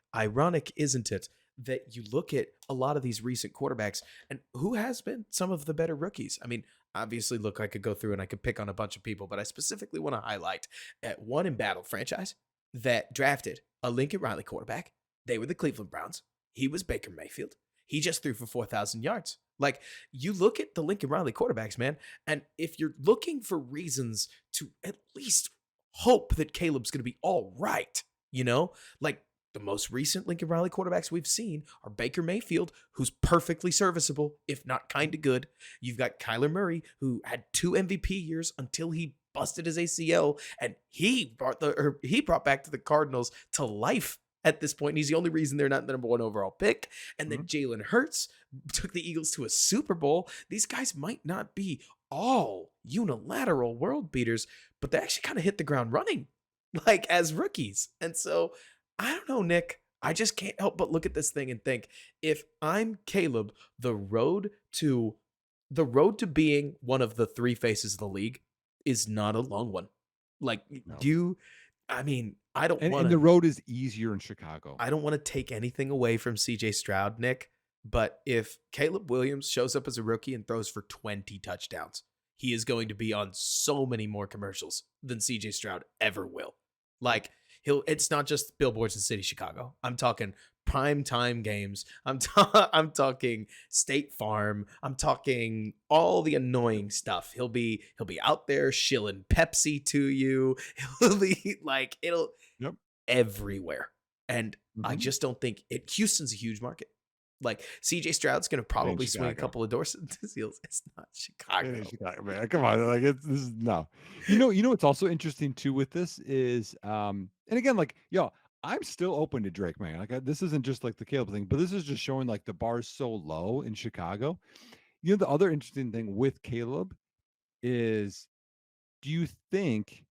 [SPEAKER 1] isn't it? That you look at a lot of these recent quarterbacks and who has been some of the better rookies. I mean, obviously, look, I could go through and I could pick on a bunch of people, but I specifically want to highlight at one embattled franchise that drafted a Lincoln Riley quarterback. They were the Cleveland Browns. He was Baker Mayfield. He just threw for 4,000 yards. Like, you look at the Lincoln Riley quarterbacks, man, and if you're looking for reasons to at least hope that Caleb's going to be all right, like the most recent Lincoln Riley quarterbacks we've seen are Baker Mayfield, who's perfectly serviceable, if not kind of good. You've got Kyler Murray, who had 2 MVP years until he busted his ACL, and he brought back to the Cardinals to life at this point. And he's the only reason they're not the number 1 overall pick. And then
[SPEAKER 2] Mhm.
[SPEAKER 1] Jalen Hurts took the Eagles to a Super Bowl. These guys might not be all unilateral world beaters, but they actually kind of hit the ground running, like as rookies. And so I don't know, Nick. I just can't help but look at this thing and think, if I'm Caleb, to the road to being one of the 3 faces of the league is not a long one. Like
[SPEAKER 2] No.
[SPEAKER 1] you, I mean,
[SPEAKER 2] And the road is easier in Chicago.
[SPEAKER 1] I don't want to take anything away from CJ Stroud, Nick, but if Caleb Williams shows up as a rookie and throws for 20 touchdowns, he is going to be on so many more commercials than CJ Stroud ever will. Like, it's not just billboards in city Chicago. I'm talking prime time games. I'm talking State Farm. I'm talking all the annoying stuff. He'll be out there shilling Pepsi to you. He'll be like, it'll
[SPEAKER 2] Yep.
[SPEAKER 1] everywhere. And I
[SPEAKER 2] Mhm.
[SPEAKER 1] just don't think Houston's a huge market. Like, CJ Stroud's going to
[SPEAKER 2] It ain't
[SPEAKER 1] probably swing a
[SPEAKER 2] Chicago.
[SPEAKER 1] couple of doors into the seals. It's not
[SPEAKER 2] It
[SPEAKER 1] Chicago.
[SPEAKER 2] ain't Chicago, man. Come on, like this is no. What's also interesting too with this is, and again, like, yo, I'm still open to Drake, man. Like, this isn't just like the Caleb thing, but this is just showing like the bar's so low in Chicago. The other interesting thing with Caleb is, do you think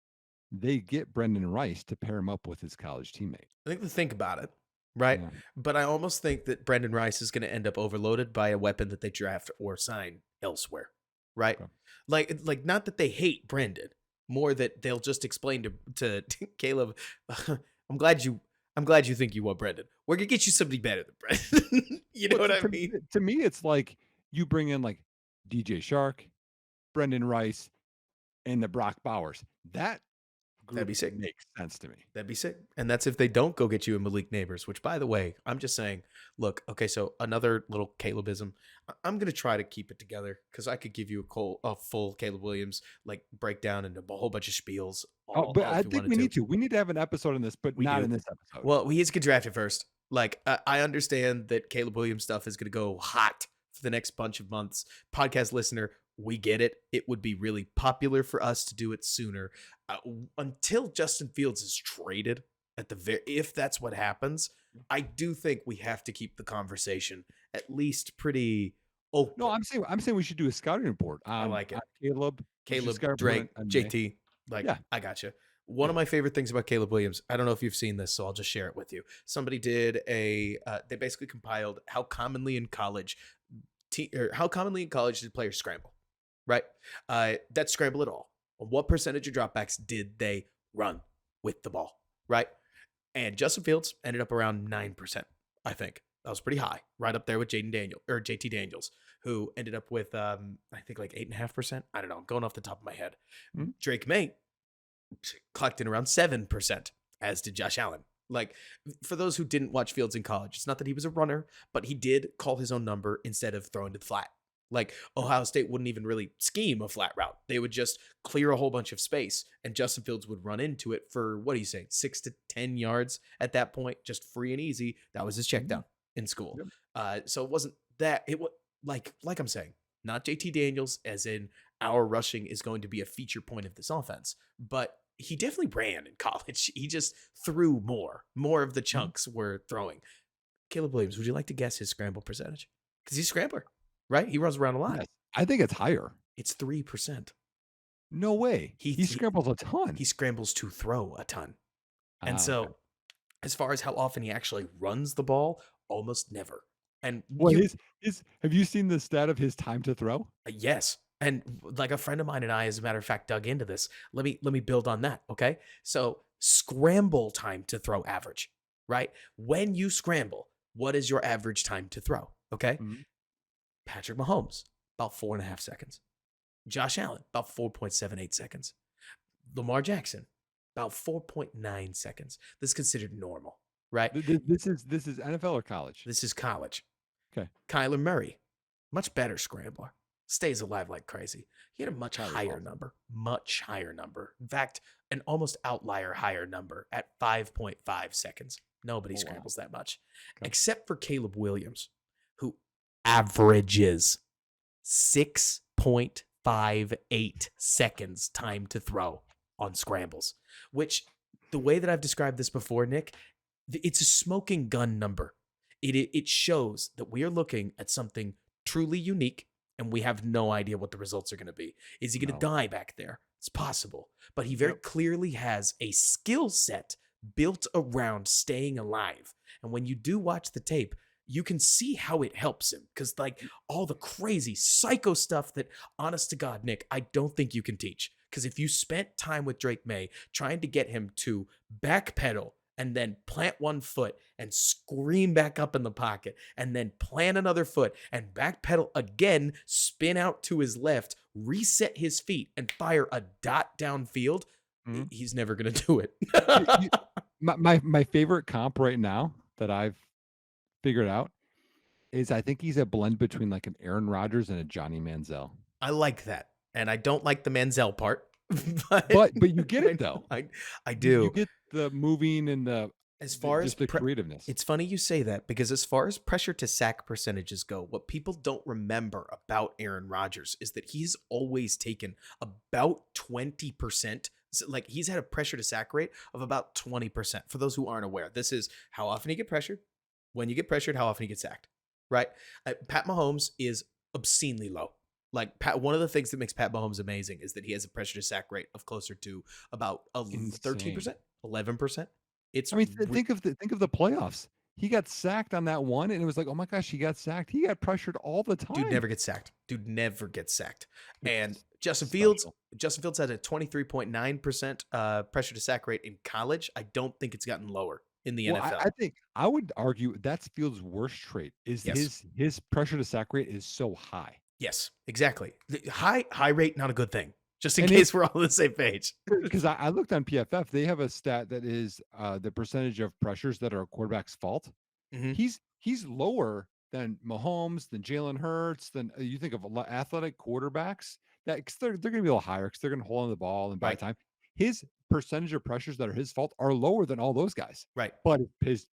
[SPEAKER 2] they get Brendan Rice to pair him up with his college teammate?
[SPEAKER 1] I think to think about it, right?
[SPEAKER 2] Yeah.
[SPEAKER 1] But I almost think that Brendan Rice is going to end up overloaded by a weapon that they draft or sign elsewhere, right?
[SPEAKER 2] Okay.
[SPEAKER 1] Like not that they hate Brendan, more that they'll just explain to Caleb, I'm glad you think you want Brendan. We're gonna get you somebody better than Brendan. You know
[SPEAKER 2] Well,
[SPEAKER 1] what I
[SPEAKER 2] to,
[SPEAKER 1] mean?
[SPEAKER 2] to me, it's like you bring in like DJ Shark, Brendan Rice, and the Brock Bowers. That
[SPEAKER 1] That'd be
[SPEAKER 2] group
[SPEAKER 1] sick.
[SPEAKER 2] makes sense to me.
[SPEAKER 1] That'd be sick. And that's if they don't go get you a Malik Neighbors, which, by the way, I'm just saying, look, okay, so another little Calebism. I'm going to try to keep it together because I could give you a full Caleb Williams like breakdown and a whole bunch of spiels
[SPEAKER 2] Oh,
[SPEAKER 1] all
[SPEAKER 2] but I
[SPEAKER 1] if we
[SPEAKER 2] think
[SPEAKER 1] wanted
[SPEAKER 2] we
[SPEAKER 1] to.
[SPEAKER 2] need to. We need to have an episode on this, but
[SPEAKER 1] We
[SPEAKER 2] not
[SPEAKER 1] do.
[SPEAKER 2] in this episode.
[SPEAKER 1] Well, he has to get drafted first. Like, I understand that Caleb Williams stuff is going to go hot for the next bunch of months. Podcast listener, we get it. It would be really popular for us to do it sooner. Until Justin Fields is traded, if that's what happens, I do think we have to keep the conversation at least pretty open.
[SPEAKER 2] No, I'm saying we should do a scouting report
[SPEAKER 1] I
[SPEAKER 2] on,
[SPEAKER 1] like it.
[SPEAKER 2] Caleb. We should
[SPEAKER 1] Caleb,
[SPEAKER 2] scout report
[SPEAKER 1] Drake,
[SPEAKER 2] on May.
[SPEAKER 1] JT. Like,
[SPEAKER 2] Yeah.
[SPEAKER 1] I gotcha. One of
[SPEAKER 2] Yeah.
[SPEAKER 1] my favorite things about Caleb Williams, I don't know if you've seen this, so I'll just share it with you. Somebody did they basically compiled how commonly in college did players scramble, right? That scramble at all. What percentage of dropbacks did they run with the ball, right? And Justin Fields ended up around 9%, I think. That was pretty high, right up there with JT Daniels, who ended up with I think like 8.5%. I don't know, I'm going off the top of my head.
[SPEAKER 2] Mhm.
[SPEAKER 1] Drake May clocked in around 7%, as did Josh Allen. Like, for those who didn't watch Fields in college, it's not that he was a runner, but he did call his own number instead of throwing to the flat. Like, Ohio State wouldn't even really scheme a flat route. They would just clear a whole bunch of space, and Justin Fields would run into it for, what do you say, 6 to 10 yards at that point, just free and easy. That was his check down in school.
[SPEAKER 2] Yep.
[SPEAKER 1] So it wasn't that. It was like I'm saying, not JT Daniels, as in our rushing is going to be a feature point of this offense, but he definitely ran in college. He just threw more. More of the chunks were throwing. Caleb Williams, would you like to guess his scramble percentage? Because he's a scrambler, right? He runs around a lot.
[SPEAKER 2] Yes. I think it's higher.
[SPEAKER 1] It's 3%.
[SPEAKER 2] No way.
[SPEAKER 1] He
[SPEAKER 2] scrambles a ton.
[SPEAKER 1] He scrambles to throw a ton. And
[SPEAKER 2] Okay.
[SPEAKER 1] so, as far as how often he actually runs the ball, almost never. And
[SPEAKER 2] Well,
[SPEAKER 1] you
[SPEAKER 2] his have you seen the stat of his time to throw?
[SPEAKER 1] yes. And like a friend of mine and I, as a matter of fact, dug into this. Let me build on that. Okay. So scramble time to throw average, right? When you scramble, what is your average time to throw? Okay.
[SPEAKER 2] Mhm.
[SPEAKER 1] Patrick Mahomes, about 4.5 seconds. Josh Allen, about 4.78 seconds. Lamar Jackson, about 4.9 seconds. This is considered normal, right?
[SPEAKER 2] This is NFL or college?
[SPEAKER 1] This is college.
[SPEAKER 2] Okay,
[SPEAKER 1] Kyler Murray, much better scrambler, stays alive like crazy. He had a much
[SPEAKER 2] Kyler's
[SPEAKER 1] higher
[SPEAKER 2] awesome.
[SPEAKER 1] number, much higher number. In fact, an almost outlier higher number at 5.5 seconds. Nobody
[SPEAKER 2] Oh, wow.
[SPEAKER 1] scrambles that much,
[SPEAKER 2] Okay.
[SPEAKER 1] except for Caleb Williams, who averages 6.58 seconds time to throw on scrambles, which the way that I've described this before, Nick, it's a smoking gun number. It shows that we are looking at something truly unique and we have no idea what the results are going to be. Is he going to
[SPEAKER 2] No.
[SPEAKER 1] die back there? It's possible, but he very
[SPEAKER 2] Yep.
[SPEAKER 1] clearly has a skill set built around staying alive. And when you do watch the tape, you can see how it helps him because like all the crazy psycho stuff that honest to God, Nick, I don't think you can teach. Because if you spent time with Drake May trying to get him to backpedal and then plant one foot and scream back up in the pocket and then plant another foot and backpedal again, spin out to his left, reset his feet and fire a dot downfield,
[SPEAKER 2] Mhm.
[SPEAKER 1] he's never going to do it.
[SPEAKER 2] You my favorite comp right now that I've figured out is I think he's a blend between, like, an Aaron Rodgers and a Johnny Manziel.
[SPEAKER 1] I like that. And I don't like the Manziel part, but
[SPEAKER 2] But you get
[SPEAKER 1] I
[SPEAKER 2] it, though.
[SPEAKER 1] I
[SPEAKER 2] You
[SPEAKER 1] do.
[SPEAKER 2] get the moving and
[SPEAKER 1] As
[SPEAKER 2] the
[SPEAKER 1] far as
[SPEAKER 2] just the creativeness.
[SPEAKER 1] it's funny you say that because as far as pressure to sack percentages go, what people don't remember about Aaron Rodgers is that he's always taken about 20%. Like he's had a pressure to sack rate of about 20%. For those who aren't aware, this is how often you get pressured, when you get pressured, how often you get sacked, right? Pat Mahomes is obscenely low. Like one of the things that makes Pat Mahomes amazing is that he has a pressure to sack rate of closer to about
[SPEAKER 2] Insane.
[SPEAKER 1] 13%, 11%. It's
[SPEAKER 2] I mean, think of the playoffs. He got sacked on that one, and it was like, "Oh my gosh, he got sacked." He got pressured all the
[SPEAKER 1] dude
[SPEAKER 2] time.
[SPEAKER 1] never gets sacked. Dude never gets sacked. And
[SPEAKER 2] It's
[SPEAKER 1] Justin Fields,
[SPEAKER 2] special.
[SPEAKER 1] Justin Fields had a 23.9% pressure to sack rate in college. I don't think it's gotten lower in the
[SPEAKER 2] Well, I
[SPEAKER 1] NFL.
[SPEAKER 2] think I would argue that's Fields' worst trait is
[SPEAKER 1] Yes.
[SPEAKER 2] his pressure to sack rate is so high.
[SPEAKER 1] Yes, exactly. High rate, not a good thing. Just in
[SPEAKER 2] And
[SPEAKER 1] case we're all on the same page.
[SPEAKER 2] because I looked on PFF, they have a stat that is the percentage of pressures that are a quarterback's fault.
[SPEAKER 1] Hmm.
[SPEAKER 2] He's lower than Mahomes, than Jalen Hurts, than you think of athletic quarterbacks that cause they're going to be a little higher because they're going to hold on the ball and buy
[SPEAKER 1] Right.
[SPEAKER 2] time. His percentage of pressures that are his fault are lower than all those guys,
[SPEAKER 1] Right.
[SPEAKER 2] but his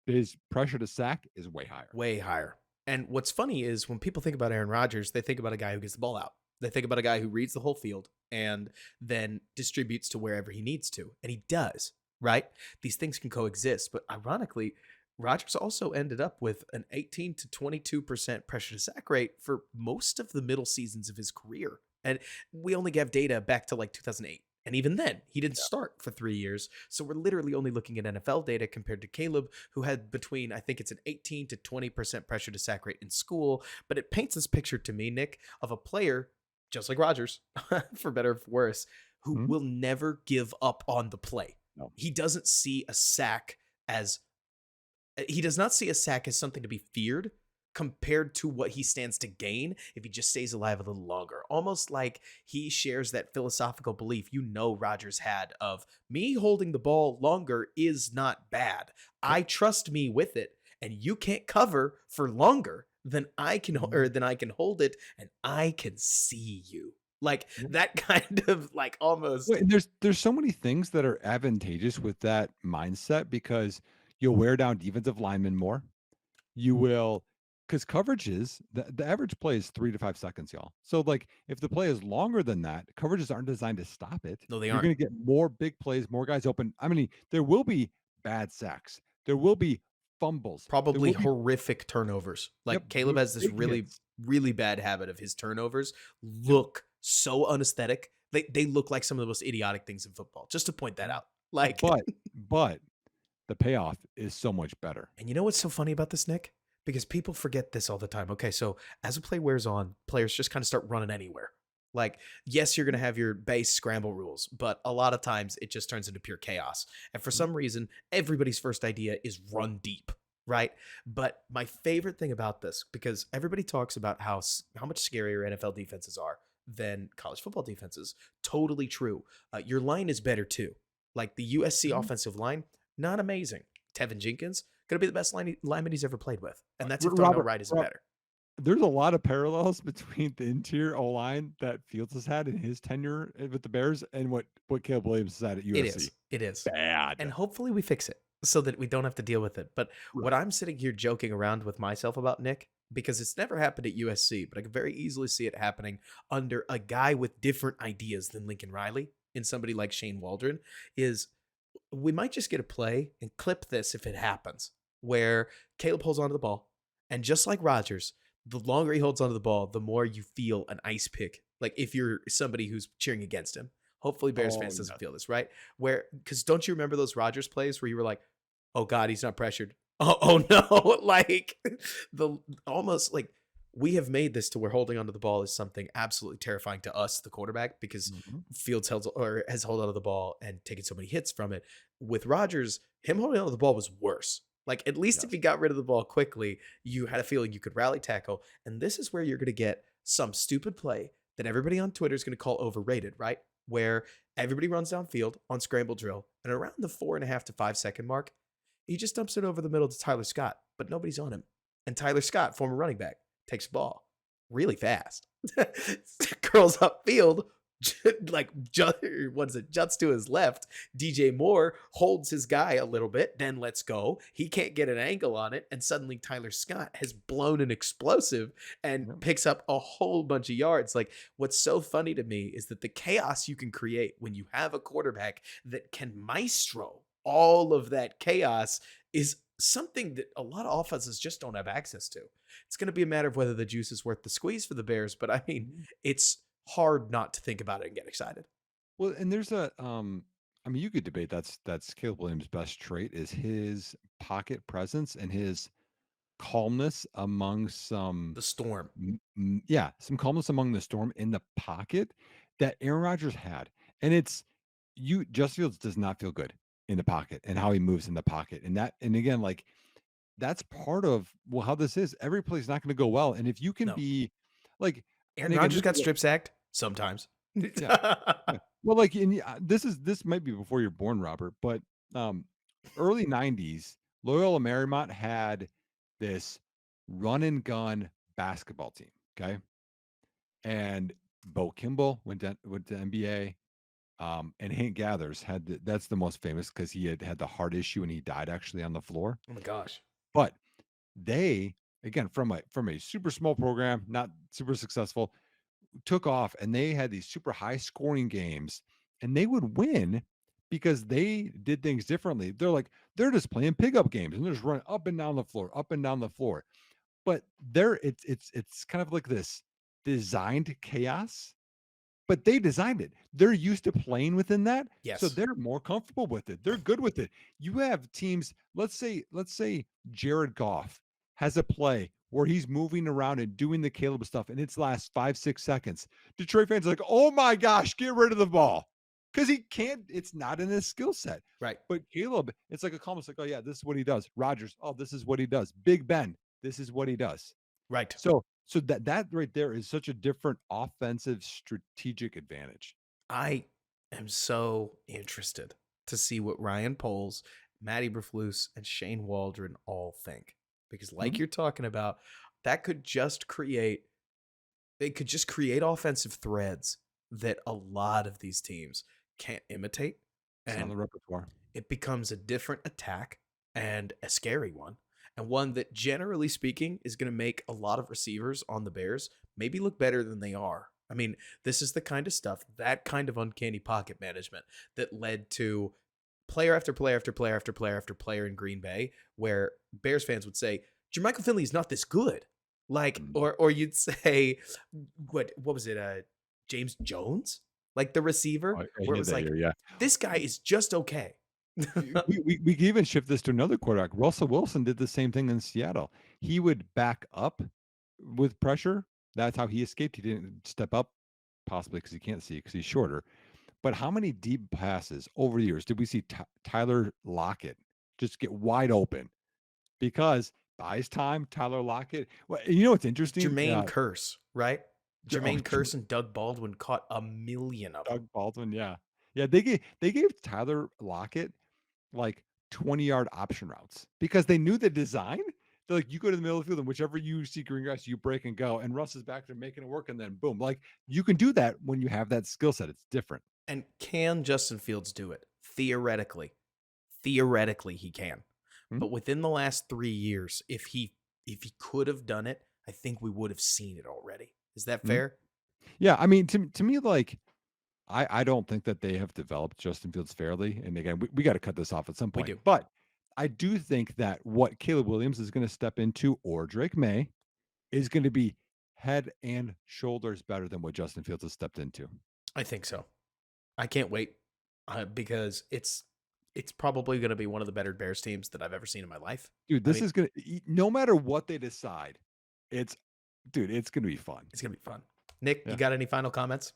[SPEAKER 2] pressure to sack is way higher.
[SPEAKER 1] Way higher. And what's funny is when people think about Aaron Rodgers, they think about a guy who gets the ball out. They think about a guy who reads the whole field and then distributes to wherever he needs to. And he does, right? These things can coexist. But ironically, Rodgers also ended up with an 18 to 22% pressure to sack rate for most of the middle seasons of his career. And we only have data back to like 2008. And even then, he didn't start for 3 years. So we're literally only looking at NFL data compared to Caleb, who had between, I think it's an 18 to 20% pressure to sack rate in school. But it paints this picture to me, Nick, of a player, just like Rodgers, for better or for worse, who
[SPEAKER 2] Mhm.
[SPEAKER 1] will never give up on the play.
[SPEAKER 2] No.
[SPEAKER 1] He doesn't see a sack as he does not see a sack as something to be feared compared to what he stands to gain if he just stays alive a little longer. Almost like he shares that philosophical belief Rodgers had of me holding the ball longer is not bad.
[SPEAKER 2] Yep.
[SPEAKER 1] I trust me with it, and you can't cover for longer than I can
[SPEAKER 2] Mhm.
[SPEAKER 1] or than I can hold it, and I can see you. Like
[SPEAKER 2] Yep.
[SPEAKER 1] that kind of like almost
[SPEAKER 2] Well, and there's so many things that are advantageous with that mindset because you'll wear down defensive linemen more. You will because coverages, the average play is 3 to 5 seconds, y'all. So, like, if the play is longer than that, coverages aren't designed to stop it.
[SPEAKER 1] no, they
[SPEAKER 2] You're
[SPEAKER 1] aren't.
[SPEAKER 2] gonna get more big plays, more guys open. I mean, there will be bad sacks. There will be fumbles. There
[SPEAKER 1] Probably
[SPEAKER 2] will be
[SPEAKER 1] horrific turnovers.
[SPEAKER 2] yep,
[SPEAKER 1] Like Caleb has this
[SPEAKER 2] big
[SPEAKER 1] really,
[SPEAKER 2] hits.
[SPEAKER 1] really bad habit of his turnovers
[SPEAKER 2] Yep.
[SPEAKER 1] look so unesthetic. They look like some of the most idiotic things in football. Just to point that
[SPEAKER 2] Mhm.
[SPEAKER 1] out. Like,
[SPEAKER 2] But the payoff is so much better.
[SPEAKER 1] and you know what's so funny about this, Nick? because people forget this all the time. Okay, so as a play wears on, players just kind of start running anywhere. Like, yes, you're going to have your base scramble rules, but a lot of times it just turns into pure chaos. And for
[SPEAKER 2] Mhm.
[SPEAKER 1] some reason, everybody's first idea is run deep, right? But my favorite thing about this, because everybody talks about how much scarier NFL defenses are than college football defenses. Totally true. Your line is better too. Like the USC
[SPEAKER 2] Mhm.
[SPEAKER 1] offensive line, not amazing. Tevin Jenkins, going to be the best lineman he's ever played with. And that's if Darnell
[SPEAKER 2] Robert,
[SPEAKER 1] Wright isn't better.
[SPEAKER 2] there's a lot of parallels between the interior O-line that Fields has had in his tenure with the Bears and what Caleb Williams has had at
[SPEAKER 1] It
[SPEAKER 2] USC.
[SPEAKER 1] is. It is. And
[SPEAKER 2] Bad.
[SPEAKER 1] hopefully we fix it so that we don't have to deal with it. But what
[SPEAKER 2] Right.
[SPEAKER 1] I'm sitting here joking around with myself about Nick, because it's never happened at USC, but I could very easily see it happening under a guy with different ideas than Lincoln Riley in somebody like Shane Waldron, is we might just get a play and clip this if it happens, where Caleb holds onto the ball. And just like Rodgers, the longer he holds onto the ball, the more you feel an ice pick. Like if you're somebody who's cheering against him. Hopefully Bears
[SPEAKER 2] Oh,
[SPEAKER 1] fans doesn't
[SPEAKER 2] yes.
[SPEAKER 1] feel this, right? Where because don't you remember those Rodgers plays where you were like, oh God, he's not pressured. Oh no. Like the almost like we have made this to where holding onto the ball is something absolutely terrifying to us, the quarterback, because
[SPEAKER 2] Mhm.
[SPEAKER 1] Fields held or has held onto the ball and taken so many hits from it. With Rodgers, him holding onto the ball was worse. Like at least if
[SPEAKER 2] Yes.
[SPEAKER 1] he got rid of the ball quickly, you had a feeling you could rally tackle. And this is where you're going to get some stupid play that everybody on Twitter is going to call overrated, right? Where everybody runs downfield on scramble drill, and around the 4.5 to 5 second mark, he just dumps it over the middle to Tyler Scott, but nobody's on him. And Tyler Scott, former running back, takes the ball really fast, curls upfield, like what is it? Juts to his left. DJ Moore holds his guy a little bit, then lets go. He can't get an angle on it, and suddenly Tyler Scott has blown an explosive and
[SPEAKER 2] Yep.
[SPEAKER 1] picks up a whole bunch of yards. Like what's so funny to me is that the chaos you can create when you have a quarterback that can maestro all of that chaos is something that a lot of offenses just don't have access to. It's going to be a matter of whether the juice is worth the squeeze for the Bears, but I mean,
[SPEAKER 2] Mhm.
[SPEAKER 1] it's hard not to think about it and get excited.
[SPEAKER 2] Well, and there's I mean, you could debate that's Caleb Williams' best trait is his pocket presence and his calmness among some
[SPEAKER 1] The storm.
[SPEAKER 2] yeah, some calmness among the storm in the pocket that Aaron Rodgers had. And it's you Justin Fields does not feel good in the pocket and how he moves in the pocket. And again, like that's part of well how this is. Every play is not going to go well. And if you can
[SPEAKER 1] No.
[SPEAKER 2] be like, and
[SPEAKER 1] Aaron
[SPEAKER 2] again,
[SPEAKER 1] Rodgers
[SPEAKER 2] this
[SPEAKER 1] got
[SPEAKER 2] is
[SPEAKER 1] strip sacked sometimes.
[SPEAKER 2] yeah. Yeah. Well, like, this might be before you're born, Robert, but um, early '90s, Loyola Marymount had this run and gun basketball team. Okay, and Bo Kimball went to NBA, and Hank Gathers that's the most famous because he had the heart issue and he died actually on the floor.
[SPEAKER 1] Oh my gosh.
[SPEAKER 2] But they again from a super small program, not super successful, took off and they had these super high scoring games and they would win because they did things differently. They're just playing pickup games and they're just running up and down the floor, up and down the floor. But it's kind of like this designed chaos, but they designed it. They're used to playing within that, so
[SPEAKER 1] Yes.
[SPEAKER 2] they're more comfortable with it. They're good with it. You have teams, let's say Jared Goff has a play where he's moving around and doing the Caleb stuff and it's lasts 5, 6 seconds. Detroit fans are like, "Oh my gosh, get rid of the ball." Because he can't, it's not in his skill set.
[SPEAKER 1] Right.
[SPEAKER 2] But Caleb, it's like a calm, it's like, oh yeah, this is what he does. Rogers, oh, this is what he does. Big Ben, this is what he does.
[SPEAKER 1] Right.
[SPEAKER 2] So that right there is such a different offensive strategic advantage.
[SPEAKER 1] I am so interested to see what Ryan Poles, Matty Berflus, and Shane Waldron all think. Because like
[SPEAKER 2] Mhm.
[SPEAKER 1] you're talking about, that could just create they could just create offensive threads that a lot of these teams can't imitate.
[SPEAKER 2] It's on
[SPEAKER 1] And
[SPEAKER 2] the repertoire.
[SPEAKER 1] it becomes a different attack and a scary one. And one that, generally speaking, is going to make a lot of receivers on the Bears maybe look better than they are. I mean, this is the kind of stuff, that kind of uncanny pocket management that led to player after player after player after player after player in Green Bay, where Bears fans would say, Jermichael Finley is not this good. Like,
[SPEAKER 2] Mhm.
[SPEAKER 1] or you'd say, what was it, James Jones? Like the
[SPEAKER 2] Oh,
[SPEAKER 1] receiver,
[SPEAKER 2] I
[SPEAKER 1] where it
[SPEAKER 2] hear
[SPEAKER 1] was
[SPEAKER 2] that
[SPEAKER 1] like,
[SPEAKER 2] here, yeah.
[SPEAKER 1] this guy is just okay.
[SPEAKER 2] We could even shift this to another quarterback. Russell Wilson did the same thing in Seattle. He would back up with pressure. That's how he escaped. He didn't step up, possibly because he can't see because he's shorter. But how many deep passes over the years did we see Tyler Lockett just get wide open? Because buys time, Tyler Lockett. Well, you know what's interesting?
[SPEAKER 1] Jermaine Kearse, right?
[SPEAKER 2] Oh,
[SPEAKER 1] Jermaine Kearse and Doug Baldwin caught a million of them.
[SPEAKER 2] Doug Baldwin, yeah. Yeah, they gave Tyler Lockett like 20-yard option routes because they knew the design. They're like, you go to the middle of the field and whichever you see green grass, you break and go. And Russ is back there making it work, and then boom. Like you can do that when you have that skill set. It's different.
[SPEAKER 1] And can Justin Fields do it? Theoretically. Theoretically he can.
[SPEAKER 2] Hmm?
[SPEAKER 1] But within the last 3 years, if he could have done it, I think we would have seen it already. Is that
[SPEAKER 2] Hmm?
[SPEAKER 1] fair?
[SPEAKER 2] Yeah, I mean, to me, like I don't think that they have developed Justin Fields fairly. And again, we got to cut this off at some
[SPEAKER 1] We
[SPEAKER 2] point.
[SPEAKER 1] do.
[SPEAKER 2] But I do think that what Caleb Williams is going to step into, or Drake May, is going to be head and shoulders better than what Justin Fields has stepped into.
[SPEAKER 1] I think so. I can't wait because it's probably going to be one of the better Bears teams that I've ever seen in my life.
[SPEAKER 2] Dude,
[SPEAKER 1] I
[SPEAKER 2] this
[SPEAKER 1] mean,
[SPEAKER 2] is going to, no matter what they decide, it's, dude, it's going to be fun.
[SPEAKER 1] it's going to be fun. Nick,
[SPEAKER 2] Yeah.
[SPEAKER 1] you got any final comments?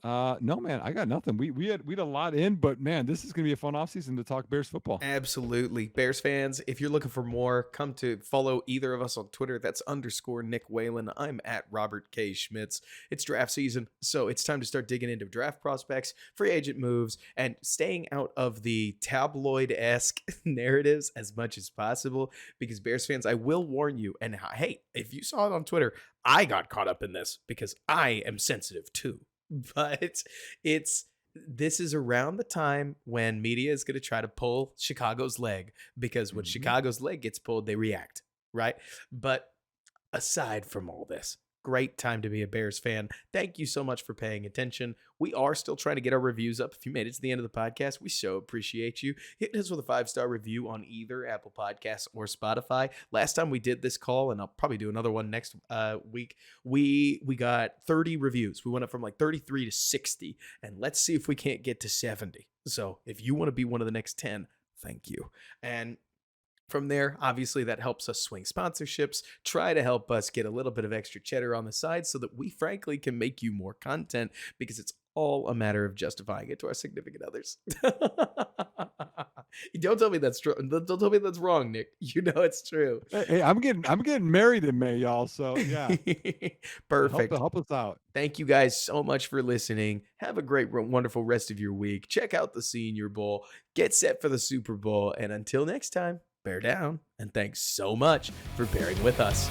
[SPEAKER 2] No, man, I got nothing. We had a lot in, but man, this is gonna be a fun offseason to talk Bears football.
[SPEAKER 1] Absolutely. Bears fans, if you're looking for more, come to follow either of us on Twitter. That's _Nick Whalen. I'm at Robert K. Schmitz. It's draft season, so it's time to start digging into draft prospects, free agent moves, and staying out of the tabloid-esque narratives as much as possible. Because Bears fans, I will warn you, and hey, if you saw it on Twitter, I got caught up in this because I am sensitive too. But this is around the time when media is going to try to pull Chicago's leg, because when Chicago's leg gets pulled, they react, right? But aside from all this, great time to be a Bears fan. Thank you so much for paying attention. We are still trying to get our reviews up. If you made it to the end of the podcast, we so appreciate you. Hit us with a 5-star review on either Apple Podcasts or Spotify. Last time we did this call, and I'll probably do another one next week, we got 30 reviews. We went up from like 33 to 60, and let's see if we can't get to 70. So if you want to be one of the next 10, thank you. And from there, obviously, that helps us swing sponsorships, try to help us get a little bit of extra cheddar on the side so that we, frankly, can make you more content, because it's all a matter of justifying it to our significant others. Don't tell me that's true. Don't tell me that's wrong, Nick. You know it's true.
[SPEAKER 2] Hey, I'm getting married in May, y'all. So yeah,
[SPEAKER 1] Perfect.
[SPEAKER 2] help us out.
[SPEAKER 1] Thank you guys so much for listening. Have a great, wonderful rest of your week. Check out the Senior Bowl. Get set for the Super Bowl. And until next time, bear down. And thanks so much for bearing with us.